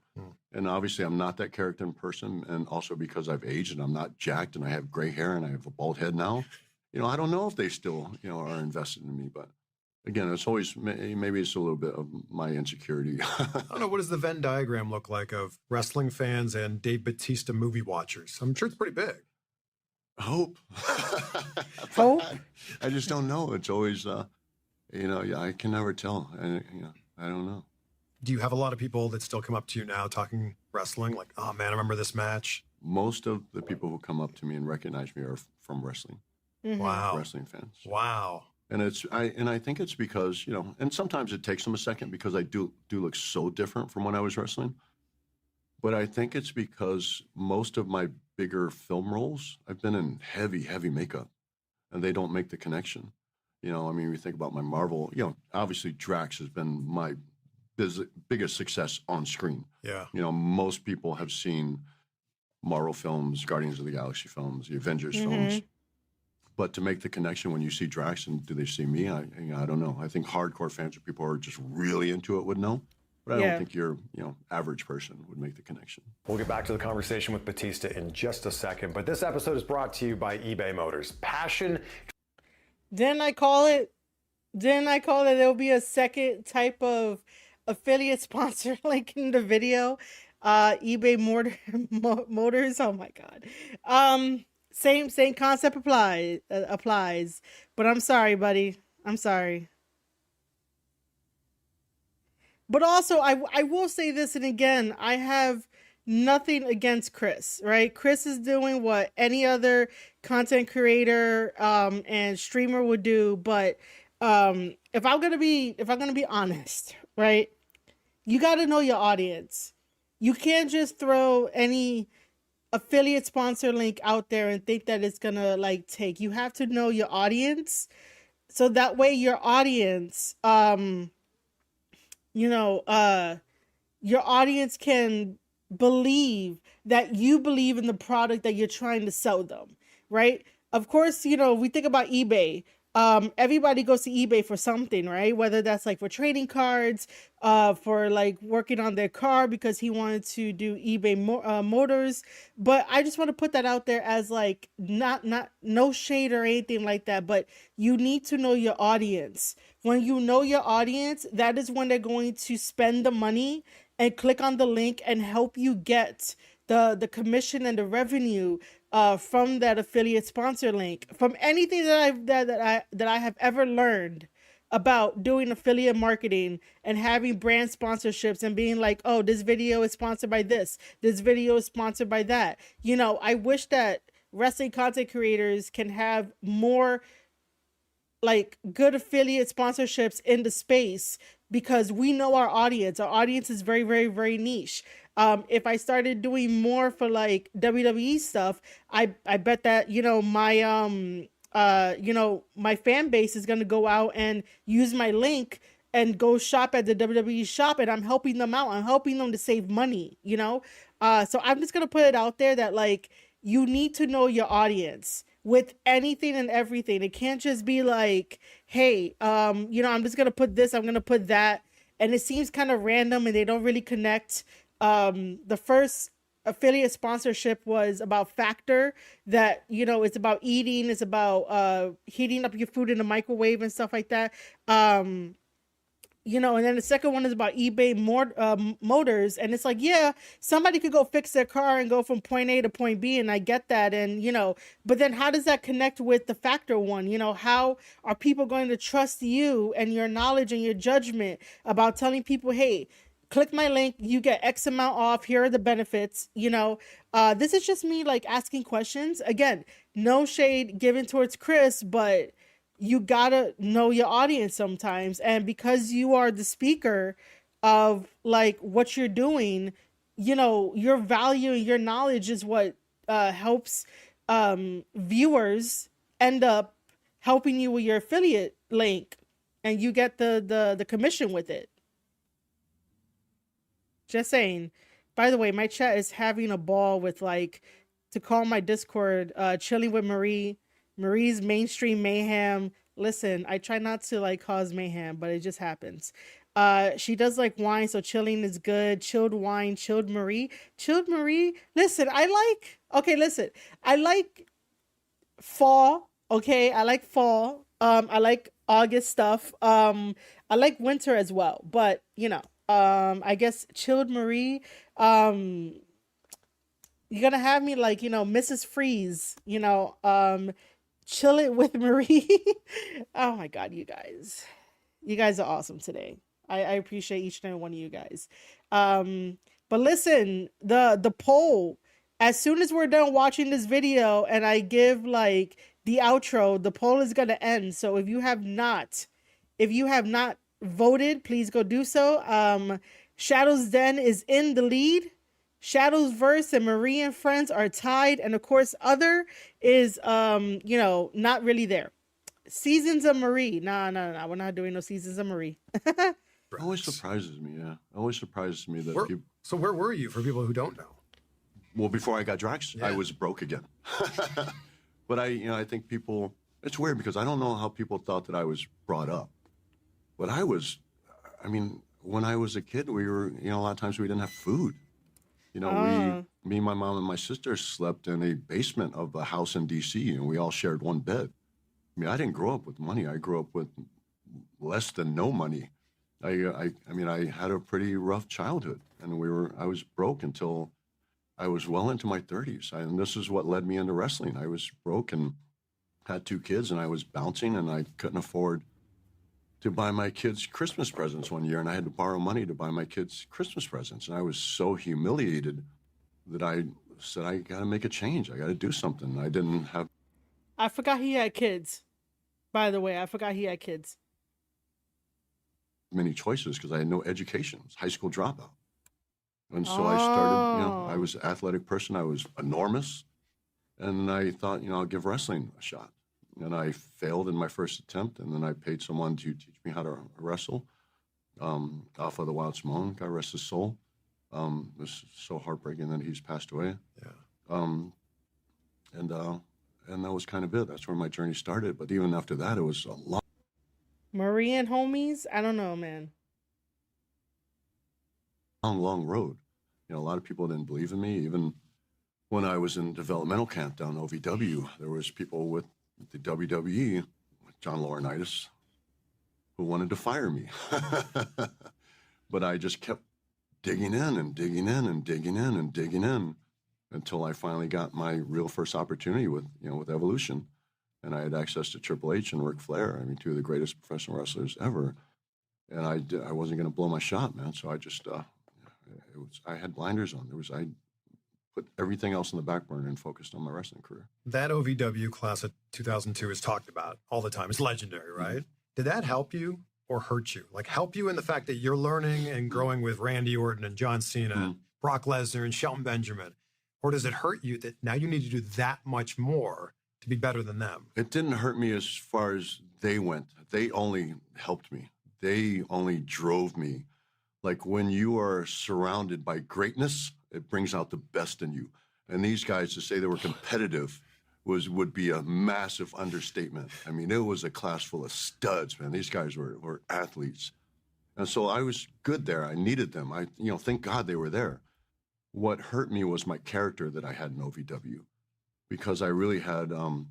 And obviously I'm not that character in person, and also because I've aged and I'm not jacked and I have gray hair and I have a bald head now. I don't know if they still, are invested in me, but again, it's always, maybe it's a little bit of my insecurity. I don't know, what does the Venn diagram look like of wrestling fans and Dave Bautista movie watchers? I'm sure it's pretty big. Hope. Hope? I just don't know. It's always, I can never tell. I don't know. Do you have a lot of people that still come up to you now talking wrestling? Like, oh man, I remember this match. Most of the people who come up to me and recognize me are from wrestling. Mm-hmm. Wow. Wrestling fans. Wow. And I think it's because, and sometimes it takes them a second because I do look so different from when I was wrestling. But I think it's because most of my bigger film roles, I've been in heavy, heavy makeup, and they don't make the connection. We think about my Marvel, obviously Drax has been my biggest success on screen. Yeah. Most people have seen Marvel films, Guardians of the Galaxy films, the Avengers films. But to make the connection when you see Drax and do they see me, I don't know. I think hardcore fans or people who are just really into it would know. But I don't think your average person would make the connection. We'll get back to the conversation with Bautista in just a second, but this episode is brought to you by eBay Motors. Passion. Didn't I call it there'll be a second type of affiliate sponsor link in the video? eBay Motors. Oh my God. Same concept applies. But I'm sorry, buddy. I'm sorry. But also, I will say this, and again, I have nothing against Chris, right? Chris is doing what any other content creator and streamer would do. But if I'm gonna be honest, right? You got to know your audience. You can't just throw any affiliate sponsor link out there and think that it's gonna take. You have to know your audience, so that way your audience your audience can believe that you believe in the product that you're trying to sell them, right? Of course, we think about eBay. Everybody goes to eBay for something, right? Whether that's for trading cards, for working on their car because he wanted to do eBay Motors. But I just want to put that out there as not no shade or anything like that, but you need to know your audience. When you know your audience, that is when they're going to spend the money and click on the link and help you get the commission and the revenue from that affiliate sponsor link. From anything that I have ever learned about doing affiliate marketing and having brand sponsorships and being like, oh, this video is sponsored by this video is sponsored by that. I wish that wrestling content creators can have more good affiliate sponsorships in the space, because we know our audience. Our audience is very, very, very niche. If I started doing more for WWE stuff, I bet that, my fan base is going to go out and use my link and go shop at the WWE shop, and I'm helping them out. I'm helping them to save money, So I'm just going to put it out there that you need to know your audience with anything and everything. It can't just be hey, I'm just going to put this, I'm going to put that. And it seems kind of random and they don't really connect. The first affiliate sponsorship was about Factor, that, it's about eating, it's about heating up your food in the microwave and stuff like that. And then the second one is about eBay Motors, and it's yeah, somebody could go fix their car and go from point A to point B, and I get that, and but then how does that connect with the Factor one? How are people going to trust you and your knowledge and your judgment about telling people, hey, click my link, you get X amount off, here are the benefits? This is just me asking questions. Again, no shade given towards Chris, but you gotta know your audience sometimes. And because you are the speaker of what you're doing, your value and your knowledge is what helps viewers end up helping you with your affiliate link, and you get the commission with it. Just saying. By the way, my chat is having a ball with, like, to call my Discord, chilling with Marie, Marie's mainstream mayhem. Listen, I try not to, like, cause mayhem, but it just happens. She does like wine, so chilling is good. Chilled wine, chilled Marie. Chilled Marie. Listen, I like fall. Okay, I like fall. I like August stuff. I like winter as well. But I guess chilled Marie. You're gonna have me like, Mrs. Freeze. Chill it with Marie. Oh my God, you guys. You guys are awesome today. I appreciate each and every one of you guys. But listen, the poll, as soon as we're done watching this video and I give like the outro, the poll is gonna end. So if you have not voted, please go do so. Shadow's Den is in the lead. Shadow's Verse and Marie and Friends are tied, and of course Other is not really there. Seasons of Marie. Nah, we're not doing no Seasons of Marie. It always surprises me, yeah. It always surprises me that people... So where were you, for people who don't know? Well, before I got Drax, I was broke again. But I think people... It's weird because I don't know how people thought that I was brought up. But when I was a kid, we were, a lot of times we didn't have food. Me, my mom, and my sister slept in a basement of a house in D.C., and we all shared one bed. I didn't grow up with money. I grew up with less than no money. I had a pretty rough childhood, and I was broke until I was well into my 30s. And this is what led me into wrestling. I was broke and had 2 kids, and I was bouncing, and I couldn't afford to buy my kids Christmas presents one year, and I had to borrow money to buy my kids Christmas presents. And I was so humiliated that I said, I got to make a change. I got to do something. I didn't have... I forgot he had kids. By the way, I forgot he had kids. Many choices because I had no education. I was a high school dropout. And so I started, I was an athletic person. I was enormous. And I thought, I'll give wrestling a shot. And I failed in my first attempt. And then I paid someone to teach me how to wrestle. Alpha the Wild Simone, God rest his soul. It was so heartbreaking that he's passed away. Yeah. And that was kind of it. That's where my journey started. But even after that, it was a long... Marie and homies? I don't know, man. Long road. A lot of people didn't believe in me. Even when I was in developmental camp down OVW, there was people with the WWE, John Laurinaitis, who wanted to fire me. But I just kept digging in and digging in and digging in and digging in until I finally got my real first opportunity with Evolution. And I had access to Triple H and Ric Flair. 2 of the greatest professional wrestlers ever. And I wasn't going to blow my shot, man. So I just, I had blinders on. I put everything else on the back burner and focused on my wrestling career. That OVW class of 2002 is talked about all the time. It's legendary, right? Mm-hmm. Did that help you or hurt you? Like help you in the fact that you're learning and growing with Randy Orton and John Cena, Brock Lesnar and Shelton Benjamin? Or does it hurt you that now you need to do that much more to be better than them? It didn't hurt me as far as they went. They only helped me. They only drove me. Like when you are surrounded by greatness, it brings out the best in you. And these guys, to say they were competitive would be a massive understatement. It was a class full of studs, man. These guys were athletes. And so I was good there. I needed them. Thank God they were there. What hurt me was my character that I had in OVW. Because I really had, and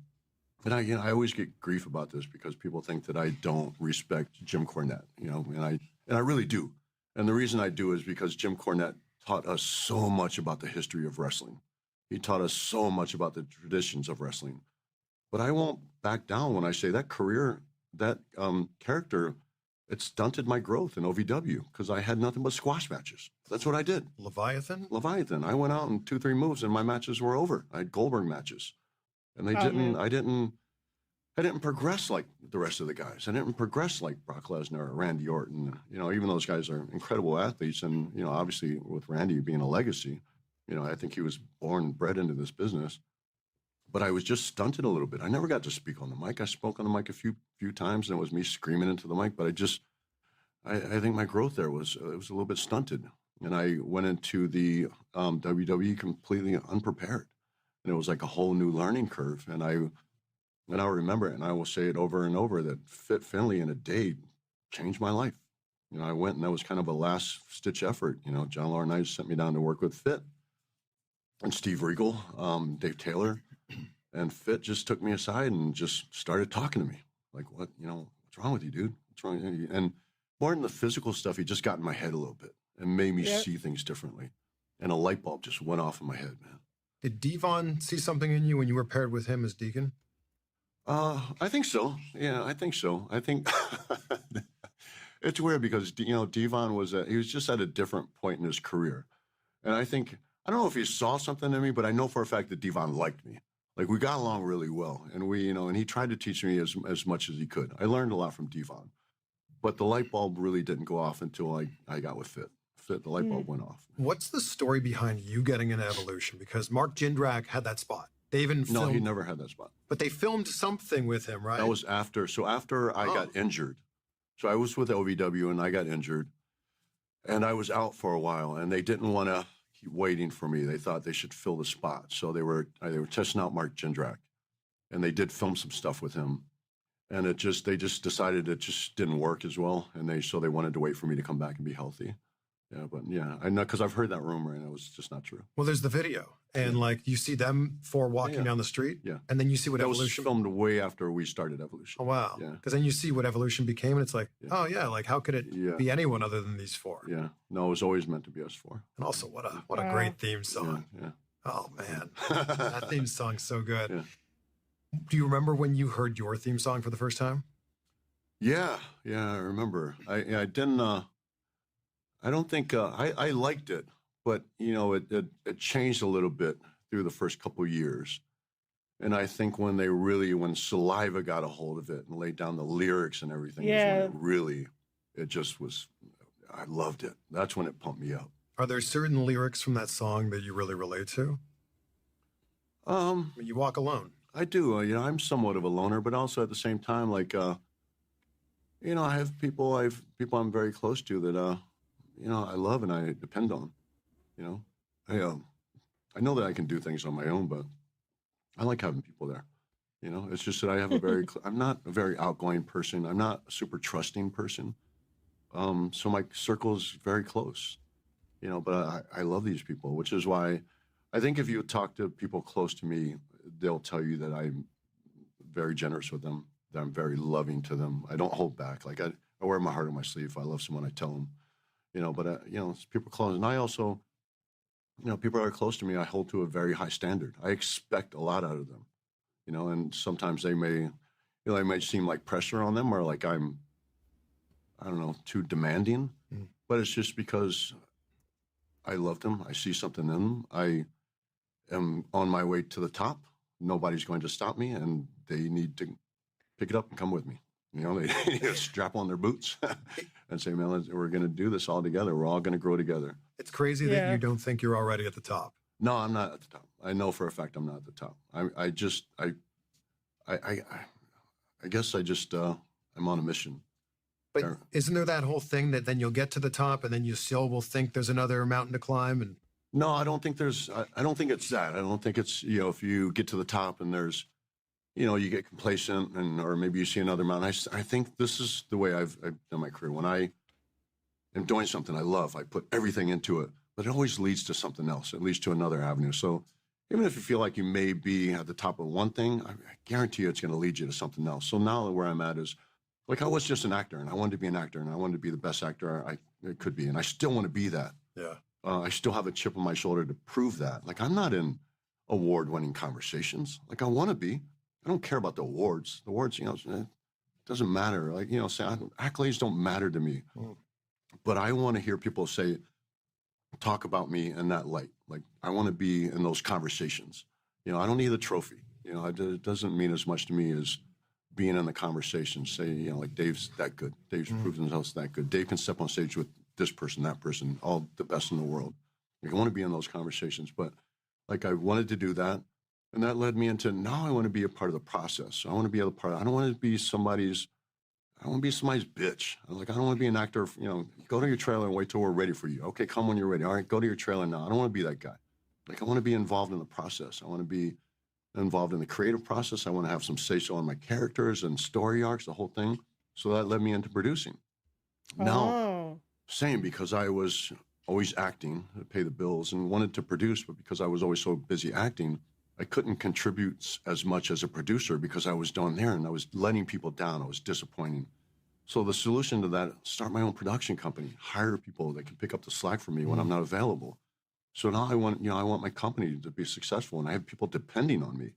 I always get grief about this because people think that I don't respect Jim Cornette, and I really do. And the reason I do is because Jim Cornette taught us so much about the history of wrestling. He taught us so much about the traditions of wrestling. But I won't back down when I say that career, that character, it stunted my growth in OVW because I had nothing but squash matches. That's what I did. Leviathan? I went out in 2-3 moves and my matches were over. I had Goldberg matches. And I didn't progress like the rest of the guys. I didn't progress like Brock Lesnar or Randy Orton. Even those guys are incredible athletes. And, obviously with Randy being a legacy, I think he was born and bred into this business. but I was just stunted a little bit. I never got to speak on the mic. I spoke on the mic a few times, and it was me screaming into the mic. But I think my growth there was it was a little bit stunted, and I went into the WWE completely unprepared, and it was like a whole new learning curve. And I'll remember it, and I will say it over and over that Fit Finley in a day changed my life. You know, I went, and that was kind of a last stitch effort. You know, John Laurinaitis sent me down to work with Fit, and Steve Regal, Dave Taylor, and Fit just took me aside and just started talking to me. Like, what's wrong with you, dude? What's wrong with you? And more than the physical stuff, he just got in my head a little bit and made me see things differently. And a light bulb just went off in my head, man. Did Devon see something in you when you were paired with him as Deacon? I think so. Yeah, I think so. I think it's weird because, you know, Devon he was just at a different point in his career. And I don't know if he saw something in me, but I know for a fact that Devon liked me. Like, we got along really well. And and he tried to teach me as much as he could. I learned a lot from Devon. But the light bulb really didn't go off until I got with Fit. The light bulb went off. What's the story behind you getting into Evolution? Because Mark Jindrak had that spot. They even filmed, no, he never had that spot. But they filmed something with him, right? That was after. So after I got injured, so I was with LVW and I got injured, and I was out for a while, and they didn't want to keep waiting for me. They thought they should fill the spot, so they were testing out Mark Jindrak, and they did film some stuff with him, and they just decided it just didn't work as well, and they wanted to wait for me to come back and be healthy. Yeah, but yeah, I know, because I've heard that rumor, and it was just not true. Well, there's the video, and like you see them four walking down the street, and then you see what that Evolution was filmed way after we started Evolution. Oh wow! Yeah, because then you see what Evolution became, and it's like, oh yeah, like how could it be anyone other than these four? Yeah, no, it was always meant to be us four. And also, what a great theme song. Yeah. Oh man, that theme song's so good. Yeah. Do you remember when you heard your theme song for the first time? Yeah, I remember. I didn't. I don't think I liked it, but you know, it changed a little bit through the first couple of years. And I think when Saliva got a hold of it and laid down the lyrics and everything, it just was, I loved it. That's when it pumped me up. Are there certain lyrics from that song that you really relate to? When you walk alone. I do. You know, I'm somewhat of a loner, but also at the same time, like, you know, I have people I'm very close to that, you know, I love and I depend on. You know, I know that I can do things on my own, but I like having people there. You know, it's just that I have I'm not a very outgoing person. I'm not a super trusting person. So my circle is very close, you know, but I love these people, which is why I think if you talk to people close to me, they'll tell you that I'm very generous with them, that I'm very loving to them. I don't hold back. Like I wear my heart on my sleeve. If I love someone, I tell them. You know, but, you know, it's people close. And I also, you know, people that are close to me, I hold to a very high standard. I expect a lot out of them, you know, and sometimes they might seem like pressure on them or like I don't know, too demanding. But it's just because I love them. I see something in them. I am on my way to the top. Nobody's going to stop me, and they need to pick it up and come with me. You know, they need to strap on their boots and say, man, we're going to do this all together. We're all going to grow together. It's crazy that you don't think you're already at the top. No, I'm not at the top. I know for a fact I'm not at the top. I guess I'm on a mission. But isn't there that whole thing that then you'll get to the top and then you still will think there's another mountain to climb? And no, I don't think it's that. I don't think it's, you know, if you get to the top and there's, you know, you get complacent or maybe you see another mountain. I think this is the way I've done my career. When I am doing something I love, I put everything into it, but it always leads to something else. It leads to another avenue. So even if you feel like you may be at the top of one thing, I guarantee you it's going to lead you to something else. So now where I'm at is, like, I was just an actor and I wanted to be an actor and I wanted to be the best actor I could be. And I still want to be that. Yeah. I still have a chip on my shoulder to prove that. Like, I'm not in award-winning conversations. Like, I want to be. I don't care about the awards. The awards, you know, it doesn't matter. Like, you know, accolades don't matter to me. But I want to hear people talk about me in that light. Like, I want to be in those conversations. You know, I don't need a trophy. You know, it doesn't mean as much to me as being in the conversation. Say, you know, like, Dave's that good. Dave's proven himself that good. Dave can step on stage with this person, that person, all the best in the world. Like, I want to be in those conversations. But, like, I wanted to do that. And that led me into, now I want to be a part of the process. I want to be a part of, I don't want to be somebody's bitch. I don't want to be an actor, go to your trailer and wait till we're ready for you. Okay, come when you're ready. All right, go to your trailer now. I don't want to be that guy. I want to be involved in the process. I want to be involved in the creative process. I want to have some say-so on my characters and story arcs, the whole thing. So that led me into producing. Now, same, because I was always acting to pay the bills and wanted to produce, but because I was always so busy acting, I couldn't contribute as much as a producer because I was down there and I was letting people down. I was disappointing. So the solution to that, start my own production company, hire people that can pick up the slack for me when I'm not available. So now I want my company to be successful, and I have people depending on me.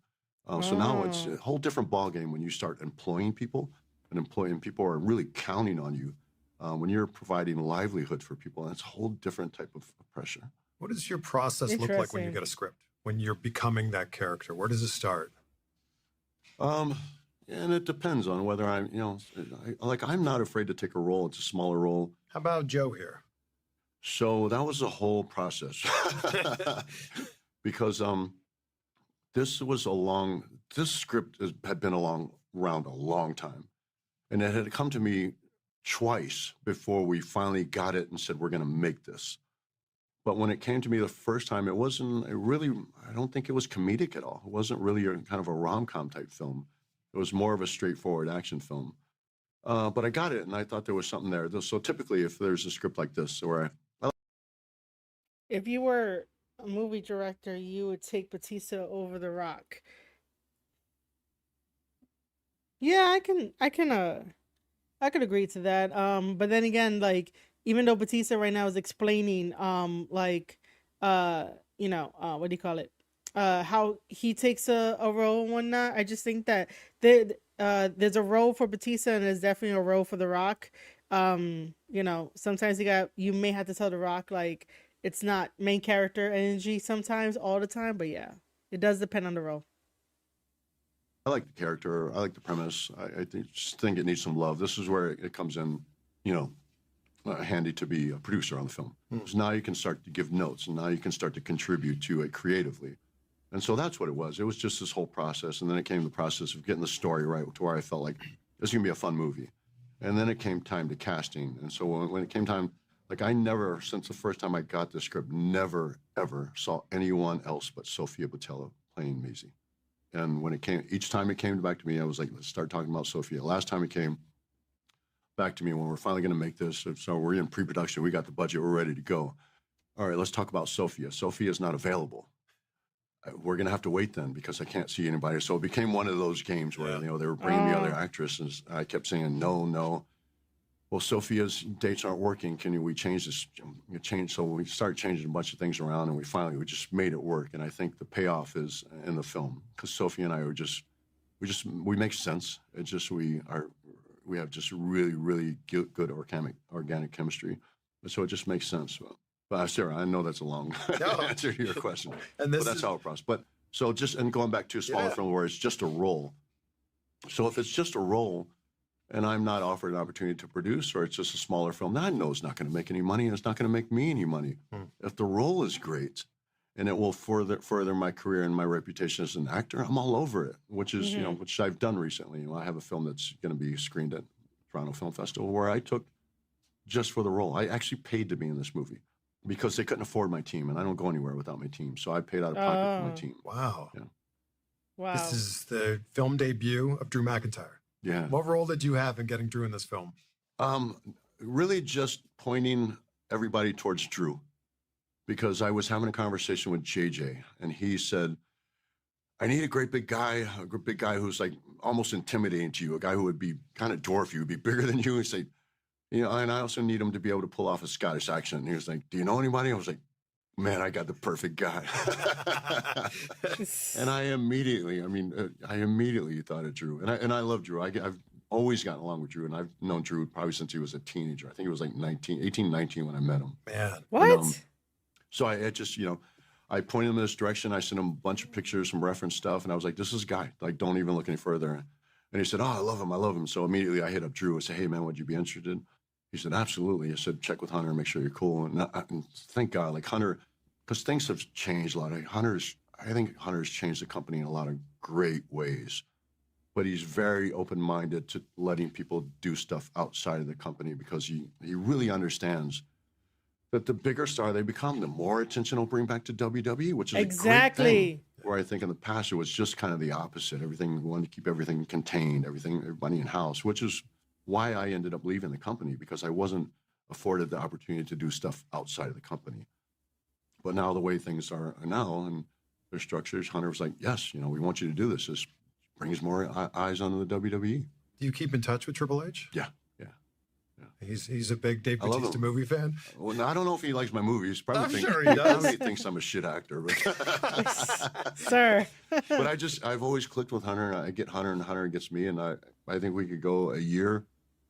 So now it's a whole different ballgame when you start employing people, and people are really counting on you. When you're providing livelihood for people, that's a whole different type of pressure. What does your process look like when you get a script? When you're becoming that character, where does it start? And it depends on whether I'm not afraid to take a role. It's a smaller role. How about Joe here? So that was a whole process because this script had been around a long time, and it had come to me twice before we finally got it and said, we're going to make this. But when it came to me the first time, I don't think it was comedic at all. It wasn't really kind of a rom-com type film. It was more of a straightforward action film. But I got it, and I thought there was something there. So typically, if there's a script like this, if you were a movie director, you would take Bautista over The Rock. Yeah, I can agree to that. But then again, even though Bautista right now is explaining, what do you call it? How he takes a role and whatnot. I just think that there's a role for Bautista and there's definitely a role for The Rock. Sometimes you may have to tell The Rock, it's not main character energy sometimes, all the time, but yeah, it does depend on the role. I like the character. I like the premise. I just think it needs some love. This is where it comes in, handy to be a producer on the film. So now you can start to give notes, and now you can start to contribute to it creatively. And so that's what it was. It was just this whole process, and then it came the process of getting the story right to where I felt like this is going to be a fun movie. And then it came time to casting. And so when it came time, I never, since the first time I got the script, never, ever saw anyone else but Sofia Boutella playing Maisie. And when each time it came back to me, I was like, let's start talking about Sofia. Last time it came back to me when we're finally going to make this. So we're in pre-production. We got the budget. We're ready to go. All right, let's talk about Sofia. Sofia is not available. We're going to have to wait then because I can't see anybody. So it became one of those games where, they were bringing the other actresses. I kept saying, no. Well, Sofia's dates aren't working. We change this? So we started changing a bunch of things around, and we just made it work. And I think the payoff is in the film because Sofia and I we make sense. It's just we have just really, really good organic chemistry. So it just makes sense. But Sarah, I know that's a long answer to your question. But that's how it process. But so and going back to a smaller film where it's just a role. So if it's just a role, and I'm not offered an opportunity to produce, or it's just a smaller film, then I know it's not going to make any money, and it's not going to make me any money. If the role is great, and it will further my career and my reputation as an actor, I'm all over it. Which is which I've done recently. I have a film that's going to be screened at Toronto Film Festival where I took just for the role. I actually paid to be in this movie because they couldn't afford my team, and I don't go anywhere without my team. So I paid out of pocket for my team. Wow. Yeah. Wow. This is the film debut of Drew McIntyre. Yeah. What role did you have in getting Drew in this film? Really just pointing everybody towards Drew, because I was having a conversation with JJ, and he said, I need a great big guy who's almost intimidating to you, a guy who would be kind of dwarf you, would be bigger than you, and say, and I also need him to be able to pull off a Scottish accent. And he was like, do you know anybody? I was like, man, I got the perfect guy. And I immediately thought of Drew. And I love Drew. I've always gotten along with Drew, and I've known Drew probably since he was a teenager. I think it was 18, 19 when I met him. Man. What? And, so I just, I pointed him in this direction. I sent him a bunch of pictures, some reference stuff, and I was like, this is a guy. Don't even look any further. And he said, oh, I love him. So immediately I hit up Drew and said, hey, man, would you be interested? He said, absolutely. I said, check with Hunter and make sure you're cool. And thank God, Hunter, because things have changed a lot. I think Hunter's changed the company in a lot of great ways, but he's very open-minded to letting people do stuff outside of the company because he really understands that the bigger star they become, the more attention will bring back to WWE, which is a great thing. Where I think in the past it was just kind of the opposite. Everything, we wanted to keep everything contained, everybody in-house, which is why I ended up leaving the company, because I wasn't afforded the opportunity to do stuff outside of the company. But now the way things are now and their structures, Hunter was like, yes, we want you to do this. This brings more eyes onto the WWE. Do you keep in touch with Triple H? Yeah. He's a big Dave Bautista movie fan. Well, I don't know if he likes my movies. Probably sure he does. Probably thinks I'm a shit actor. But Sir. But I've always clicked with Hunter. I get Hunter and Hunter gets me. And I think we could go a year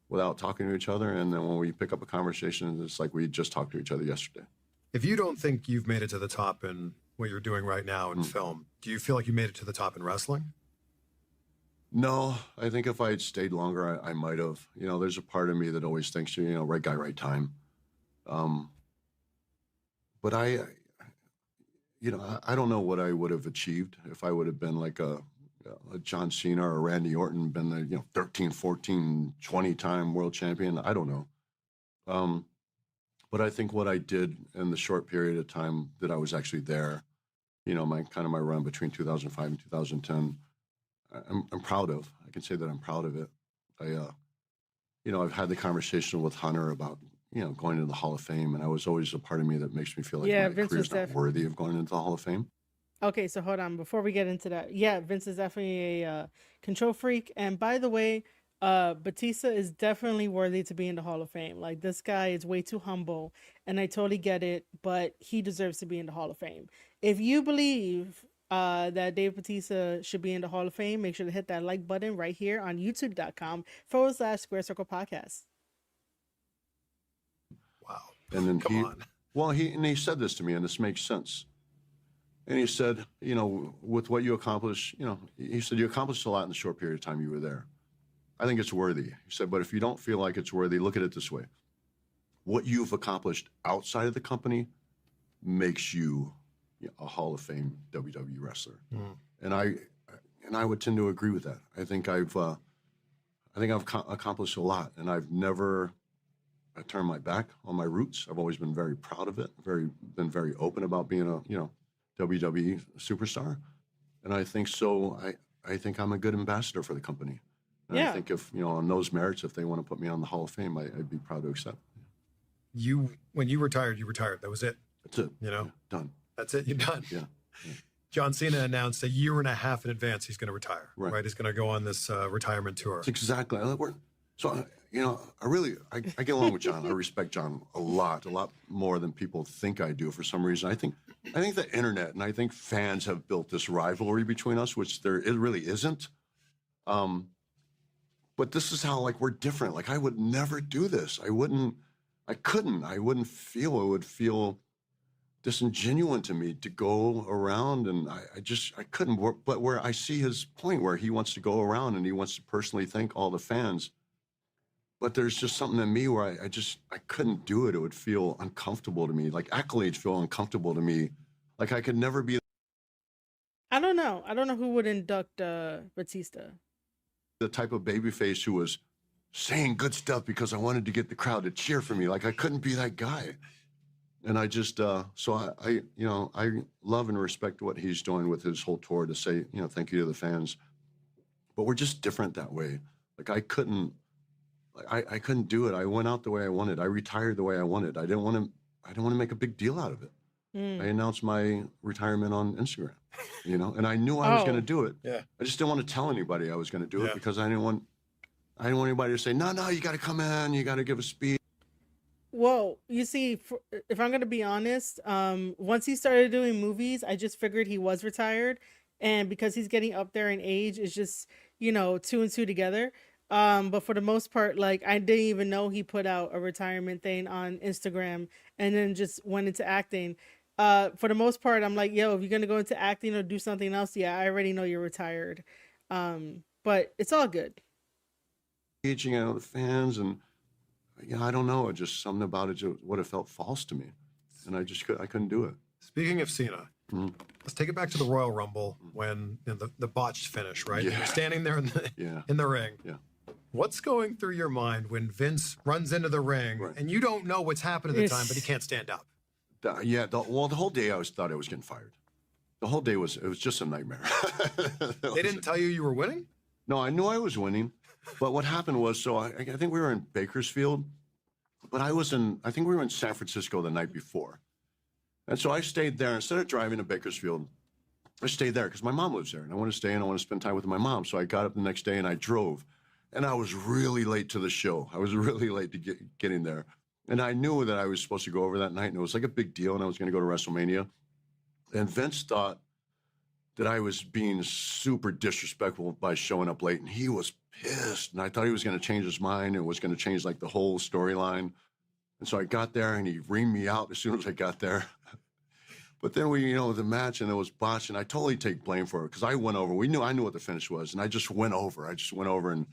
without talking to each other. And then when we pick up a conversation, it's like we just talked to each other yesterday. If you don't think you've made it to the top in what you're doing right now in film, do you feel like you made it to the top in wrestling? No, I think if I had stayed longer, I might have. There's a part of me that always thinks, right guy, right time. But I don't know what I would have achieved if I would have been like a John Cena or Randy Orton, been the 13, 14, 20-time world champion. I don't know. But I think what I did in the short period of time that I was actually there, my run between 2005 and 2010. I'm proud of. I can say that I'm proud of it. I've had the conversation with Hunter about, going into the Hall of Fame, and I was always a part of me that makes me feel like my Vince career's not worthy of going into the Hall of Fame. Okay, so hold on. Before we get into that, Vince is definitely a control freak. And by the way, Batista is definitely worthy to be in the Hall of Fame. Like, this guy is way too humble, and I totally get it, but he deserves to be in the Hall of Fame. If you believe that Dave Bautista should be in the Hall of Fame, make sure to hit that like button right here on youtube.com/Square Circle Podcast. Wow. And then he said this to me, and this makes sense. And he said, with what you accomplished, he said, you accomplished a lot in the short period of time you were there. I think it's worthy. He said, but if you don't feel like it's worthy, look at it this way. What you've accomplished outside of the company makes you a Hall of Fame WWE wrestler. And I would tend to agree with that. I think I've accomplished a lot, and I've never turned my back on my roots. I've always been very proud of it, been very open about being a WWE superstar. And I think so. I think I'm a good ambassador for the company. And I think if, on those merits, if they want to put me on the Hall of Fame, I'd be proud to accept. When you retired, That was it. That's it. Done. That's it. You're done. Yeah. John Cena announced a year and a half in advance he's going to retire. Right. He's going to go on this retirement tour. That's exactly. So, I get along with John. I respect John a lot more than people think I do for some reason. I think the internet and I think fans have built this rivalry between us, which it really isn't. But this is how, we're different. I would never do this. I wouldn't feel, it would feel disingenuous to me to go around, and I couldn't. But where I see his point, where he wants to go around and he wants to personally thank all the fans, but there's just something in me where I couldn't do it. It would feel uncomfortable to me. Accolades feel uncomfortable to me. I could never be. I don't know who would induct Batista. The type of babyface who was saying good stuff because I wanted to get the crowd to cheer for me. I couldn't be that guy. And I just, so I love and respect what he's doing with his whole tour to say, thank you to the fans. But we're just different that way. I couldn't do it. I went out the way I wanted. I retired the way I wanted. I didn't want to make a big deal out of it. I announced my retirement on Instagram, and I knew I was going to do it. Yeah. I just didn't want to tell anybody I was going to do it because I didn't want anybody to say, no, you got to come in, you got to give a speech. Well, you see, if I'm going to be honest, once he started doing movies, I just figured he was retired. And because he's getting up there in age, it's just, 2 and 2 together. But for the most part, I didn't even know he put out a retirement thing on Instagram and then just went into acting. For the most part, I'm like, yo, if you're going to go into acting or do something else, I already know you're retired. But it's all good. Engaging out the fans and, I don't know. Just something about it would have felt false to me. And I couldn't do it. Speaking of Cena, Let's take it back to the Royal Rumble when the botched finish, right? Yeah. You're standing there in the ring. Yeah. What's going through your mind when Vince runs into the ring and you don't know what's happened at the time, but he can't stand up? The whole day I thought I was getting fired. The whole day it was just a nightmare. They didn't tell you were winning? No, I knew I was winning, but what happened was, so I think we were in Bakersfield, but I think we were in San Francisco the night before. And so I stayed there. Instead of driving to Bakersfield, I stayed there because my mom lives there and I want to stay and I want to spend time with my mom. So I got up the next day and I drove and I was really late to the show. I was really late to getting there. And I knew that I was supposed to go over that night and it was like a big deal and I was going to go to WrestleMania. And Vince thought that I was being super disrespectful by showing up late and he was pissed. And I thought he was going to change his mind and was going to change like the whole storyline. And so I got there and he reamed me out as soon as I got there. But then the match and it was botched and I totally take blame for it because I went over. I knew what the finish was and I just went over. And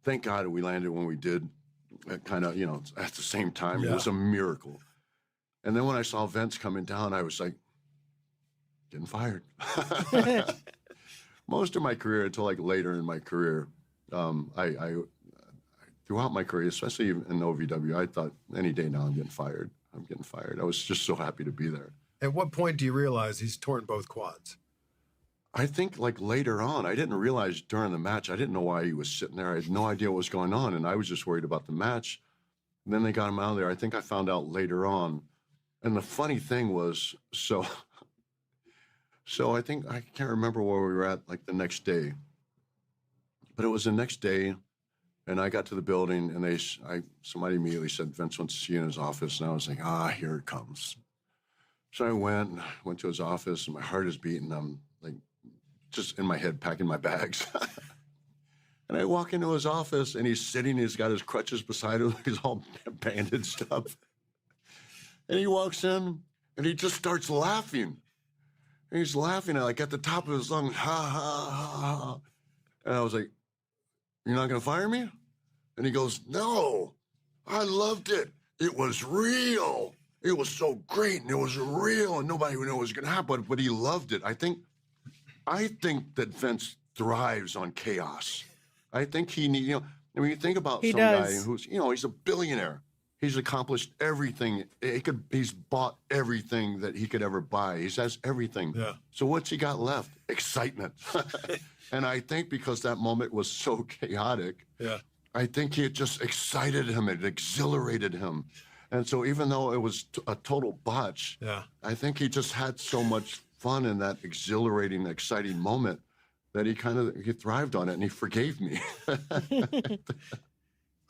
thank God we landed when we did kind of, at the same time. Yeah. It was a miracle. And then when I saw Vince coming down, I was like, getting fired. Most of my career until like later in my career, I throughout my career, especially in OVW, I thought any day now I'm getting fired. I was just so happy to be there. At what point do you realize he's torn both quads? I think like later on, I didn't realize during the match, I didn't know why he was sitting there. I had no idea what was going on. And I was just worried about the match. And then they got him out of there. I think I found out later on. And the funny thing was, so I think, I can't remember where we were at like the next day, but it was the next day. And I got to the building and somebody immediately said, Vince wants to see you in his office. And I was like, here it comes. So I went to his office and my heart is beating. I'm like, just in my head, packing my bags. And I walk into his office and he's sitting, he's got his crutches beside him. He's all bandaged up. And he walks in and he just starts laughing. And he's laughing like at the top of his lungs, ha, ha, ha, ha. And I was like, you're not going to fire me? And he goes, no, I loved it. It was real. It was so great and it was real and nobody knew what was going to happen, but he loved it. I think that Vince thrives on chaos. I think he needs, when you think about guy who's, he's a billionaire. He's accomplished everything. He's bought everything that he could ever buy. He has everything. Yeah. So what's he got left? Excitement. And I think because that moment was so chaotic, I think it just excited him. It exhilarated him. And so even though it was a total botch, I think he just had so much fun in that exhilarating, exciting moment that he thrived on it and he forgave me.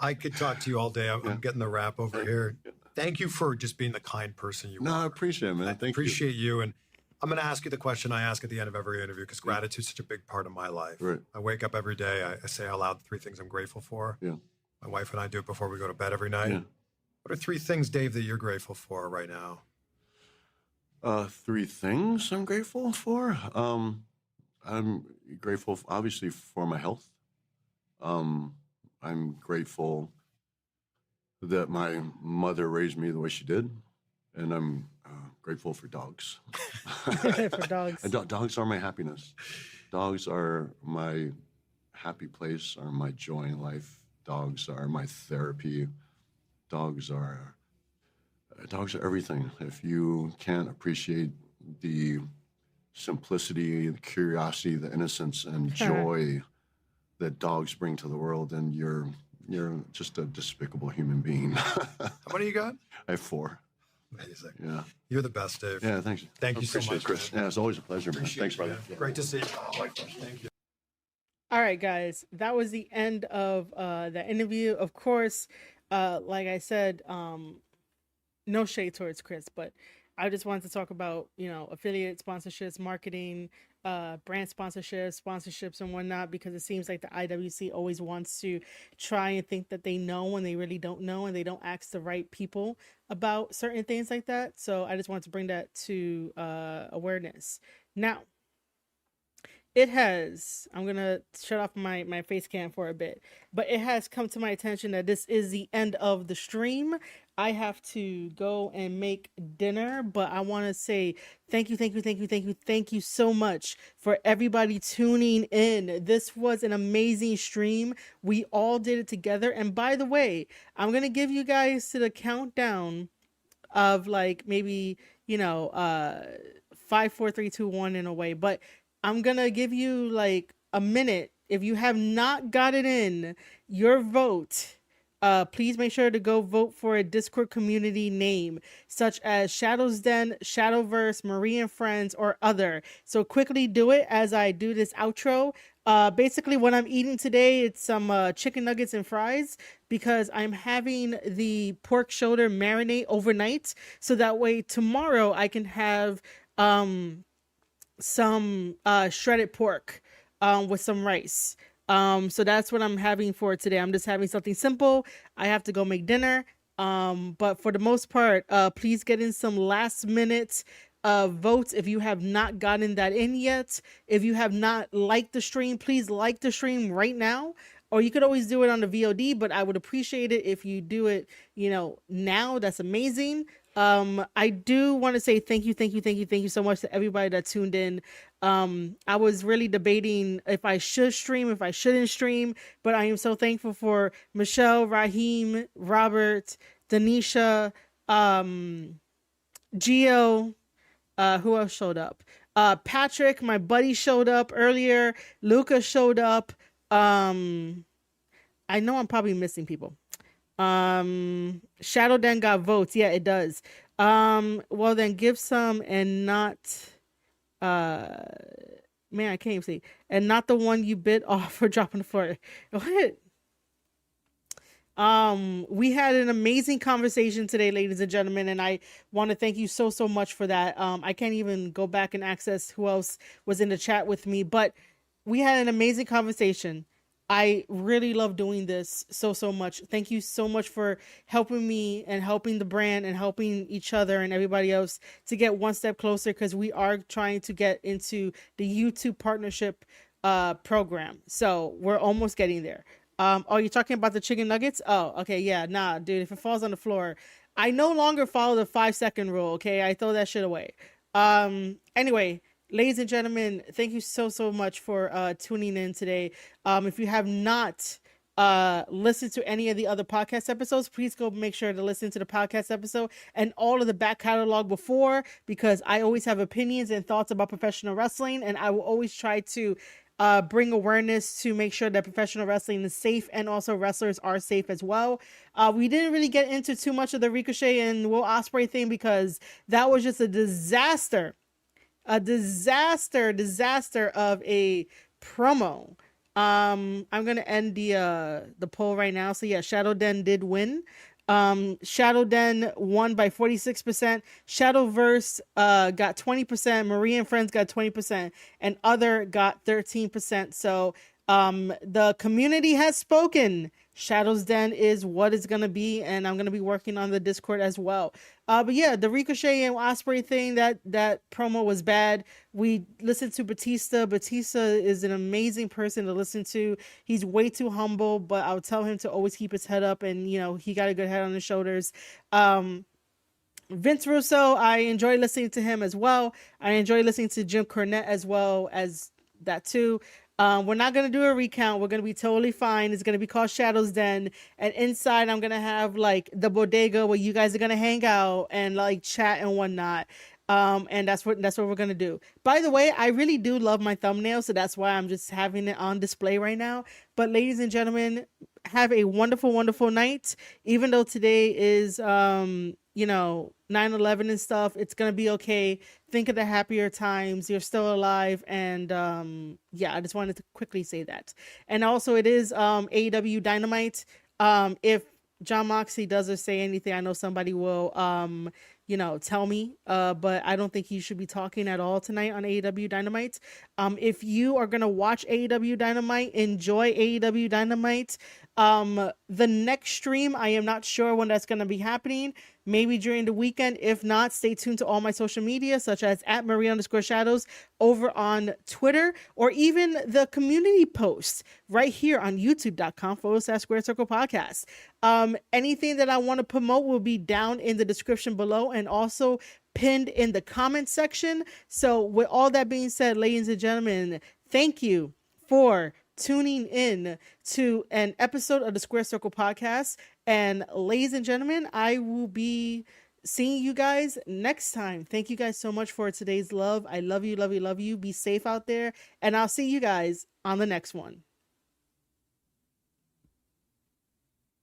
I could talk to you all day. I'm getting the wrap over here. Thank you for just being the kind person you are. No, I appreciate it, man. I appreciate you. And I'm going to ask you the question I ask at the end of every interview because gratitude is such a big part of my life. Right. I wake up every day. I say out loud 3 things I'm grateful for. Yeah. My wife and I do it before we go to bed every night. Yeah. What are 3 things, Dave, that you're grateful for right now? 3 things I'm grateful for. I'm grateful, obviously, for my health. I'm grateful that my mother raised me the way she did, and I'm grateful for dogs. For dogs. And dogs are my happiness. Dogs are my happy place, are my joy in life. Dogs are my therapy. Dogs are everything. If you can't appreciate the simplicity, the curiosity, the innocence, and joy that dogs bring to the world, then you're just a despicable human being. How many you got? I have 4. Amazing. Yeah. You're the best, Dave. Yeah, thanks. Thank you so much, Chris. Yeah, it's always a pleasure, man. Thanks, brother. Great to see you. Thank you. All right, guys, that was the end of the interview. Of course, like I said, no shade towards Chris, but I just wanted to talk about, affiliate sponsorships, marketing, brand sponsorships and whatnot, because it seems like the IWC always wants to try and think that they know when they really don't know, and they don't ask the right people about certain things like that. So I just wanted to bring that to awareness. Now, it has, I'm gonna shut off my face cam for a bit, but it has come to my attention that this is the end of the stream. I have to go and make dinner, but I want to say thank you, thank you, thank you, thank you, thank you so much for everybody tuning in. This was an amazing stream. We all did it together. And by the way, I'm gonna give you guys to the countdown of like maybe, 5, 4, 3, 2, 1 in a way, but I'm gonna give you like a minute. If you have not gotten in your vote, please make sure to go vote for a Discord community name such as Shadow's Den, Shadowverse, Marie and Friends, or other. So quickly do it as I do this outro. Basically what I'm eating today, it's some chicken nuggets and fries because I'm having the pork shoulder marinate overnight. So that way tomorrow I can have some shredded pork with some rice. So that's what I'm having for today. I'm just having something simple. I have to go make dinner. But for the most part, please get in some last minute votes if you have not gotten that in yet. If you have not liked the stream, please like the stream right now. Or you could always do it on the VOD, but I would appreciate it if you do it, now. That's amazing. I do want to say thank you, thank you, thank you, thank you so much to everybody that tuned in. I was really debating if I should stream, if I shouldn't stream, but I am so thankful for Michelle, Raheem, Robert, Denisha, Gio, who else showed up? Patrick, my buddy, showed up earlier. Luca showed up. I know I'm probably missing people. Shadow Den got votes. Yeah, it does. Well then give some and not man, I can't even see. And not the one you bit off for dropping the floor. What? We had an amazing conversation today, ladies and gentlemen, and I want to thank you so much for that. I can't even go back and access who else was in the chat with me, but we had an amazing conversation. I really love doing this so much. Thank you so much for helping me and helping the brand and helping each other and everybody else to get one step closer, because we are trying to get into the YouTube partnership program. So we're almost getting there. Oh, you're talking about the chicken nuggets? Oh, okay. Yeah, nah, dude, if it falls on the floor, I no longer follow the 5-second rule. Okay. I throw that shit away. Anyway, ladies and gentlemen, thank you so much for tuning in today. If you have not listened to any of the other podcast episodes, please go make sure to listen to the podcast episode and all of the back catalog before, because I always have opinions and thoughts about professional wrestling, and I will always try to bring awareness to make sure that professional wrestling is safe, and also wrestlers are safe as well. We didn't really get into too much of the Ricochet and Will Ospreay thing because that was just a disaster of a promo. I'm gonna end the poll right now. So yeah, Shadow Den did win. Shadow Den won by 46%. Shadowverse got 20%. Marie and Friends got 20%, and other got 13%. So the community has spoken. Shadow's Den is what it's gonna be, and I'm gonna be working on the Discord as well. But yeah, the Ricochet and Ospreay thing, that promo was bad. We listened to Bautista. Bautista is an amazing person to listen to. He's way too humble, but I'll tell him to always keep his head up, and he got a good head on his shoulders. Vince Russo, I enjoy listening to him as well. I enjoy listening to Jim Cornette as well as that too. We're not going to do a recount. We're going to be totally fine. It's going to be called Shadow's Den. And inside, I'm going to have like the bodega where you guys are going to hang out and like chat and whatnot. And that's what we're going to do. By the way, I really do love my thumbnail, so that's why I'm just having it on display right now. But ladies and gentlemen, have a wonderful, wonderful night. Even though today is, 9/11 and stuff, it's going to be okay. Think of the happier times. You're still alive. And yeah, I just wanted to quickly say that. And also it is AEW Dynamite. If John Moxley does or say anything, I know somebody will, tell me, but I don't think he should be talking at all tonight on AEW Dynamite. If you are going to watch AEW Dynamite, enjoy AEW Dynamite. The next stream, I am not sure when that's going to be happening. Maybe during the weekend. If not, stay tuned to all my social media, such as @Marie_Shadows over on Twitter, or even the community posts right here on youtube.com/Square Circle Podcast. Anything that I want to promote will be down in the description below and also pinned in the comment section. So with all that being said, ladies and gentlemen, thank you for tuning in to an episode of the Square Circle Podcast. And ladies and gentlemen, I will be seeing you guys next time. Thank you guys so much for today's love. I love you, love you, love you. Be safe out there. And I'll see you guys on the next one.